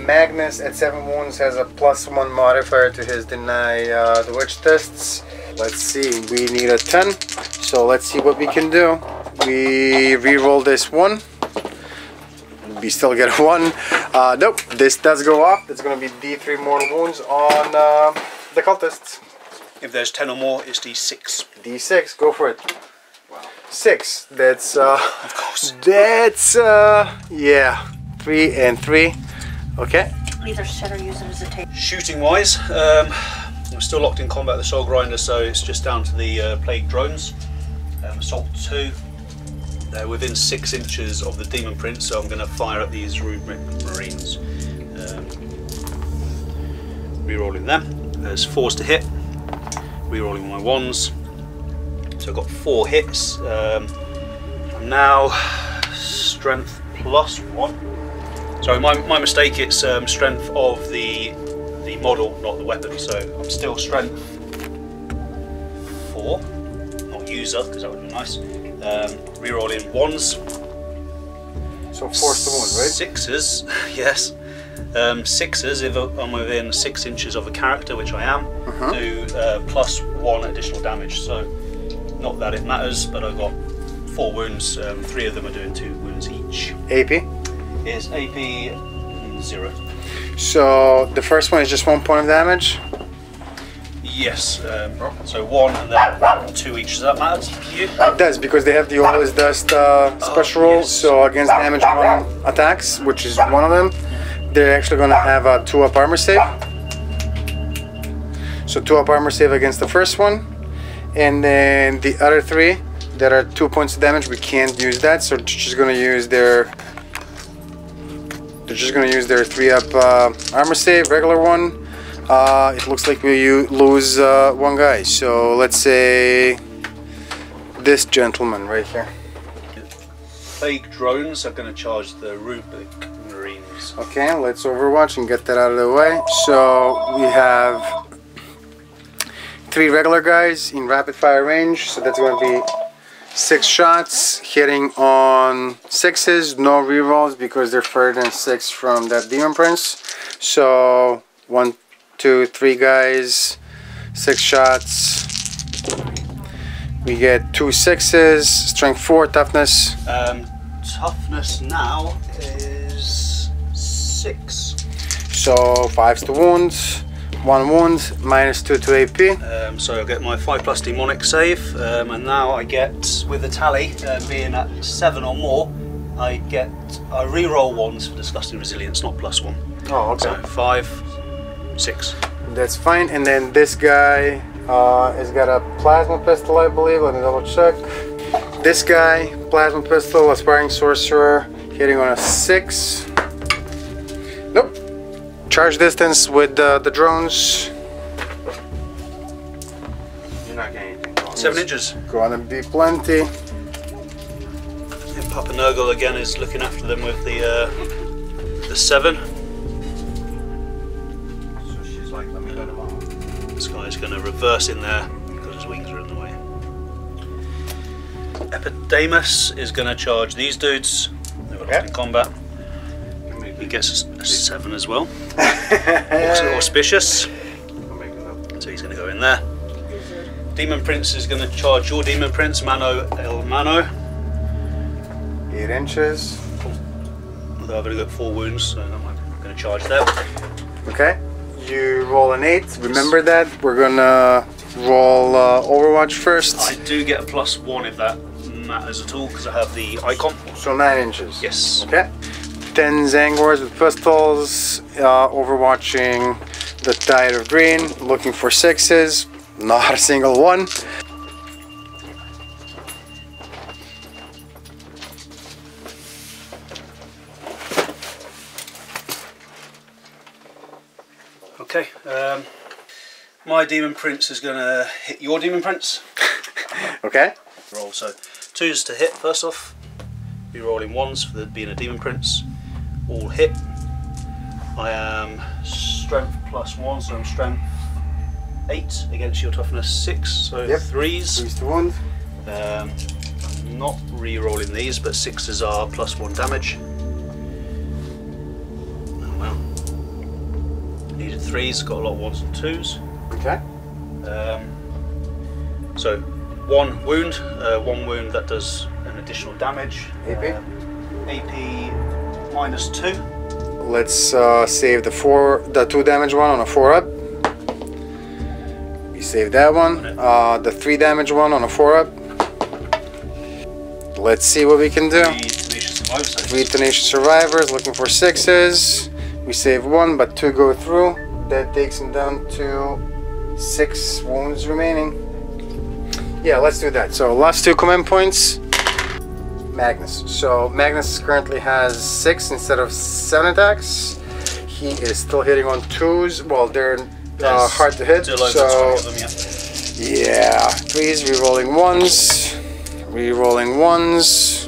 Magnus at 7 wounds has a +1 modifier to his deny the witch tests. Let's see, we need a 10. So let's see what we can do. We re-roll this 1. We still get a 1. Nope, this does go off. That's going to be D3 mortal wounds on the cultists. If there's 10 or more, it's D6. D6, go for it. Wow. 6. That's of course. That's yeah, 3 and 3. Okay. Either set or use it as a tape. Shooting wise, I'm still locked in combat with the Soul Grinder, so it's just down to the Plague Drones. Assault 2. They're within 6 inches of the Demon Prince, so I'm going to fire at these Runic Marines. Rerolling them. There's 4s to hit. Rerolling my 1s. So I've got 4 hits. I'm now strength +1. Sorry, my mistake. It's strength of the model, not the weapon. So I'm still strength 4. User, because that would be nice. Rerolling 1s. So 4's the wound, right? 6s, yes. 6s if I'm within 6 inches of a character, which I am, do +1 additional damage. So not that it matters, but I've got 4 wounds. 3 of them are doing 2 wounds each. AP? Is AP 0. So the first one is just 1 point of damage? Yes, so 1 and then 2 each. Does that matter to you? It does, because they have the Always Dust special roll. Yes. So against damage 1 attacks, which is one of them, they're actually going to have a 2-up armor save. So 2-up armor save against the first one, and then the other 3 that are 2 points of damage, we can't use that. So they're just going to use their 3-up armor save, regular one. It looks like we lose 1 guy, so let's say this gentleman right here. Plague Drones are going to charge the Runic Marines. Okay, let's Overwatch and get that out of the way. So we have 3 regular guys in rapid fire range, so that's going to be 6 shots, hitting on 6s, no rerolls because they're further than 6 from that Demon Prince. So 1, 2, 3 guys, 6 shots. We get 2 6s, strength 4, toughness. Toughness now is 6. So 5s to wounds, 1 wound, -2 to AP. So I get my 5+ demonic save, and now I get, with the tally being at 7 or more, I reroll 1s for disgusting resilience, not +1. Oh, okay. So 5, 6. That's fine. And then this guy has got a plasma pistol, I believe. Let me double check. This guy, plasma pistol, aspiring sorcerer, hitting on a 6. Nope. Charge distance with the drones. You're not getting anything. 7 inches. Gonna be plenty. And Papa Nurgle again is looking after them with the 7. This guy's going to reverse in there because his wings are in the way. Epidamus is going to charge these dudes. They're lost in combat. He gets a 7 as well. Also auspicious. So he's going to go in there. Demon Prince is going to charge your Demon Prince, Mano El Mano. 8 inches. Although I've only got 4 wounds, so I'm going to charge that. Okay. You roll an 8. Remember that. We're gonna roll Overwatch first. I do get a +1 if that matters at all, because I have the icon. So 9 inches. Yes. Okay. 10 Zangors with pistols, overwatching the Tide of Green, looking for 6s, not a single one. Okay, my Demon Prince is going to hit your Demon Prince. Okay. Roll, so 2s to hit first off. You're rolling 1s for being a Demon Prince. All hit. I am strength +1, so I'm strength 8 against your toughness 6, so yep. 3s. 3s to wound. Not re-rolling these, but 6s are +1 damage. Oh well. Needed 3s, got a lot of 1s and 2s. Okay. So 1 wound, 1 wound that does an additional damage. AP? AP -2. Let's save the 2 damage one on a 4-up. We save that one. The 3 damage one on a 4-up. Let's see what we can do. 3 tenacious survivors looking for 6s. We save 1, but 2 go through. That takes him down to 6 wounds remaining. Yeah, let's do that. So last 2 command points. Magnus. So Magnus currently has 6 instead of 7 attacks. He is still hitting on 2s. Well, they're hard to hit. So yeah, 3s, re-rolling 1s, re-rolling 1s.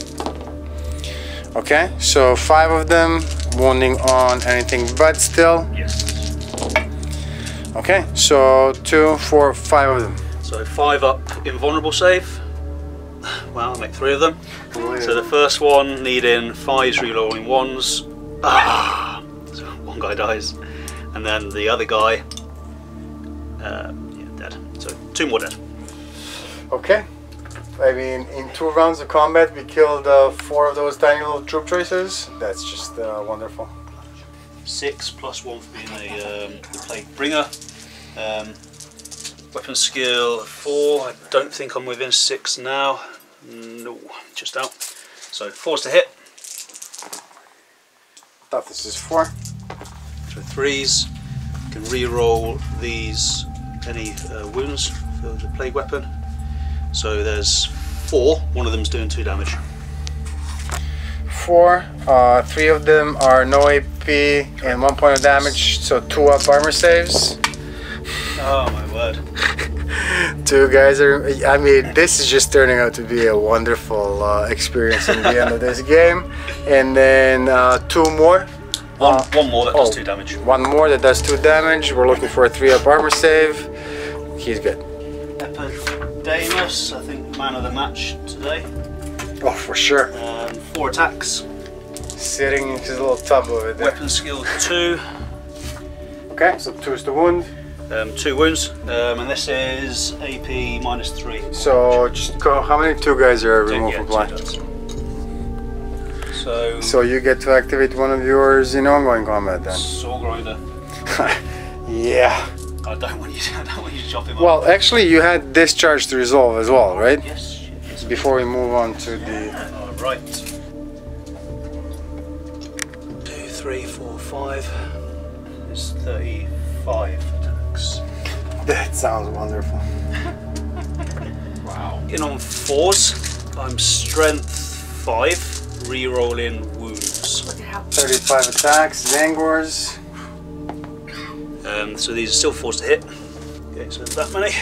Okay, so 5 of them, wounding on anything but still. Yes. Okay, so 2, 4, 5 of them. So 5 up invulnerable save. Well, I'll make 3 of them. So the first one needing 5s, re-rolling 1s. So 1 guy dies, and then the other guy, yeah, dead. So 2 more dead. Okay. I mean, in 2 rounds of combat, we killed 4 of those tiny little troop tracers. That's just wonderful. 6 +1 for being the Plague Bringer. Weapon skill 4. I don't think I'm within 6 now. No, just out. So 4s to hit. Toughness is 4. So 3s. You can re-roll these any wounds for the Plague Weapon. So there's 4. One of them's doing 2 damage. 4. 3 of them are no AP and 1 point of damage. So 2 up armor saves. Oh my word. 2 guys are. I mean, this is just turning out to be a wonderful experience in the end of this game. And then 2 more. One more that does 2 damage. 1 more that does 2 damage. We're looking for a 3 up armor save. He's good. Daemons, I think man of the match today. Oh, for sure. 4 attacks. Sitting in his little tub over there. Weapon skill 2. Okay, so 2 is the wound. 2 wounds, and this is AP -3. So just go. How many 2 guys are removed from blind? So you get to activate one of yours in ongoing combat then. Saw grinder. Yeah. I don't want you to chop him up. Well, actually, you had discharge to resolve as well, right? Yes. Before we move on to the. All right. 2, 3, 4, 5. It's 35 attacks. That sounds wonderful. Wow. In on 4s, I'm strength 5, re-rolling wounds. 35 attacks, Zangors. So these are still 4s to hit. Okay, so that many.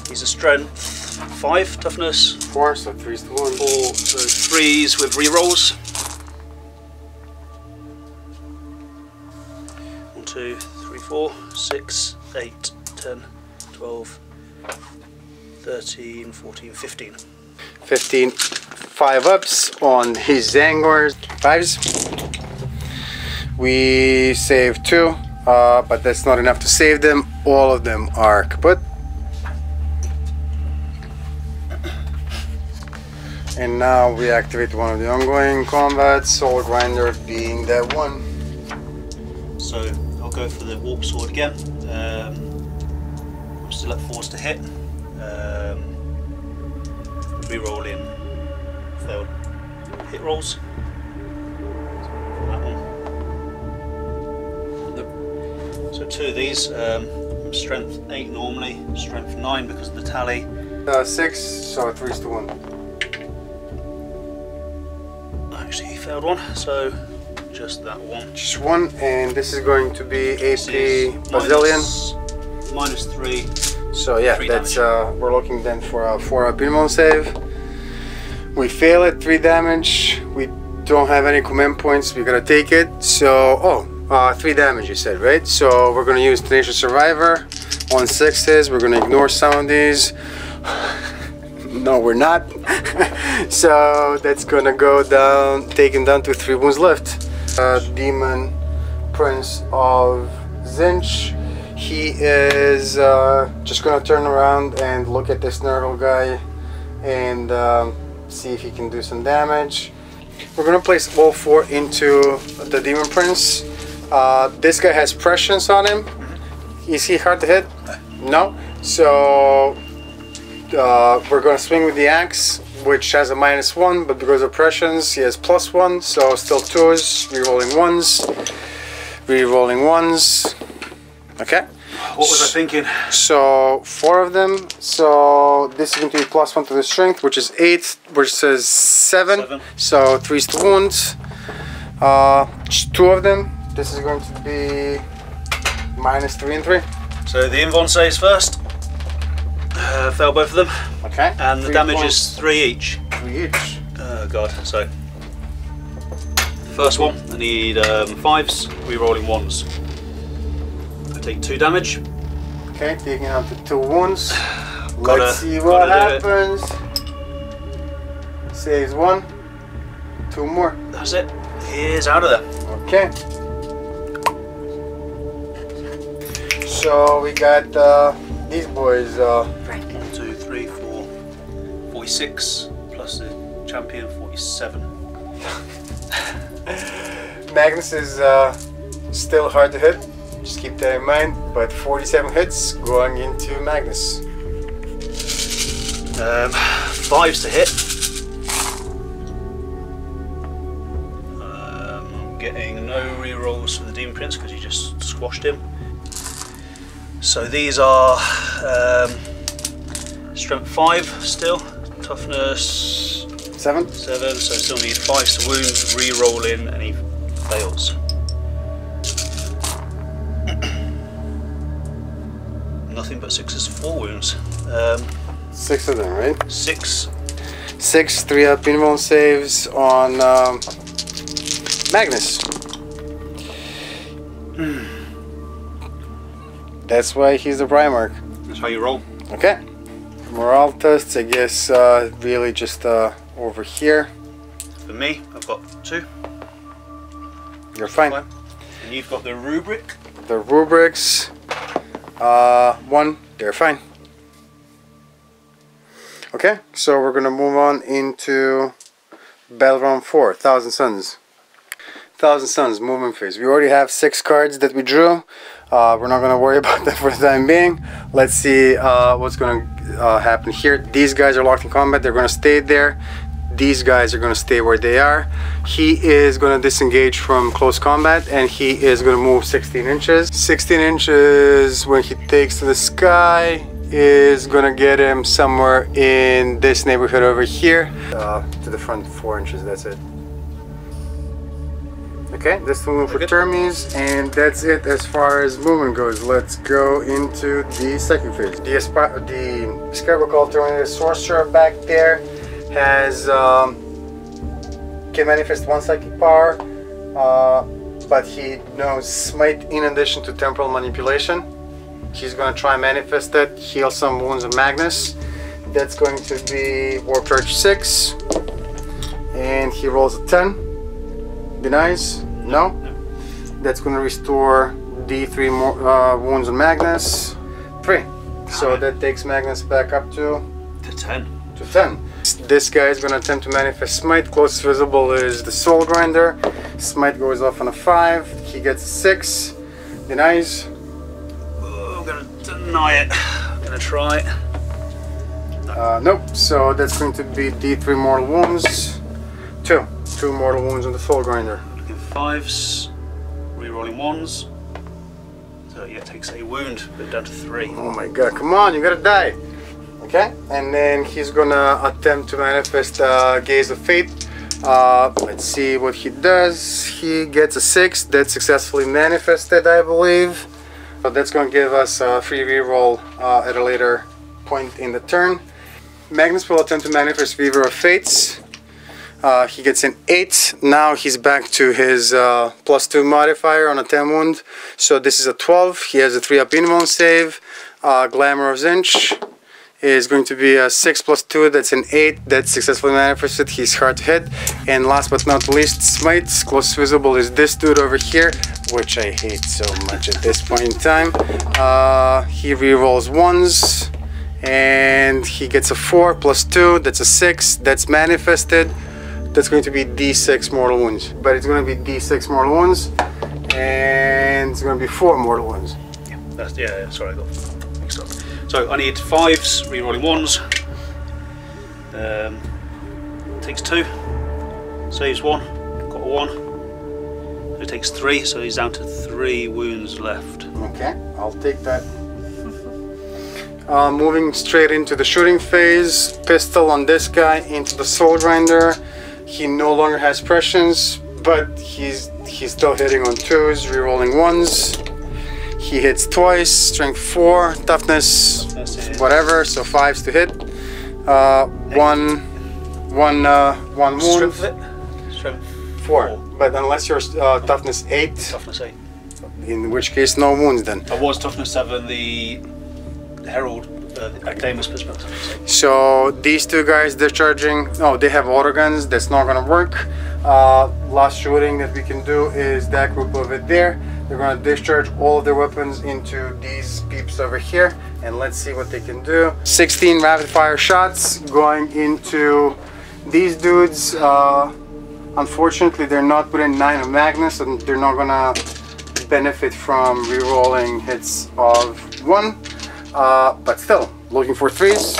These are strength 5, toughness 4, so 3's to wound. 4, so 3s with re-rolls. 1, 2, 3, 4, 6, 8, 10, 12, 13, 14, 15. 15, 5 ups on his Zangors. 5s. We save 2, but that's not enough to save them. All of them are kaput. And now we activate one of the ongoing combats, Soul Grinder being that one. So I'll go for the Warp Sword again. I'm still at 4s to hit. Reroll in failed hit rolls. That one. So 2 of these. Strength 8 normally, strength 9 because of the tally. 6, so 3 to 1. Actually, he failed one, so just that one. Just one, and this is going to be AP Bazillion. -3. So yeah, that's we're looking then for a 4 minimum save. We fail it, 3 damage. We don't have any command points. We gotta take it. So 3 damage you said, right? So we're gonna use Tenacious Survivor on 6s. We're gonna ignore some of these. No, we're not. So that's gonna go down, taken down to 3 wounds left. Demon Prince of Zinch. He is just gonna turn around and look at this Nurgle guy and see if he can do some damage. We're gonna place all 4 into the Demon Prince. This guy has prescience on him. Is he hard to hit? No. So we're gonna swing with the axe, which has a -1, but because of prescience, he has +1. So still 2s, rerolling 1s, rerolling 1s. Okay. What was I thinking? So 4 of them. So this is going to be +1 to the strength, which is 8, which says 7. So 3s to wounds. 2 of them. This is going to be -3 and 3. So the Invon saves first. Fail both of them. Okay. And the damage is 3 each. 3 each. Oh god. So first one, I need 5s, rerolling 1s. I take 2 damage. Okay, taking out the 2 wounds. Gotta- Let's see what gotta do it. happens. Saves 1. 2 more. That's it. He is out of there. Okay. So we got these boys. 1, 2, 3, 4, 46 plus the champion 47. Magnus is still hard to hit. Just keep that in mind. But 47 hits going into Magnus. 5s to hit. Getting no rerolls for the Demon Prince because he just squashed him. So these are strength 5 still, toughness 7. 7, so still need 5s to wound, re-roll in, and he fails. Nothing but 6s for 4 wounds. 6 of them, right? 6. 6 3-up minimum saves on Magnus. That's why he's the Primarch. That's how you roll. Okay. Morale tests, I guess, really just over here. For me, I've got 2. You're fine. And you've got the rubric. The rubrics, 1, they're fine. Okay, so we're gonna move on into Battle Round 4, Thousand Suns. Thousand Suns movement phase. We already have 6 cards that we drew. We're not gonna worry about that for the time being. Let's see what's gonna happen here. These guys are locked in combat. They're gonna stay there. These guys are gonna stay where they are. He is gonna disengage from close combat, and he is gonna move 16 inches. 16 inches when he takes to the sky is gonna get him somewhere in this neighborhood over here. To the front 4 inches, that's it. Okay, that's the move for Termes, and that's it as far as movement goes. Let's go into the second phase. The Scarabocca Alternative Sorcerer back there has can manifest 1 psychic power, but he knows Smite in addition to Temporal Manipulation. He's going to try and manifest it, heal some wounds of Magnus. That's going to be Warp Charge 6, and he rolls a 10. Denies? No. That's going to restore D3 more wounds on Magnus. 3. So that takes Magnus back up to 10. To 10. This guy is going to attempt to manifest Smite. Closest visible is the Soul Grinder. Smite goes off on a 5. He gets a 6. Denies. Oh, I'm going to deny it. I'm going to try it. Nope. So that's going to be D3 mortal wounds. 2 mortal wounds on the Soul Grinder. Looking 5s. Rerolling 1s. So yeah, takes a wound, but down to 3. Oh my god, come on, you gotta die. Okay, and then he's gonna attempt to manifest Gaze of Fate. Let's see what he does. He gets a 6. That's successfully manifested, I believe. So that's gonna give us a free reroll at a later point in the turn. Magnus will attempt to manifest Weaver of Fates. He gets an 8. Now he's back to his +2 modifier on a 10 wound. So this is a 12. He has a 3-up invuln save. Glamour of Zinch is going to be a 6 + 2. That's an 8. That's successfully manifested. He's hard to hit. And last but not least, Smite. Close visible is this dude over here, which I hate so much at this point in time. He rerolls 1s. And he gets a 4 + 2. That's a 6. That's manifested. That's going to be D6 mortal wounds, but it's going to be D6 mortal wounds, and it's going to be 4 mortal wounds. Yeah, sorry, I got mixed up. So I need 5s, rerolling 1s. Takes 2, saves 1, got a 1. So it takes 3, so he's down to 3 wounds left. Okay, I'll take that. Moving straight into the shooting phase. Pistol on this guy into the Soul Grinder. He no longer has prescience, but he's still hitting on 2s, rerolling 1s. He hits twice, strength 4, toughness whatever, so 5s to hit. One wound. Strength 4. But unless you're toughness 8, toughness 8. In which case no wounds then. I was toughness 7. The Herald. Daemons perspective. So these two guys discharging, no, they have auto guns. That's not gonna work. Last shooting that we can do is that group over there. They're gonna discharge all of their weapons into these peeps over here, and let's see what they can do. 16 rapid fire shots going into these dudes. Unfortunately, they're not within 9 of Magnus, and they're not gonna benefit from re-rolling hits of 1. But still, looking for 3s.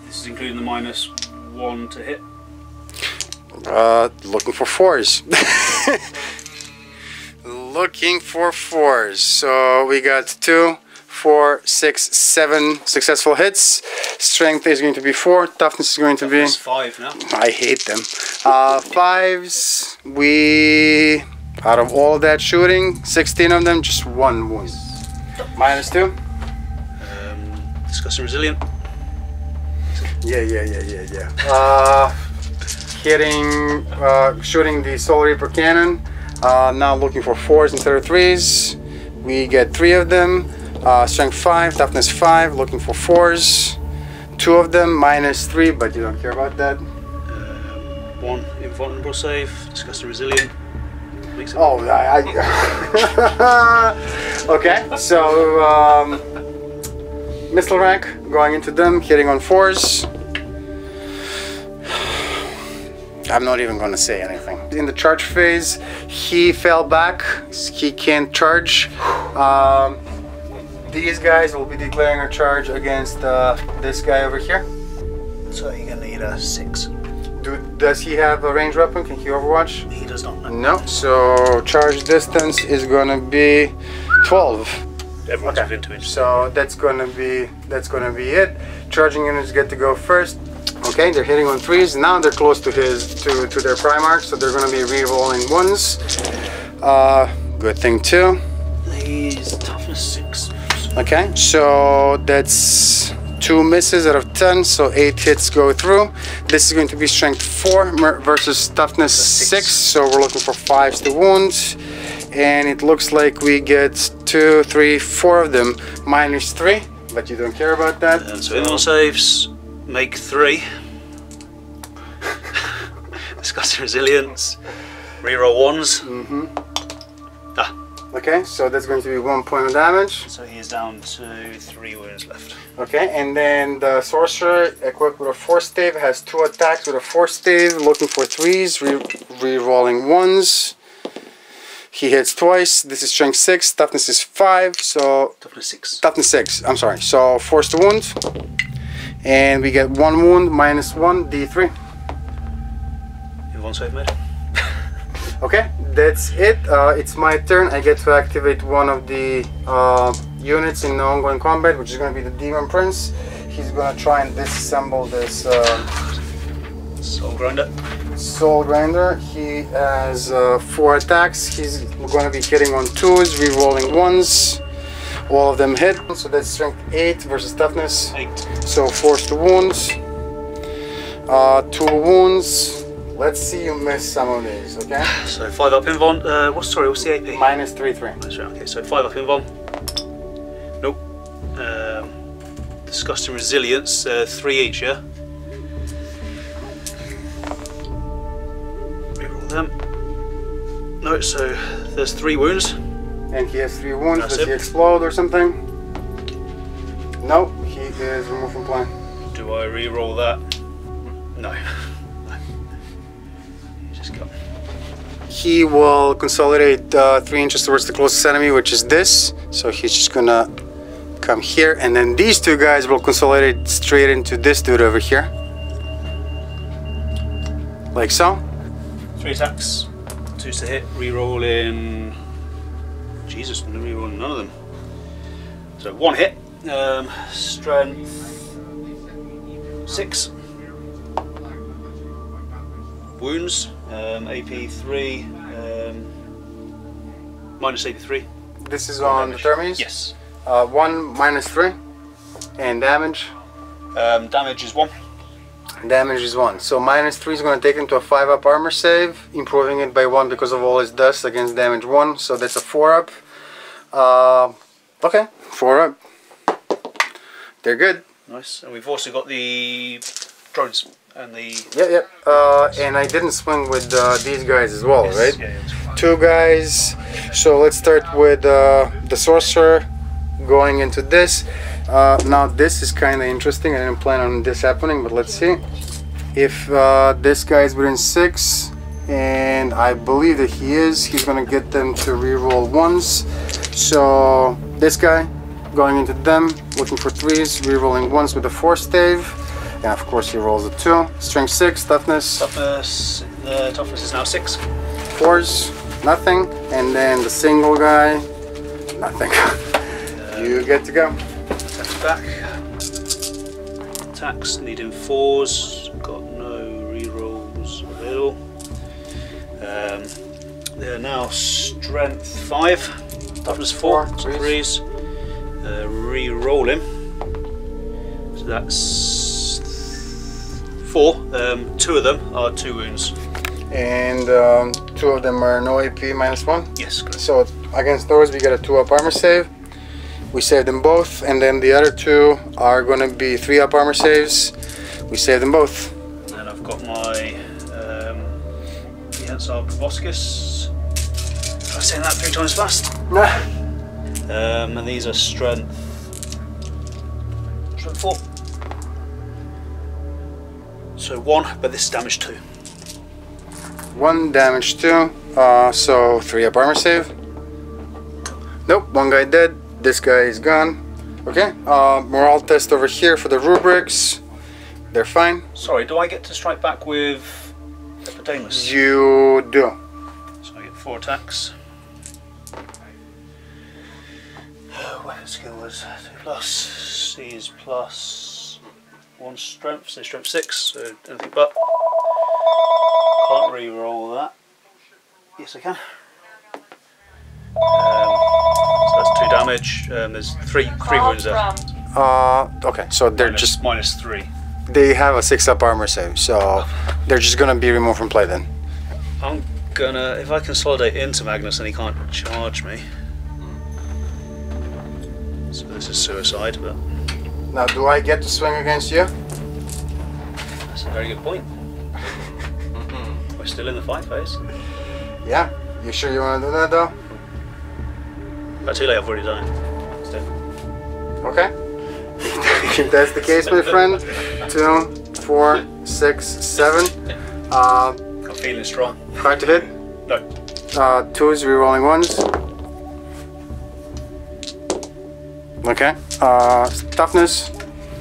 This is including the -1 to hit. Looking for 4s. Looking for 4s. So we got 2, 4, 6, 7 successful hits. Strength is going to be 4. Toughness is going to be 5 now. I hate them. 5s. We, out of all that shooting, 16 of them, just 1 wound. -2. Discussing resilient. Yeah. Hitting, shooting the Soul Reaper cannon. Now looking for 4s instead of 3s. We get 3 of them. Strength 5, toughness 5. Looking for 4s. 2 of them, -3, but you don't care about that. 1 invulnerable save. Discussing resilient. Oh, okay, so missile rank going into them, hitting on 4s. I'm not even going to say anything. In the charge phase, he fell back. He can't charge. These guys will be declaring a charge against this guy over here. So you're going to need a 6. Does he have a ranged weapon? Can he overwatch? He does not. No. So charge distance is gonna be 12. Everyone's okay. within 2 inches. So that's gonna be it. Charging units get to go first. Okay, they're hitting on 3s. Now they're close to to their Primarch, so they're gonna be re-rolling 1s. Good thing too. He's toughness 6. Okay, so that's 2 misses out of 10, so 8 hits go through. This is going to be strength 4 versus toughness 6, so we're looking for 5s to wound. And it looks like we get 2, 3, 4 of them, -3, but you don't care about that. And so invuln saves, make 3. Discussing resilience, reroll 1s. Okay, so that's going to be 1 point of damage. So he is down to 3 wounds left. Okay, and then the sorcerer equipped with a force stave has 2 attacks with a force stave, looking for 3s, re-rolling 1s. He hits twice. This is strength 6, toughness is 5, so Toughness 6. Toughness 6, I'm sorry. So force to wound. And we get 1 wound minus 1 d3. You have 1 save made. Okay, that's it. It's my turn. I get to activate one of the units in the ongoing combat, which is going to be the Demon Prince. He's going to try and disassemble this Soul Grinder. Soul Grinder. He has 4 attacks. He's going to be hitting on 2s, re-rolling 1s. All of them hit. So that's strength 8 versus toughness. 8. So force to wounds. 2 wounds. Let's see you miss some of these, okay? So 5 up invuln. What's the AP? Minus 3/3. That's right. Okay, so 5 up invuln. Nope. Disgusting resilience. 3 each, yeah. Reroll them. No, so there's 3 wounds. And he has 3 wounds. That's Does he it. explode or something? Nope, he is removed from play. Do I re-roll that? No. You just got. He will consolidate 3 inches towards the closest enemy, which is this. So he's just gonna come here, and then these 2 guys will consolidate straight into this dude over here. Like so. 3 attacks. 2's to hit. Re-roll in. Jesus, I'm re-rolling none of them. So 1 hit. Strength 6. Wounds. AP 3. Minus AP 3. This is on the Thermes? Yes. 1 minus 3. And damage? Damage is 1. Damage is 1. So minus 3 is going to take him to a 5 up armor save, improving it by 1 because of all his dust against damage 1. So that's a 4 up. Okay, 4 up. They're good. Nice. And we've also got the drones and the. Yeah. And I didn't swing with these guys as well, Yes, right? yeah, 2 guys. So let's start with the sorcerer going into this. Now this is kind of interesting. I didn't plan on this happening, but let's see. If this guy is within 6, and I believe that he is, he's gonna get them to re-roll 1s. So this guy going into them, looking for 3s, re-rolling 1s with a force stave, and of course he rolls a 2. Strength 6, toughness. Toughness. The toughness is now 6. 4s, nothing, and then the single guy, nothing. You get to go. Attacks back. Attacks needing 4s. Got no re-rolls available. They're now strength 5, toughness 4, so 3s. Re-roll him. So that's 4. 2 of them are 2 wounds. And 2 of them are no AP minus 1. Yes, correct. So against those we get a 2 up armor save. We save them both, and then the other 2 are going to be 3 up armor saves. We save them both. And I've got my Prehensile Proboscis. Am I saying that 3 times fast? And these are strength 4. So 1, but this is damage 2. 1 damage 2, so 3 up armor save. Nope, 1 guy dead. This guy is gone. Okay, morale test over here for the rubrics. They're fine. Sorry, do I get to strike back with Epidamus? You do. So I get 4 attacks. Weapon skill was 2 plus. C is plus 1 strength, so strength 6, so anything but. Can't re-roll that. Yes, I can. So that's 2 damage. There's 3 wounds there. Okay, so they're just minus 3. they have a 6 up armor save, so they're just gonna be removed from play then. I'm gonna, if I consolidate into Magnus and he can't charge me. So this is suicide, but Now, do I get to swing against you? that's a very good point. We're still in the fight phase. Yeah. You sure you want to do that though? Too late, I've already done it. Okay. If that's the case, my friend. 2, 4, 6, 7. I'm feeling strong. Hard to hit. No. 2s, rerolling 1s. Okay. Toughness.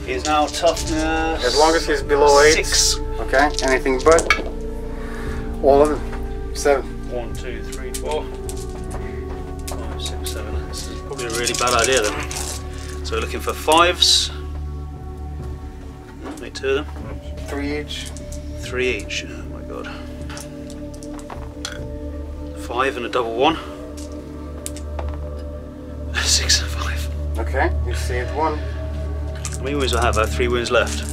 He is now toughness. As long as he's below 8. 6. Okay. Anything but. All of them. 7. 1, 2, 3, 4, 5, 6, 7. This is probably a really bad idea then. So we're looking for 5s. Make 2 of them. 3 each. 3 each. Oh my god. 5 and a double 1. 6 and 5. Okay. You saved 1. How many wounds do I have? I have 3 wounds left.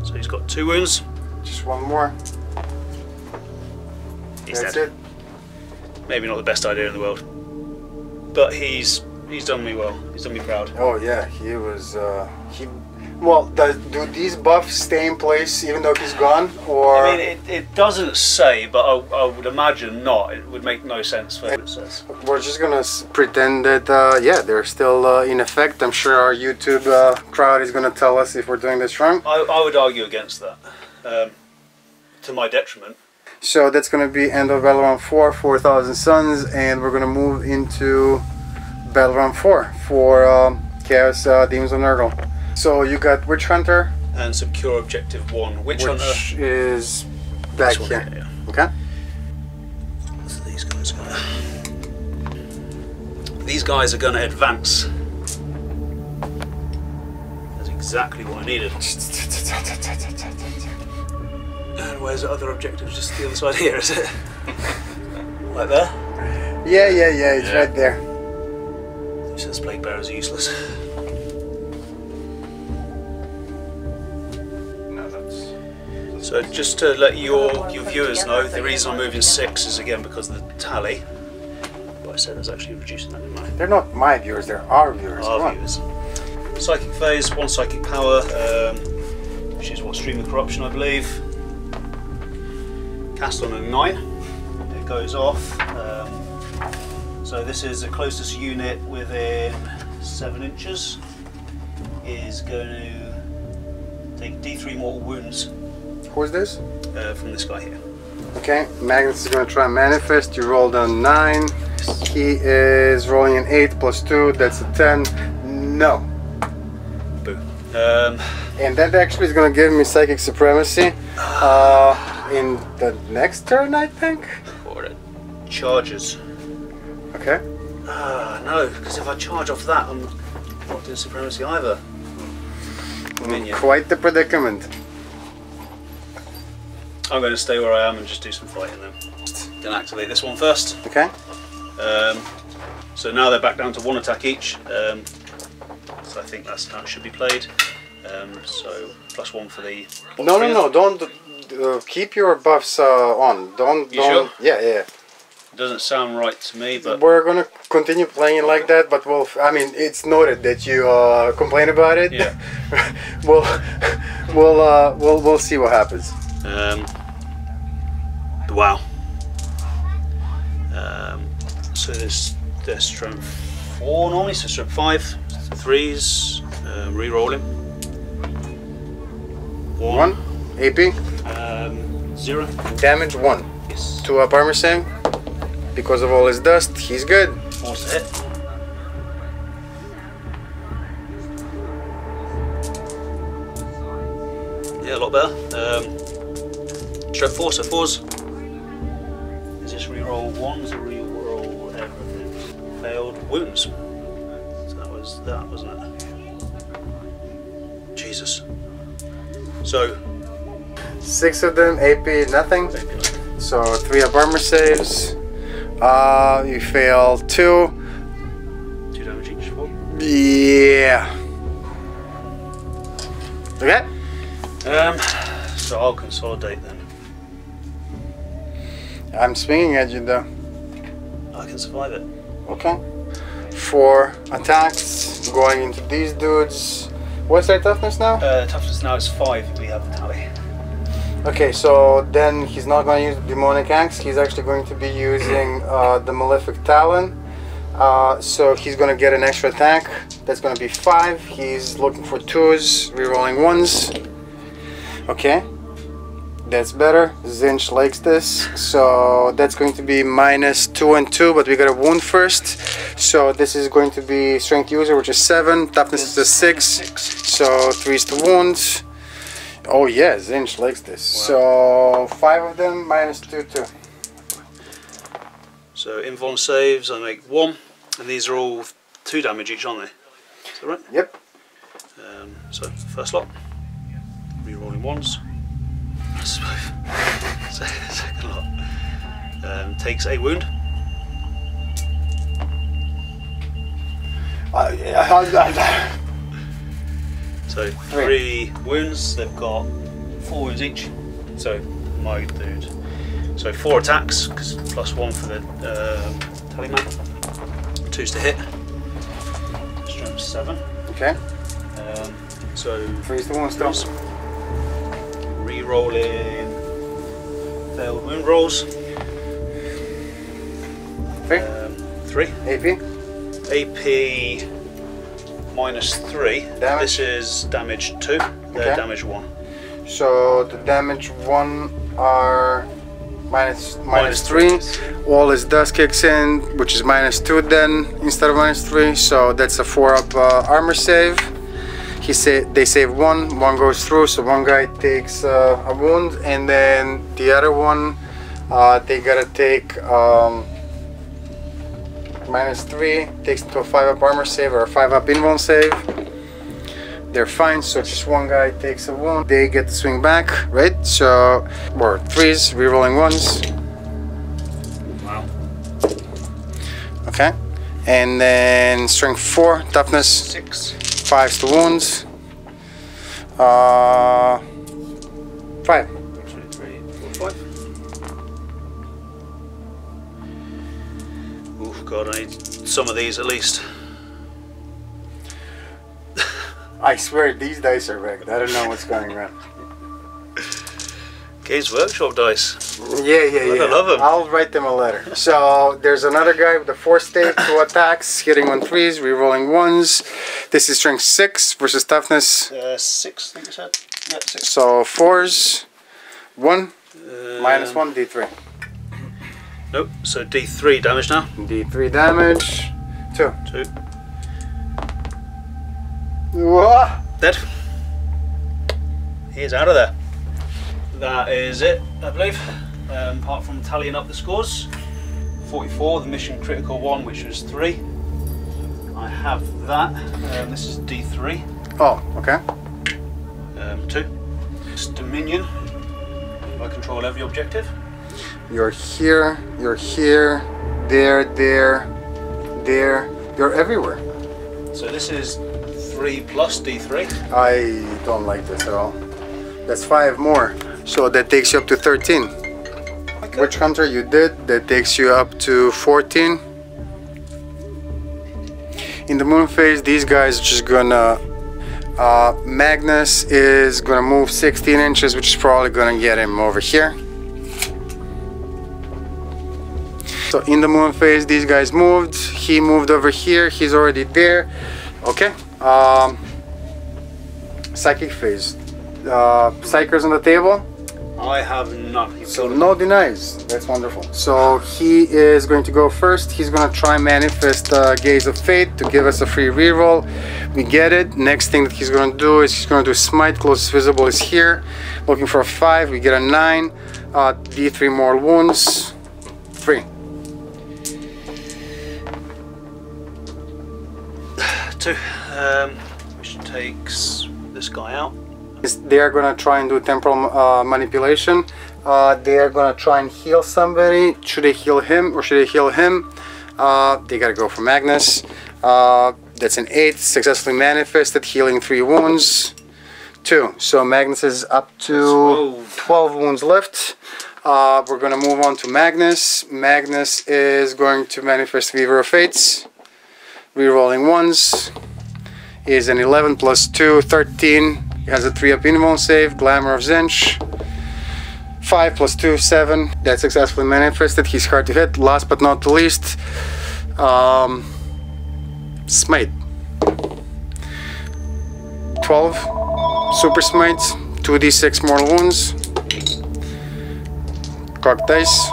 So he's got 2 wounds. Just 1 more. He's That's dead. it. Maybe not the best idea in the world, but he's done me well. He's done me proud. Oh yeah, he was. Well, do these buffs stay in place even though he's gone, or? I mean, it doesn't say, but I would imagine not. It would make no sense for what it says. We're just gonna pretend that yeah, they're still in effect. I'm sure our YouTube crowd is gonna tell us if we're doing this wrong. I would argue against that, to my detriment. So that's gonna be end of Battle Round 4, 4,000 Suns, and we're gonna move into Battle Round 4 for Chaos Demons of Nurgle. So you got Witch Hunter And secure objective 1. Witch which Hunter is back one here. here, Okay. So these guys are gonna advance. That's exactly what I needed. And where's the other objective? Just the other side here, is it? Like there? Yeah, it's right there. He says Plague Bearers are useless. So just to let your viewers know, the reason I'm moving 6 is again because of the tally. But I said I was actually reducing that, didn't I? They're not my viewers, they're our viewers. Come Our on. viewers. Psychic phase, 1 psychic power, which is what, Stream of Corruption, I believe. Cast on a 9. It goes off. So this is the closest unit within 7 inches. Is going to take D3 mortal wounds. Who's this? From this guy here. Okay, Magnus is going to try and manifest. You rolled a 9. He is rolling an 8 plus 2. That's a 10. No. Boo. And that actually is going to give me Psychic Supremacy in the next turn, I think. Or it charges. Okay. No, because if I charge off that, I'm not doing supremacy either. Minion. Quite the predicament. I'm going to stay where I am and just do some fighting then. Gonna activate this one first. Okay. So now they're back down to 1 attack each. So I think that's how it should be played. So +1 for the. No, don't keep your buffs on. Don't. Sure? Yeah. It doesn't sound right to me, but We're gonna continue playing it like that, but we'll. I mean, it's noted that you complain about it. Yeah. we'll see what happens. Wow. So there's strength 4 normally, so strength 5, 3s, re-rolling. 1 AP. 0. Damage 1. Yes. 2 up armor save. Because of all his dust, he's good. 4 to hit. Yeah, a lot better. Strength 4, so 4s. Is this re-roll 1s or re-roll everything? Failed wounds. So that was that, wasn't it? Jesus. So 6 of them, AP nothing. So 3 up armor saves. You fail 2. 2 damage each. 4. Yeah. Okay. So I'll consolidate then. I'm swinging at you though. I can survive it. Okay. 4 attacks going into these dudes. What's their toughness now? Toughness now is 5 if we have the tally. Okay, so then he's not going to use the demonic axe. He's actually going to be using the malefic talon. So he's going to get an extra attack. That's going to be 5. He's looking for 2s, rerolling 1s. Okay, that's better. Zinch likes this. So that's going to be -2 and 2, but we got a wound first. So this is going to be strength user, which is 7. Toughness is a 6. So 3's to wound. Oh yeah, Zinch likes this. Wow. So 5 of them, -2, 2. So invuln saves, I make 1, and these are all 2 damage each, aren't they? Is that right? Yep. So first lot, rerolling 1s. Second lot takes a wound. So 3 wounds. They've got 4 wounds each. So my dude. So 4 attacks, because +1 for the tallyman. 2's to hit. Strength 7. Okay. So 3's to 1 still. Re-rolling failed wound rolls. 3. 3. AP. AP -3. Damage. This is damage 2. Okay. Damage 1. So the damage 1 are -3. All his dust kicks in, which is -2 then instead of -3. So that's a 4-up armor save. They save 1. 1 goes through, so one guy takes a wound, and then the other one they gotta take -3. Takes into a 5-up armor save or a 5-up invuln save. They're fine, so just one guy takes a wound. They get to swing back, right? So, or 3's, rerolling 1s. Wow. Okay. And then strength 4, toughness 6. 5's to wounds. 5. 2, 3, 4, 5. Oh god, I need some of these at least. I swear these dice are rigged. I don't know what's going on. Games Workshop dice. Yeah. I love them. I'll write them a letter. So there's another guy with a 4 state, 2 attacks, hitting on 3's, rerolling 1s. This is strength 6 versus toughness 6, I think you said. Yeah, 6. So 4's, 1, -1, D3. Nope, so D3 damage now. D3 damage, 2. 2. Whoa. Dead. He is out of there. That is it, I believe. Apart from tallying up the scores. 44, the mission critical 1, which was 3. I have that. This is D3. Oh, okay. 2. It's Dominion. I control every objective. You're here, there, you're everywhere. So this is 3 plus D3. I don't like this at all. That's 5 more, so that takes you up to 13. Okay. Which hunter you did, that takes you up to 14. In the moon phase, these guys are just gonna Magnus is gonna move 16 inches, which is probably gonna get him over here. So in the moon phase, these guys moved. He moved over here. He's already there. Okay. Psychic phase. Psychers on the table. I have none. So no denies. That's wonderful. So he is going to go first. He's going to try and manifest Gaze of Fate to give us a free reroll. We get it. Next thing that he's going to do is he's going to do Smite. Closest visible is here. Looking for a 5. We get a 9. D3 more wounds. 3. 2. Which takes this guy out. They are going to try and do temporal manipulation. They are going to try and heal somebody. Should they heal him or should they heal him? They got to go for Magnus. That's an 8. Successfully manifested, healing 3 wounds. 2. So Magnus is up to 12 wounds left. We're going to move on to Magnus. Magnus is going to manifest Weaver of Fates. Rerolling 1s. Is an 11 plus 2, 13. He has a 3-up invuln save, Glamour of Zinch. 5 plus 2, 7. That successfully manifested. He's hard to hit. Last but not the least, Smite. 12 super smites, 2d6 mortal wounds. Cock dice.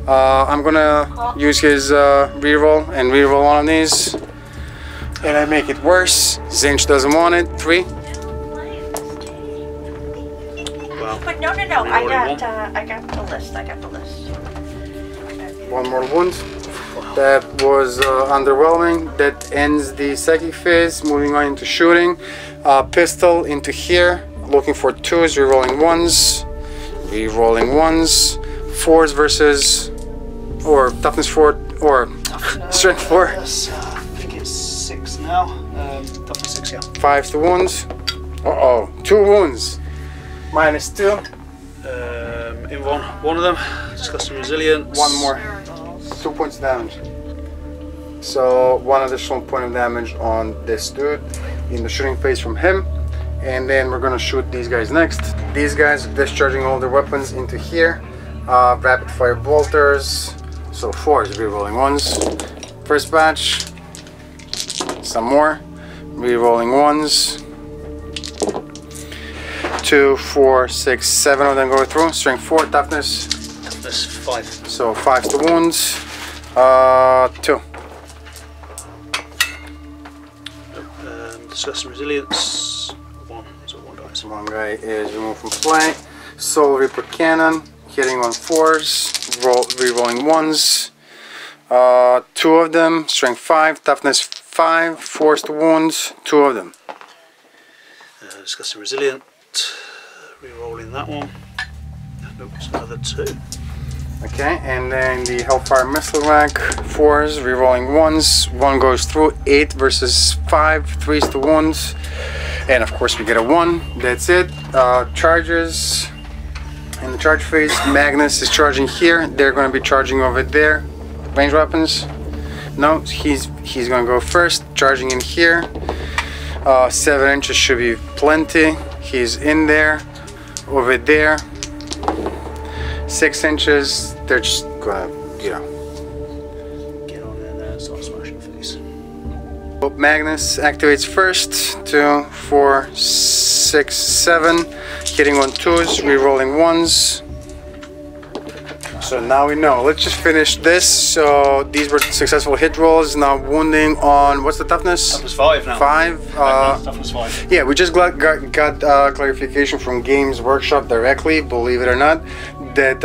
I'm gonna use his reroll and reroll one of these, and I make it worse. Zinch doesn't want it. 3. But no, I got the list. I got the list. 1 mortal wound. That was underwhelming. That ends the psychic phase. Moving on into shooting. Pistol into here. Looking for 2s. Rerolling 1s. Rerolling 1s. 4s versus, or toughness 4 or strength 4. I think it's 6 now. Toughness 6, yeah. 5 to wounds. Uh-oh, 2 wounds. Minus 2. In one of them. Disgusting resilience. 1 more. 2 points of damage. So 1 additional point of damage on this dude in the shooting phase from him. And then we're gonna shoot these guys next. These guys are discharging all their weapons into here. Rapid fire bolters. So 4s, rerolling 1s. First batch. Some more. Rerolling 1s. 2, 4, 6, 7 of them go through. Strength 4, toughness. Toughness 5. So 5 to wounds. 2. Disgusting resilience 1. So 1 dice. 1 guy is removed from play. Soul Reaper Cannon, hitting on 4s, rerolling 1s. 2 of them, strength 5, toughness 5, 4s to wounds, 2 of them. Disgusting resilient, rerolling that one. Nope, it's another 2. Okay, and then the Hellfire Missile Rack, 4s, rerolling 1s. 1 goes through, 8 versus 5, 3s to wounds. And of course we get a 1, that's it. Charges. In the charge phase, Magnus is charging here. They're going to be charging over there. Range weapons. No, he's going to go first. Charging in here. 7 inches should be plenty. He's in there. Over there. 6 inches. They're just going to, you know. Get on in there and start smashing face. Magnus activates first. 2, 4, 6, 7. Hitting on 2s, rerolling 1s. So now we know. Let's just finish this. So these were successful hit rolls. Now wounding on, what's the toughness? Toughness 5 now. 5. Toughness 5. Yeah, we just got clarification from Games Workshop directly, believe it or not, that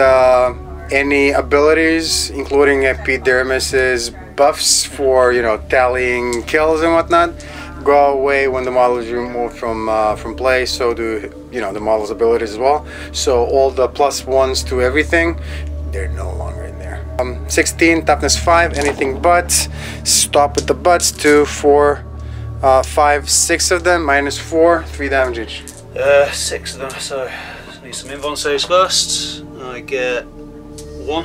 any abilities, including Epidermis's buffs for, you know, tallying kills and whatnot, go away when the model is removed from play. So do, you know, the model's abilities as well. So all the +1s to everything, they're no longer in there. 16, toughness 5, anything but. Stop with the butts. 2, 4, 5, 6 of them, -4, 3 damage each. 6 of them, so need some invuln saves first. I get 1.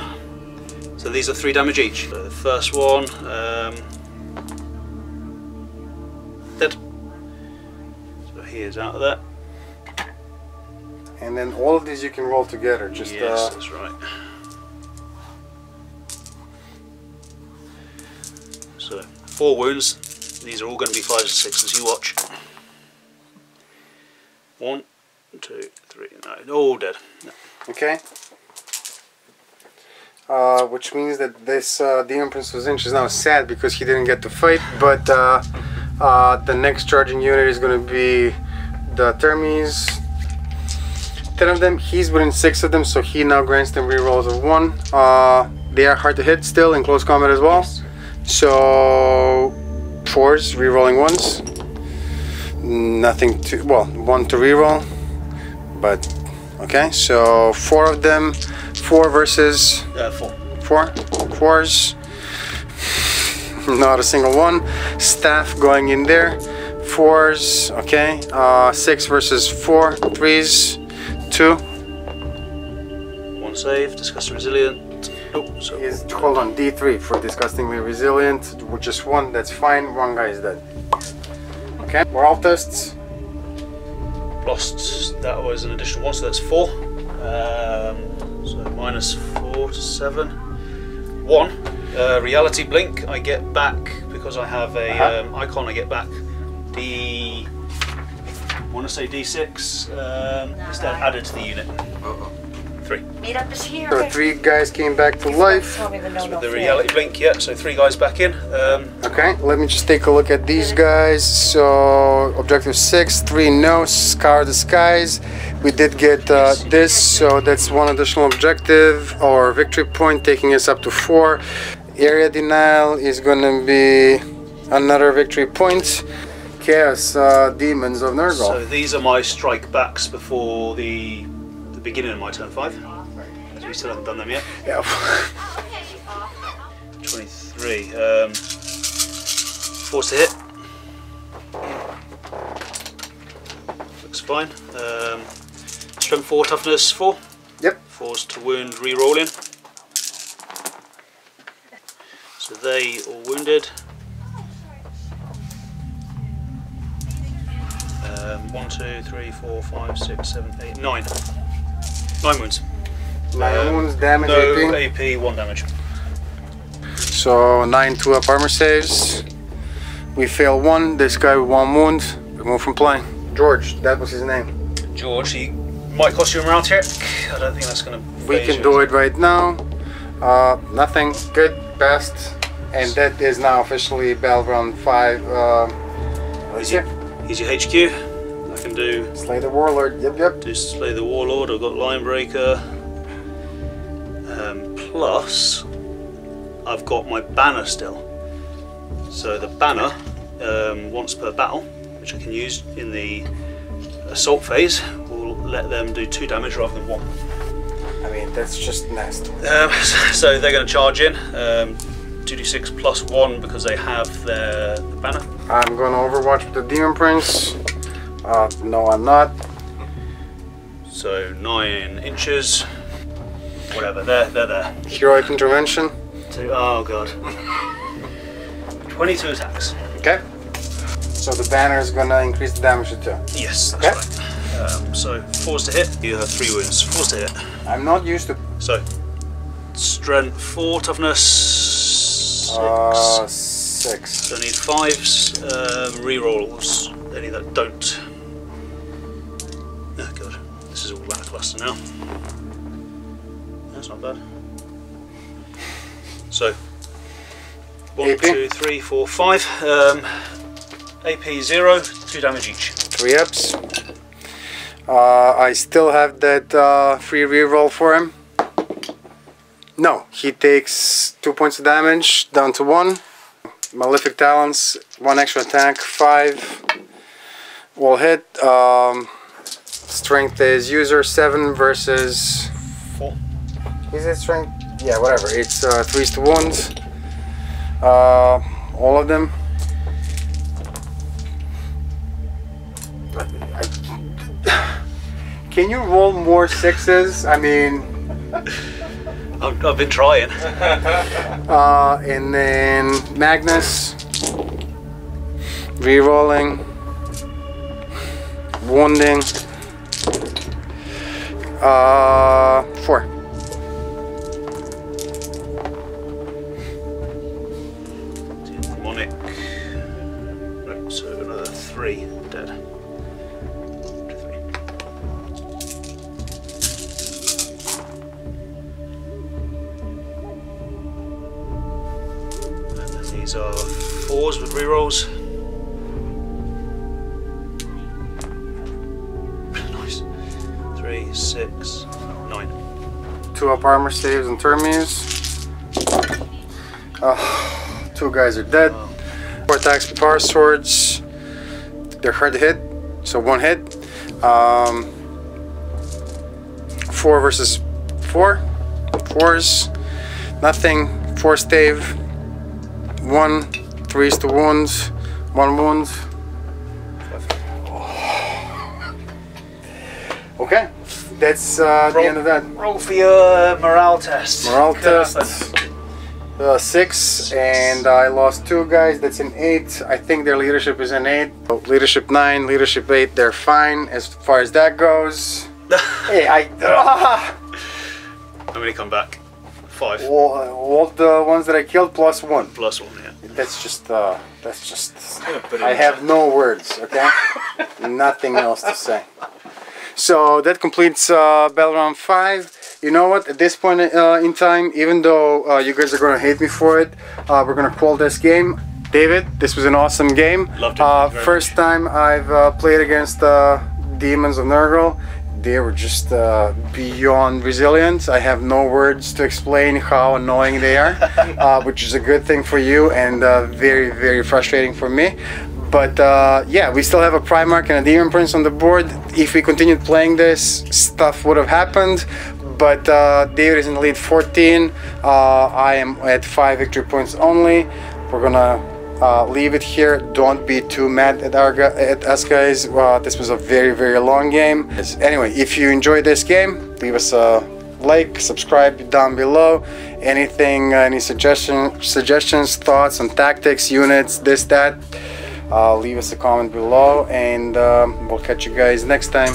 So these are 3 damage each. So the first one, dead. So he is out of there. And then all of these you can roll together. Just yes, that's right. So 4 wounds. These are all going to be 5s and 6s. You watch. 1, 2, 3. No, all dead. No. Okay. Which means that this Demon Prince Zinch is now sad because he didn't get to fight, but the next charging unit is going to be the Termes. 10 of them, he's within 6 of them, so he now grants them rerolls of 1. They are hard to hit still in close combat as well. Yes. So 4s, rerolling 1s. Nothing to, well, 1 to reroll, but okay, so 4 of them. 4 versus 4. 4s. Not a single one. Staff going in there. 4s. Okay. 6 versus 4. 3s. 2. 1 save. Disgusting resilient. Oh, so hold on. D3 for disgustingly resilient. With just 1, that's fine. 1 guy is dead. Okay. Morale tests. Lost. That was an additional 1, so that's 4. So -4 to 7. 1. Reality blink. I get back because I have a icon. I get back I want to say D6. Instead added to the unit. 3. Meet up is here. So 3 guys came back to life. Tell me the no, With the reality blink, yeah. So 3 guys back in. Okay, let me just take a look at these guys. So objective 6, 3 no, scour the skies. We did get this, so that's 1 additional objective or victory point, taking us up to 4. Area denial is gonna be another victory point. Chaos Demons of Nurgle. So these are my strike backs before the beginning of my turn 5. As we still haven't done them yet. Yeah. 23. Force to hit. Looks fine. Strength 4, toughness 4. Yep. Force to wound, re-rolling. So they all wounded. 1, 2, 3, 4, 5, 6, 7, 8, 9. 9 wounds. 9 wounds, damage no AP. AP, 1 damage. So 9 2-up armor saves. We fail 1. This guy with 1 wound. Remove from play. George, that was his name. George, he might cost you a morale check. I don't think that's going to. We can do it right now. Nothing. Good. Best. And that is now officially Battleground 5. Here's your HQ. I can do. Slay the Warlord. Yep. Do Slay the Warlord. I've got Linebreaker. Plus, I've got my banner still. So the banner, once per battle, which I can use in the assault phase, will let them do 2 damage rather than 1. I mean, that's just nasty. So they're going to charge in. 2d6 plus 1 because they have the banner. I'm going to Overwatch with the Demon Prince. No, I'm not. So 9 inches. Whatever, they're there. Heroic Intervention. Oh god. 22 attacks. Okay. So the banner is going to increase the damage to 2. Yes, that's right. So force to hit. You have 3 wounds. Force to hit. I'm not used to. So strength 4, toughness 6. 6. So I need 5s. Rerolls. Any that don't. Oh god, this is all lackluster now. That's not bad. So 1, AP? 2, 3, 4, 5. AP 0, 2 damage each. 3 ups. I still have that free reroll for him. No, he takes 2 points of damage, down to 1. Malefic Talons, 1 extra attack, 5. Will hit. Strength is user 7 versus 4. Is it strength? Yeah, whatever. It's 3s to wounds. All of them. Can you roll more 6s? I mean, I've been trying. and then Magnus, re-rolling, wounding, 4. Demonic. Right, so another 3 dead. 3. And then these are 4s with rerolls. Nice. 3, 6, 9. 2-up armor saves and termies. 2 guys are dead. 4 attacks with power swords. They're hard to hit, so 1 hit. 4 versus 4. 4s. Nothing. 4 stave. 1. 3s to wounds. 1 wound. Okay. That's the end of that. Roll for your morale test. Morale test. 6, and I lost 2 guys. That's an 8. I think their leadership is an 8. Leadership 9, leadership 8. They're fine as far as that goes. Hey, How many come back? 5. all the ones that I killed plus 1. Plus 1, yeah. That's just I have no words, okay? Nothing else to say. So that completes Battle Round 5. You know what? At this point in time, even though you guys are going to hate me for it, we're going to call this game. David, this was an awesome game. Loved it. First time I've played against Demons of Nurgle. They were just beyond resilient. I have no words to explain how annoying they are, which is a good thing for you and very, very frustrating for me. But yeah, we still have a Primarch and a Demon Prince on the board. If we continued playing this, stuff would have happened. But David is in the lead 14. I am at 5 victory points only. We're gonna leave it here. Don't be too mad at us guys. This was a very, very long game. Anyway, if you enjoyed this game, leave us a like, subscribe down below. Anything, any suggestions, thoughts on tactics, units, this, that, leave us a comment below, and we'll catch you guys next time.